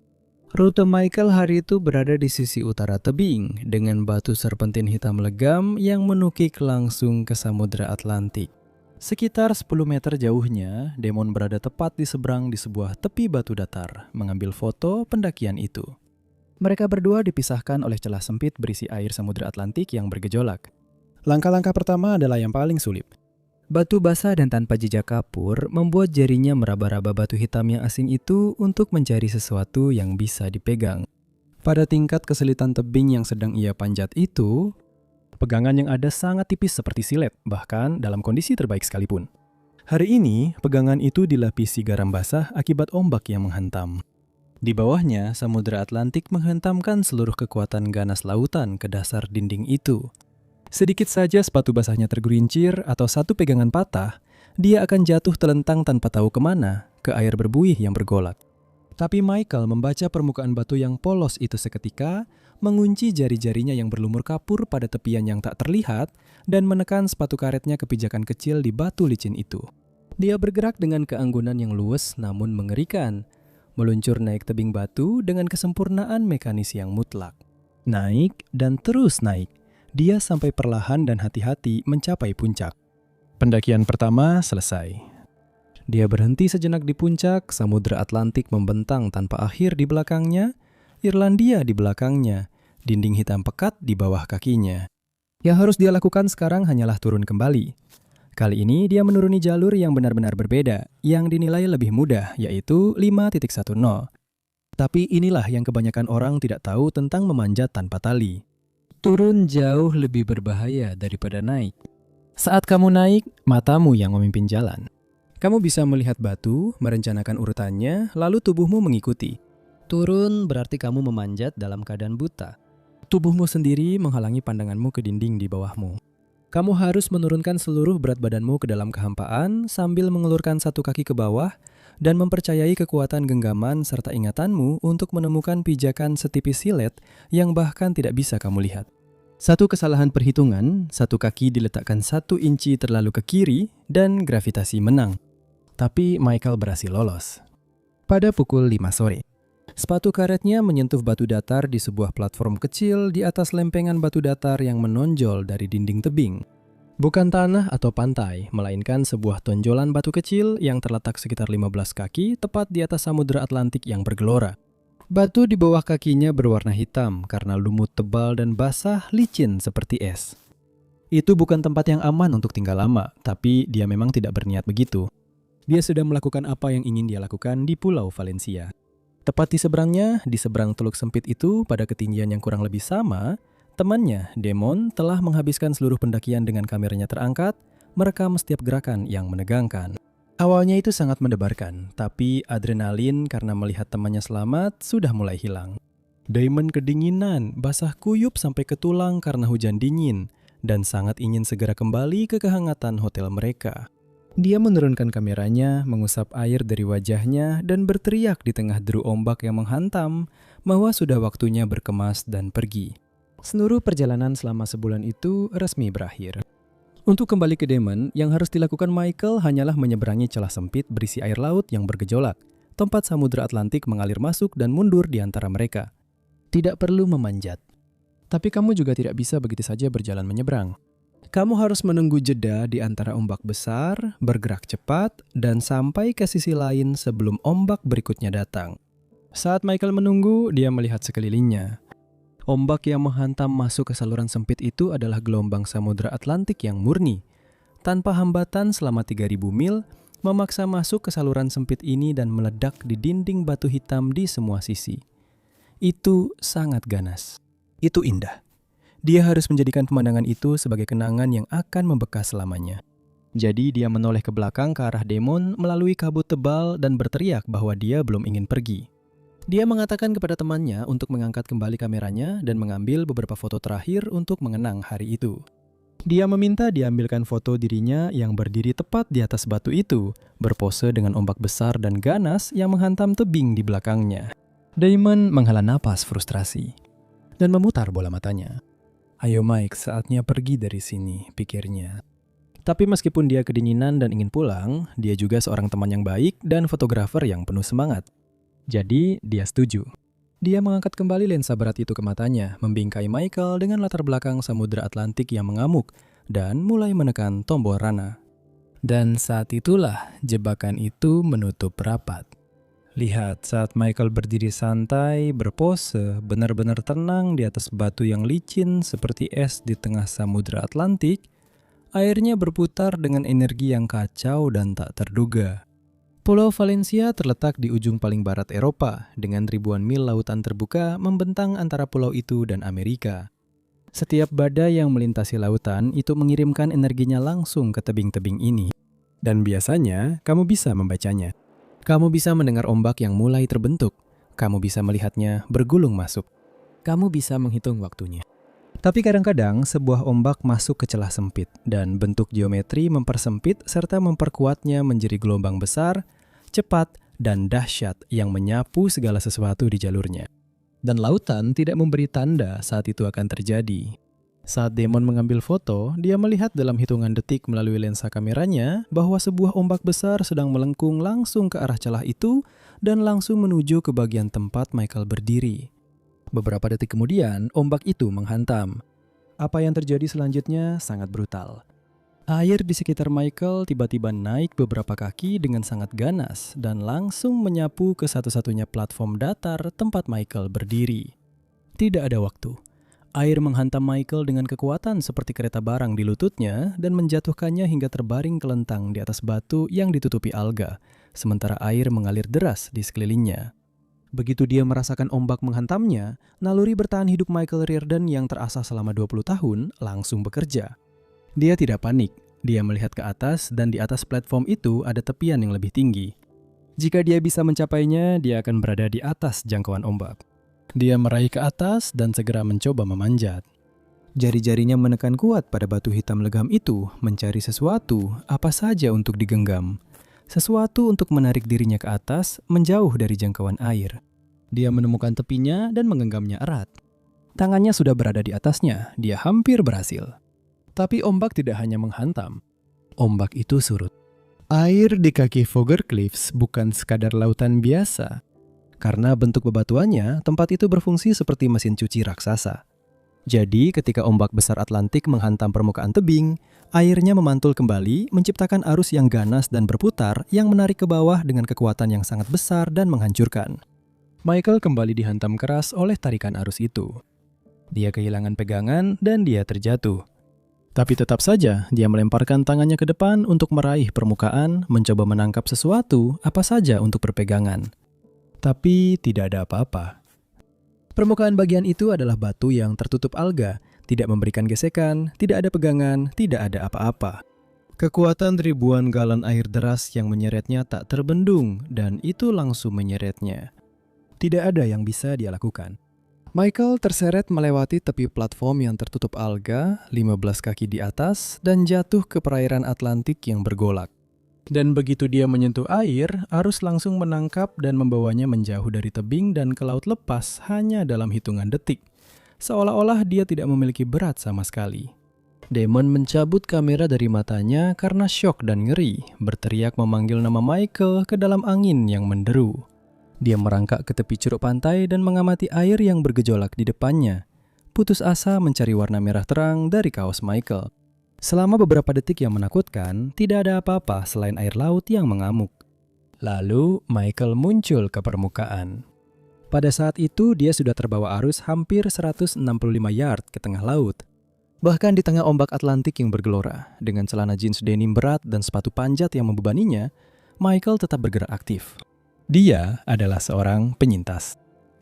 Rute Michael hari itu berada di sisi utara tebing dengan batu serpentin hitam legam yang menukik langsung ke Samudra Atlantik. Sekitar 10 meter jauhnya, Damon berada tepat di seberang di sebuah tepi batu datar, mengambil foto pendakian itu. Mereka berdua dipisahkan oleh celah sempit berisi air Samudra Atlantik yang bergejolak. Langkah-langkah pertama adalah yang paling sulit. Batu basah dan tanpa jejak kapur membuat jarinya meraba-raba batu hitam yang asing itu untuk mencari sesuatu yang bisa dipegang. Pada tingkat kesulitan tebing yang sedang ia panjat itu, pegangan yang ada sangat tipis seperti silet, bahkan dalam kondisi terbaik sekalipun. Hari ini, pegangan itu dilapisi garam basah akibat ombak yang menghantam. Di bawahnya, Samudra Atlantik menghentamkan seluruh kekuatan ganas lautan ke dasar dinding itu. Sedikit saja sepatu basahnya tergelincir atau satu pegangan patah, dia akan jatuh telentang tanpa tahu kemana, ke air berbuih yang bergolak. Tapi Michael membaca permukaan batu yang polos itu seketika, mengunci jari-jarinya yang berlumur kapur pada tepian yang tak terlihat, dan menekan sepatu karetnya ke pijakan kecil di batu licin itu. Dia bergerak dengan keanggunan yang luwes namun mengerikan, meluncur naik tebing batu dengan kesempurnaan mekanis yang mutlak. Naik dan terus naik. Dia sampai perlahan dan hati-hati mencapai puncak. Pendakian pertama selesai. Dia berhenti sejenak di puncak, Samudra Atlantik membentang tanpa akhir di belakangnya, Irlandia di belakangnya, dinding hitam pekat di bawah kakinya. Yang harus dia lakukan sekarang hanyalah turun kembali. Kali ini dia menuruni jalur yang benar-benar berbeda, yang dinilai lebih mudah, yaitu 5.10. Tapi inilah yang kebanyakan orang tidak tahu tentang memanjat tanpa tali. Turun jauh lebih berbahaya daripada naik. Saat kamu naik, matamu yang memimpin jalan. Kamu bisa melihat batu, merencanakan urutannya, lalu tubuhmu mengikuti. Turun berarti kamu memanjat dalam keadaan buta. Tubuhmu sendiri menghalangi pandanganmu ke dinding di bawahmu. Kamu harus menurunkan seluruh berat badanmu ke dalam kehampaan sambil mengelurkan satu kaki ke bawah dan mempercayai kekuatan genggaman serta ingatanmu untuk menemukan pijakan setipis silet yang bahkan tidak bisa kamu lihat. Satu kesalahan perhitungan, satu kaki diletakkan 1 inci terlalu ke kiri dan gravitasi menang. Tapi Michael berhasil lolos. Pada pukul 5 sore, sepatu karetnya menyentuh batu datar di sebuah platform kecil di atas lempengan batu datar yang menonjol dari dinding tebing. Bukan tanah atau pantai, melainkan sebuah tonjolan batu kecil yang terletak sekitar 15 kaki tepat di atas Samudra Atlantik yang bergelora. Batu di bawah kakinya berwarna hitam karena lumut tebal dan basah licin seperti es. Itu bukan tempat yang aman untuk tinggal lama, tapi dia memang tidak berniat begitu. Dia sudah melakukan apa yang ingin dia lakukan di Pulau Valencia. Tepat di seberangnya, di seberang teluk sempit itu pada ketinggian yang kurang lebih sama, temannya, Damon, telah menghabiskan seluruh pendakian dengan kameranya terangkat, merekam setiap gerakan yang menegangkan. Awalnya itu sangat mendebarkan, tapi adrenalin karena melihat temannya selamat sudah mulai hilang. Damon kedinginan, basah kuyup sampai ke tulang karena hujan dingin, dan sangat ingin segera kembali ke kehangatan hotel mereka. Dia menurunkan kameranya, mengusap air dari wajahnya, dan berteriak di tengah deru ombak yang menghantam, bahwa sudah waktunya berkemas dan pergi. Seluruh perjalanan selama sebulan itu resmi berakhir. Untuk kembali ke Damon, yang harus dilakukan Michael hanyalah menyeberangi celah sempit berisi air laut yang bergejolak, tempat Samudra Atlantik mengalir masuk dan mundur di antara mereka. Tidak perlu memanjat. Tapi kamu juga tidak bisa begitu saja berjalan menyeberang. Kamu harus menunggu jeda di antara ombak besar, bergerak cepat, dan sampai ke sisi lain sebelum ombak berikutnya datang. Saat Michael menunggu, dia melihat sekelilingnya. Ombak yang menghantam masuk ke saluran sempit itu adalah gelombang Samudra Atlantik yang murni. Tanpa hambatan selama 3.000 mil, memaksa masuk ke saluran sempit ini dan meledak di dinding batu hitam di semua sisi. Itu sangat ganas. Itu indah. Dia harus menjadikan pemandangan itu sebagai kenangan yang akan membekas selamanya. Jadi dia menoleh ke belakang ke arah Damon melalui kabut tebal dan berteriak bahwa dia belum ingin pergi. Dia mengatakan kepada temannya untuk mengangkat kembali kameranya dan mengambil beberapa foto terakhir untuk mengenang hari itu. Dia meminta diambilkan foto dirinya yang berdiri tepat di atas batu itu, berpose dengan ombak besar dan ganas yang menghantam tebing di belakangnya. Damon menghela napas frustrasi dan memutar bola matanya. Ayo Mike, saatnya pergi dari sini, pikirnya. Tapi meskipun dia kedinginan dan ingin pulang, dia juga seorang teman yang baik dan fotografer yang penuh semangat. Jadi, dia setuju. Dia mengangkat kembali lensa berat itu ke matanya, membingkai Michael dengan latar belakang Samudra Atlantik yang mengamuk, dan mulai menekan tombol rana. Dan saat itulah jebakan itu menutup rapat. Lihat, saat Michael berdiri santai, berpose, benar-benar tenang di atas batu yang licin seperti es di tengah Samudra Atlantik, airnya berputar dengan energi yang kacau dan tak terduga. Pulau Valencia terletak di ujung paling barat Eropa, dengan ribuan mil lautan terbuka membentang antara pulau itu dan Amerika. Setiap badai yang melintasi lautan itu mengirimkan energinya langsung ke tebing-tebing ini. Dan biasanya, kamu bisa membacanya. Kamu bisa mendengar ombak yang mulai terbentuk. Kamu bisa melihatnya bergulung masuk. Kamu bisa menghitung waktunya. Tapi kadang-kadang sebuah ombak masuk ke celah sempit dan bentuk geometri mempersempit serta memperkuatnya menjadi gelombang besar, cepat, dan dahsyat yang menyapu segala sesuatu di jalurnya. Dan lautan tidak memberi tanda saat itu akan terjadi. Saat Damon mengambil foto, dia melihat dalam hitungan detik melalui lensa kameranya bahwa sebuah ombak besar sedang melengkung langsung ke arah celah itu dan langsung menuju ke bagian tempat Michael berdiri. Beberapa detik kemudian, ombak itu menghantam. Apa yang terjadi selanjutnya sangat brutal. Air di sekitar Michael tiba-tiba naik beberapa kaki dengan sangat ganas dan langsung menyapu ke satu-satunya platform datar tempat Michael berdiri. Tidak ada waktu. Air menghantam Michael dengan kekuatan seperti kereta barang di lututnya dan menjatuhkannya hingga terbaring kelentang di atas batu yang ditutupi alga, sementara air mengalir deras di sekelilingnya. Begitu dia merasakan ombak menghantamnya, naluri bertahan hidup Michael Riordan yang terasah selama 20 tahun langsung bekerja. Dia tidak panik, dia melihat ke atas dan di atas platform itu ada tepian yang lebih tinggi. Jika dia bisa mencapainya, dia akan berada di atas jangkauan ombak. Dia meraih ke atas dan segera mencoba memanjat. Jari-jarinya menekan kuat pada batu hitam legam itu, mencari sesuatu, apa saja untuk digenggam. Sesuatu untuk menarik dirinya ke atas, menjauh dari jangkauan air. Dia menemukan tepinya dan menggenggamnya erat. Tangannya sudah berada di atasnya, dia hampir berhasil. Tapi ombak tidak hanya menghantam. Ombak itu surut. Air di kaki Fogger Cliffs bukan sekadar lautan biasa. Karena bentuk bebatuannya, tempat itu berfungsi seperti mesin cuci raksasa. Jadi, ketika ombak besar Atlantik menghantam permukaan tebing, airnya memantul kembali, menciptakan arus yang ganas dan berputar yang menarik ke bawah dengan kekuatan yang sangat besar dan menghancurkan. Michael kembali dihantam keras oleh tarikan arus itu. Dia kehilangan pegangan dan dia terjatuh. Tapi tetap saja, dia melemparkan tangannya ke depan untuk meraih permukaan, mencoba menangkap sesuatu, apa saja untuk berpegangan. Tapi tidak ada apa-apa. Permukaan bagian itu adalah batu yang tertutup alga, tidak memberikan gesekan, tidak ada pegangan, tidak ada apa-apa. Kekuatan ribuan galon air deras yang menyeretnya tak terbendung, dan itu langsung menyeretnya. Tidak ada yang bisa dia lakukan. Michael terseret melewati tepi platform yang tertutup alga, 15 kaki di atas, dan jatuh ke perairan Atlantik yang bergolak. Dan begitu dia menyentuh air, arus langsung menangkap dan membawanya menjauh dari tebing dan ke laut lepas hanya dalam hitungan detik. Seolah-olah dia tidak memiliki berat sama sekali. Damon mencabut kamera dari matanya karena syok dan ngeri, berteriak memanggil nama Michael ke dalam angin yang menderu. Dia merangkak ke tepi curug pantai dan mengamati air yang bergejolak di depannya. Putus asa mencari warna merah terang dari kaos Michael. Selama beberapa detik yang menakutkan, tidak ada apa-apa selain air laut yang mengamuk. Lalu, Michael muncul ke permukaan. Pada saat itu, dia sudah terbawa arus hampir 165 yard ke tengah laut. Bahkan di tengah ombak Atlantik yang bergelora, dengan celana jeans denim berat dan sepatu panjat yang membebaninya, Michael tetap bergerak aktif. Dia adalah seorang penyintas.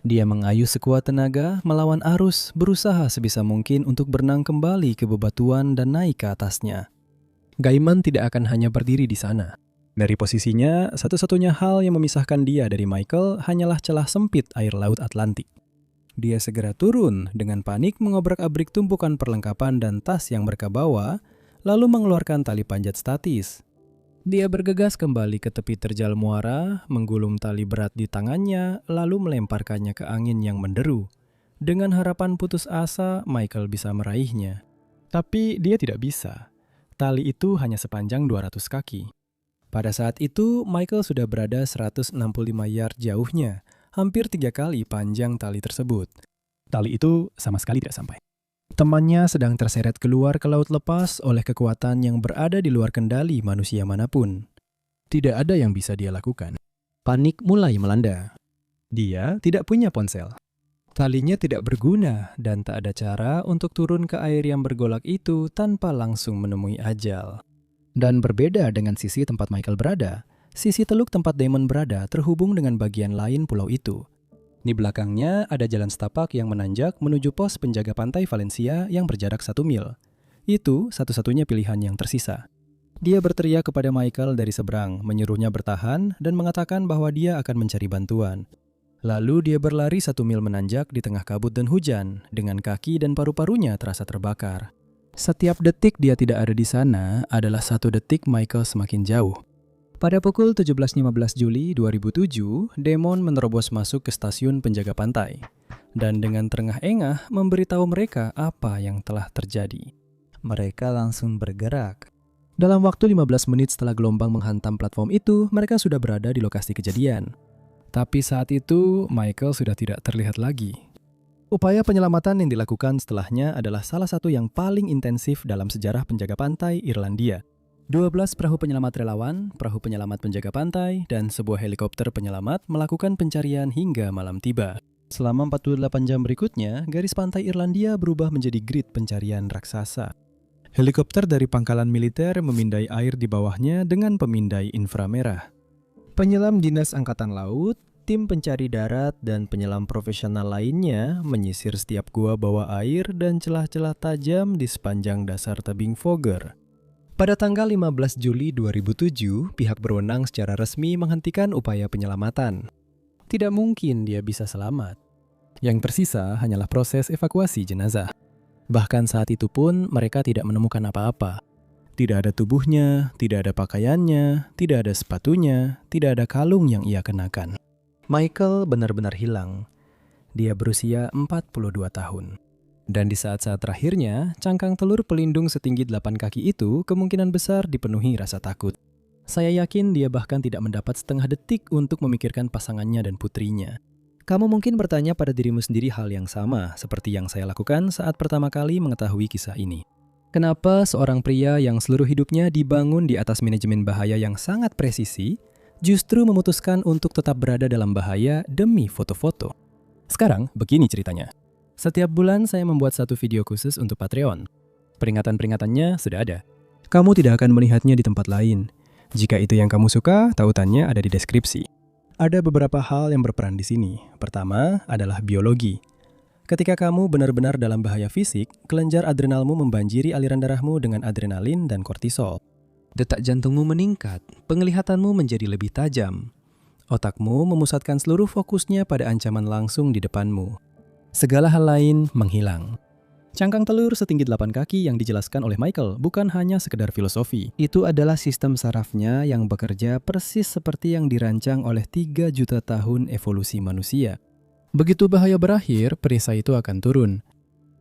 Dia mengayuh sekuat tenaga melawan arus, berusaha sebisa mungkin untuk berenang kembali ke bebatuan dan naik ke atasnya. Gaiman tidak akan hanya berdiri di sana. Dari posisinya, satu-satunya hal yang memisahkan dia dari Michael hanyalah celah sempit air laut Atlantik. Dia segera turun dengan panik mengobrak-abrik tumpukan perlengkapan dan tas yang mereka bawa, lalu mengeluarkan tali panjat statis. Dia bergegas kembali ke tepi terjal muara, menggulung tali berat di tangannya, lalu melemparkannya ke angin yang menderu. Dengan harapan putus asa, Michael bisa meraihnya. Tapi dia tidak bisa. Tali itu hanya sepanjang 200 kaki. Pada saat itu, Michael sudah berada 165 yard jauhnya, hampir 3 kali panjang tali tersebut. Tali itu sama sekali tidak sampai. Temannya sedang terseret keluar ke laut lepas oleh kekuatan yang berada di luar kendali manusia manapun. Tidak ada yang bisa dia lakukan. Panik mulai melanda. Dia tidak punya ponsel. Talinya tidak berguna dan tak ada cara untuk turun ke air yang bergolak itu tanpa langsung menemui ajal. Dan berbeda dengan sisi tempat Michael berada, sisi teluk tempat Damon berada terhubung dengan bagian lain pulau itu. Di belakangnya ada jalan setapak yang menanjak menuju pos penjaga pantai Valencia yang berjarak 1 mil. Itu satu-satunya pilihan yang tersisa. Dia berteriak kepada Michael dari seberang, menyuruhnya bertahan dan mengatakan bahwa dia akan mencari bantuan. Lalu dia berlari 1 mil menanjak di tengah kabut dan hujan, dengan kaki dan paru-parunya terasa terbakar. Setiap detik dia tidak ada di sana adalah 1 detik Michael semakin jauh. Pada pukul 17.15 Juli 2007, Damon menerobos masuk ke stasiun penjaga pantai dan dengan terengah-engah memberitahu mereka apa yang telah terjadi. Mereka langsung bergerak. Dalam waktu 15 menit setelah gelombang menghantam platform itu, mereka sudah berada di lokasi kejadian. Tapi saat itu, Michael sudah tidak terlihat lagi. Upaya penyelamatan yang dilakukan setelahnya adalah salah satu yang paling intensif dalam sejarah penjaga pantai Irlandia. 12 perahu penyelamat relawan, perahu penyelamat penjaga pantai, dan sebuah helikopter penyelamat melakukan pencarian hingga malam tiba. Selama 48 jam berikutnya, garis pantai Irlandia berubah menjadi grid pencarian raksasa. Helikopter dari pangkalan militer memindai air di bawahnya dengan pemindai inframerah. Penyelam Dinas Angkatan Laut, tim pencari darat, dan penyelam profesional lainnya menyisir setiap gua bawah air dan celah-celah tajam di sepanjang dasar tebing Fogger. Pada tanggal 15 Juli 2007, pihak berwenang secara resmi menghentikan upaya penyelamatan. Tidak mungkin dia bisa selamat. Yang tersisa hanyalah proses evakuasi jenazah. Bahkan saat itu pun mereka tidak menemukan apa-apa. Tidak ada tubuhnya, tidak ada pakaiannya, tidak ada sepatunya, tidak ada kalung yang ia kenakan. Michael benar-benar hilang. Dia berusia 42 tahun. Dan di saat-saat terakhirnya, cangkang telur pelindung setinggi 8 kaki itu kemungkinan besar dipenuhi rasa takut. Saya yakin dia bahkan tidak mendapat setengah detik untuk memikirkan pasangannya dan putrinya. Kamu mungkin bertanya pada dirimu sendiri hal yang sama seperti yang saya lakukan saat pertama kali mengetahui kisah ini. Kenapa seorang pria yang seluruh hidupnya dibangun di atas manajemen bahaya yang sangat presisi, justru memutuskan untuk tetap berada dalam bahaya demi foto-foto? Sekarang, begini ceritanya. Setiap bulan saya membuat satu video khusus untuk Patreon. Peringatan-peringatannya sudah ada. Kamu tidak akan melihatnya di tempat lain. Jika itu yang kamu suka, tautannya ada di deskripsi. Ada beberapa hal yang berperan di sini. Pertama adalah biologi. Ketika kamu benar-benar dalam bahaya fisik, kelenjar adrenalmu membanjiri aliran darahmu dengan adrenalin dan kortisol. Detak jantungmu meningkat, penglihatanmu menjadi lebih tajam. Otakmu memusatkan seluruh fokusnya pada ancaman langsung di depanmu. Segala hal lain menghilang. Cangkang telur setinggi 8 kaki yang dijelaskan oleh Michael bukan hanya sekedar filosofi. Itu adalah sistem sarafnya yang bekerja persis seperti yang dirancang oleh 3 juta tahun evolusi manusia. Begitu bahaya berakhir, perisai itu akan turun.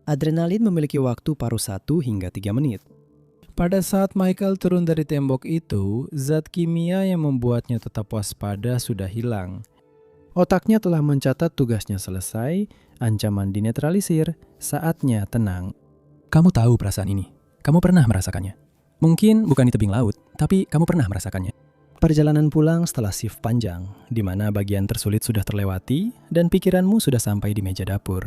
Adrenalin memiliki waktu paruh 1 hingga 3 menit. Pada saat Michael turun dari tembok itu, zat kimia yang membuatnya tetap waspada sudah hilang. Otaknya telah mencatat tugasnya selesai, ancaman dinetralisir, saatnya tenang. Kamu tahu perasaan ini. Kamu pernah merasakannya. Mungkin bukan di tebing laut, tapi kamu pernah merasakannya. Perjalanan pulang setelah shift panjang, di mana bagian tersulit sudah terlewati dan pikiranmu sudah sampai di meja dapur.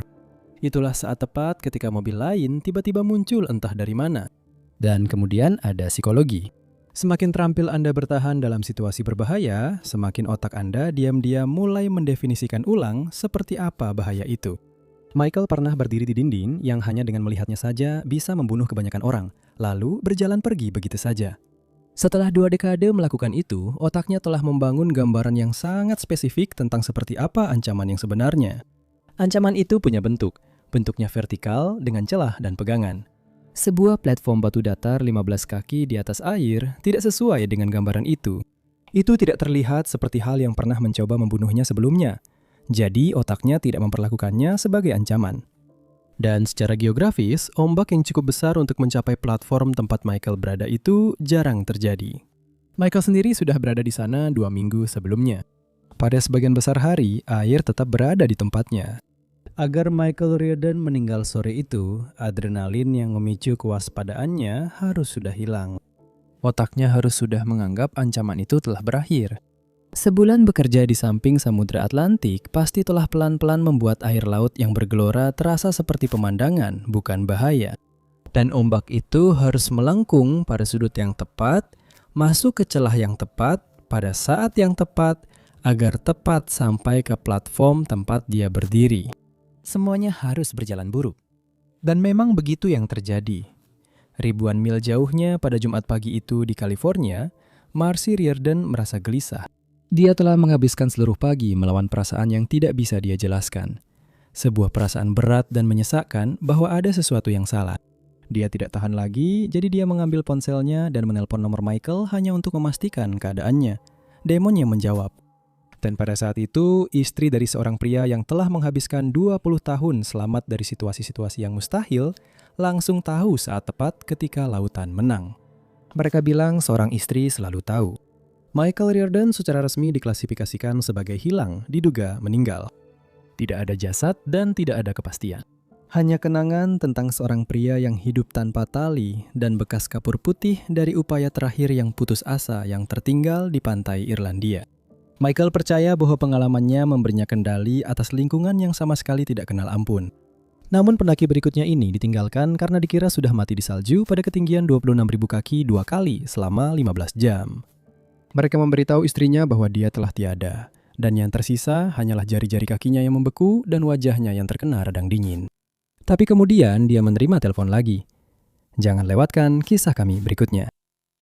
Itulah saat tepat ketika mobil lain tiba-tiba muncul entah dari mana. Dan kemudian ada psikologi. Semakin terampil Anda bertahan dalam situasi berbahaya, semakin otak Anda diam-diam mulai mendefinisikan ulang seperti apa bahaya itu. Michael pernah berdiri di dinding yang hanya dengan melihatnya saja bisa membunuh kebanyakan orang, lalu berjalan pergi begitu saja. Setelah 2 dekade melakukan itu, otaknya telah membangun gambaran yang sangat spesifik tentang seperti apa ancaman yang sebenarnya. Ancaman itu punya bentuknya vertikal dengan celah dan pegangan. Sebuah platform batu datar 15 kaki di atas air tidak sesuai dengan gambaran itu. Itu tidak terlihat seperti hal yang pernah mencoba membunuhnya sebelumnya. Jadi otaknya tidak memperlakukannya sebagai ancaman. Dan secara geografis, ombak yang cukup besar untuk mencapai platform tempat Michael berada itu jarang terjadi. Michael sendiri sudah berada di sana 2 minggu sebelumnya. Pada sebagian besar hari, air tetap berada di tempatnya. Agar Michael Riordan meninggal sore itu, adrenalin yang memicu kewaspadaannya harus sudah hilang. Otaknya harus sudah menganggap ancaman itu telah berakhir. Sebulan bekerja di samping Samudra Atlantik pasti telah pelan-pelan membuat air laut yang bergelora terasa seperti pemandangan, bukan bahaya. Dan ombak itu harus melengkung pada sudut yang tepat, masuk ke celah yang tepat, pada saat yang tepat, agar tepat sampai ke platform tempat dia berdiri. Semuanya harus berjalan buruk. Dan memang begitu yang terjadi. Ribuan mil jauhnya pada Jumat pagi itu di California, Marcy Riordan merasa gelisah. Dia telah menghabiskan seluruh pagi melawan perasaan yang tidak bisa dia jelaskan. Sebuah perasaan berat dan menyesakkan bahwa ada sesuatu yang salah. Dia tidak tahan lagi, jadi dia mengambil ponselnya dan menelpon nomor Michael hanya untuk memastikan keadaannya. Demonnya menjawab. Dan pada saat itu, istri dari seorang pria yang telah menghabiskan 20 tahun selamat dari situasi-situasi yang mustahil, langsung tahu saat tepat ketika lautan menang. Mereka bilang seorang istri selalu tahu. Michael Riordan secara resmi diklasifikasikan sebagai hilang, diduga meninggal. Tidak ada jasad dan tidak ada kepastian. Hanya kenangan tentang seorang pria yang hidup tanpa tali dan bekas kapur putih dari upaya terakhir yang putus asa yang tertinggal di pantai Irlandia. Michael percaya bahwa pengalamannya memberinya kendali atas lingkungan yang sama sekali tidak kenal ampun. Namun pendaki berikutnya ini ditinggalkan karena dikira sudah mati di salju pada ketinggian 26.000 kaki 2 kali selama 15 jam. Mereka memberitahu istrinya bahwa dia telah tiada, dan yang tersisa hanyalah jari-jari kakinya yang membeku dan wajahnya yang terkena radang dingin. Tapi kemudian dia menerima telepon lagi. Jangan lewatkan kisah kami berikutnya.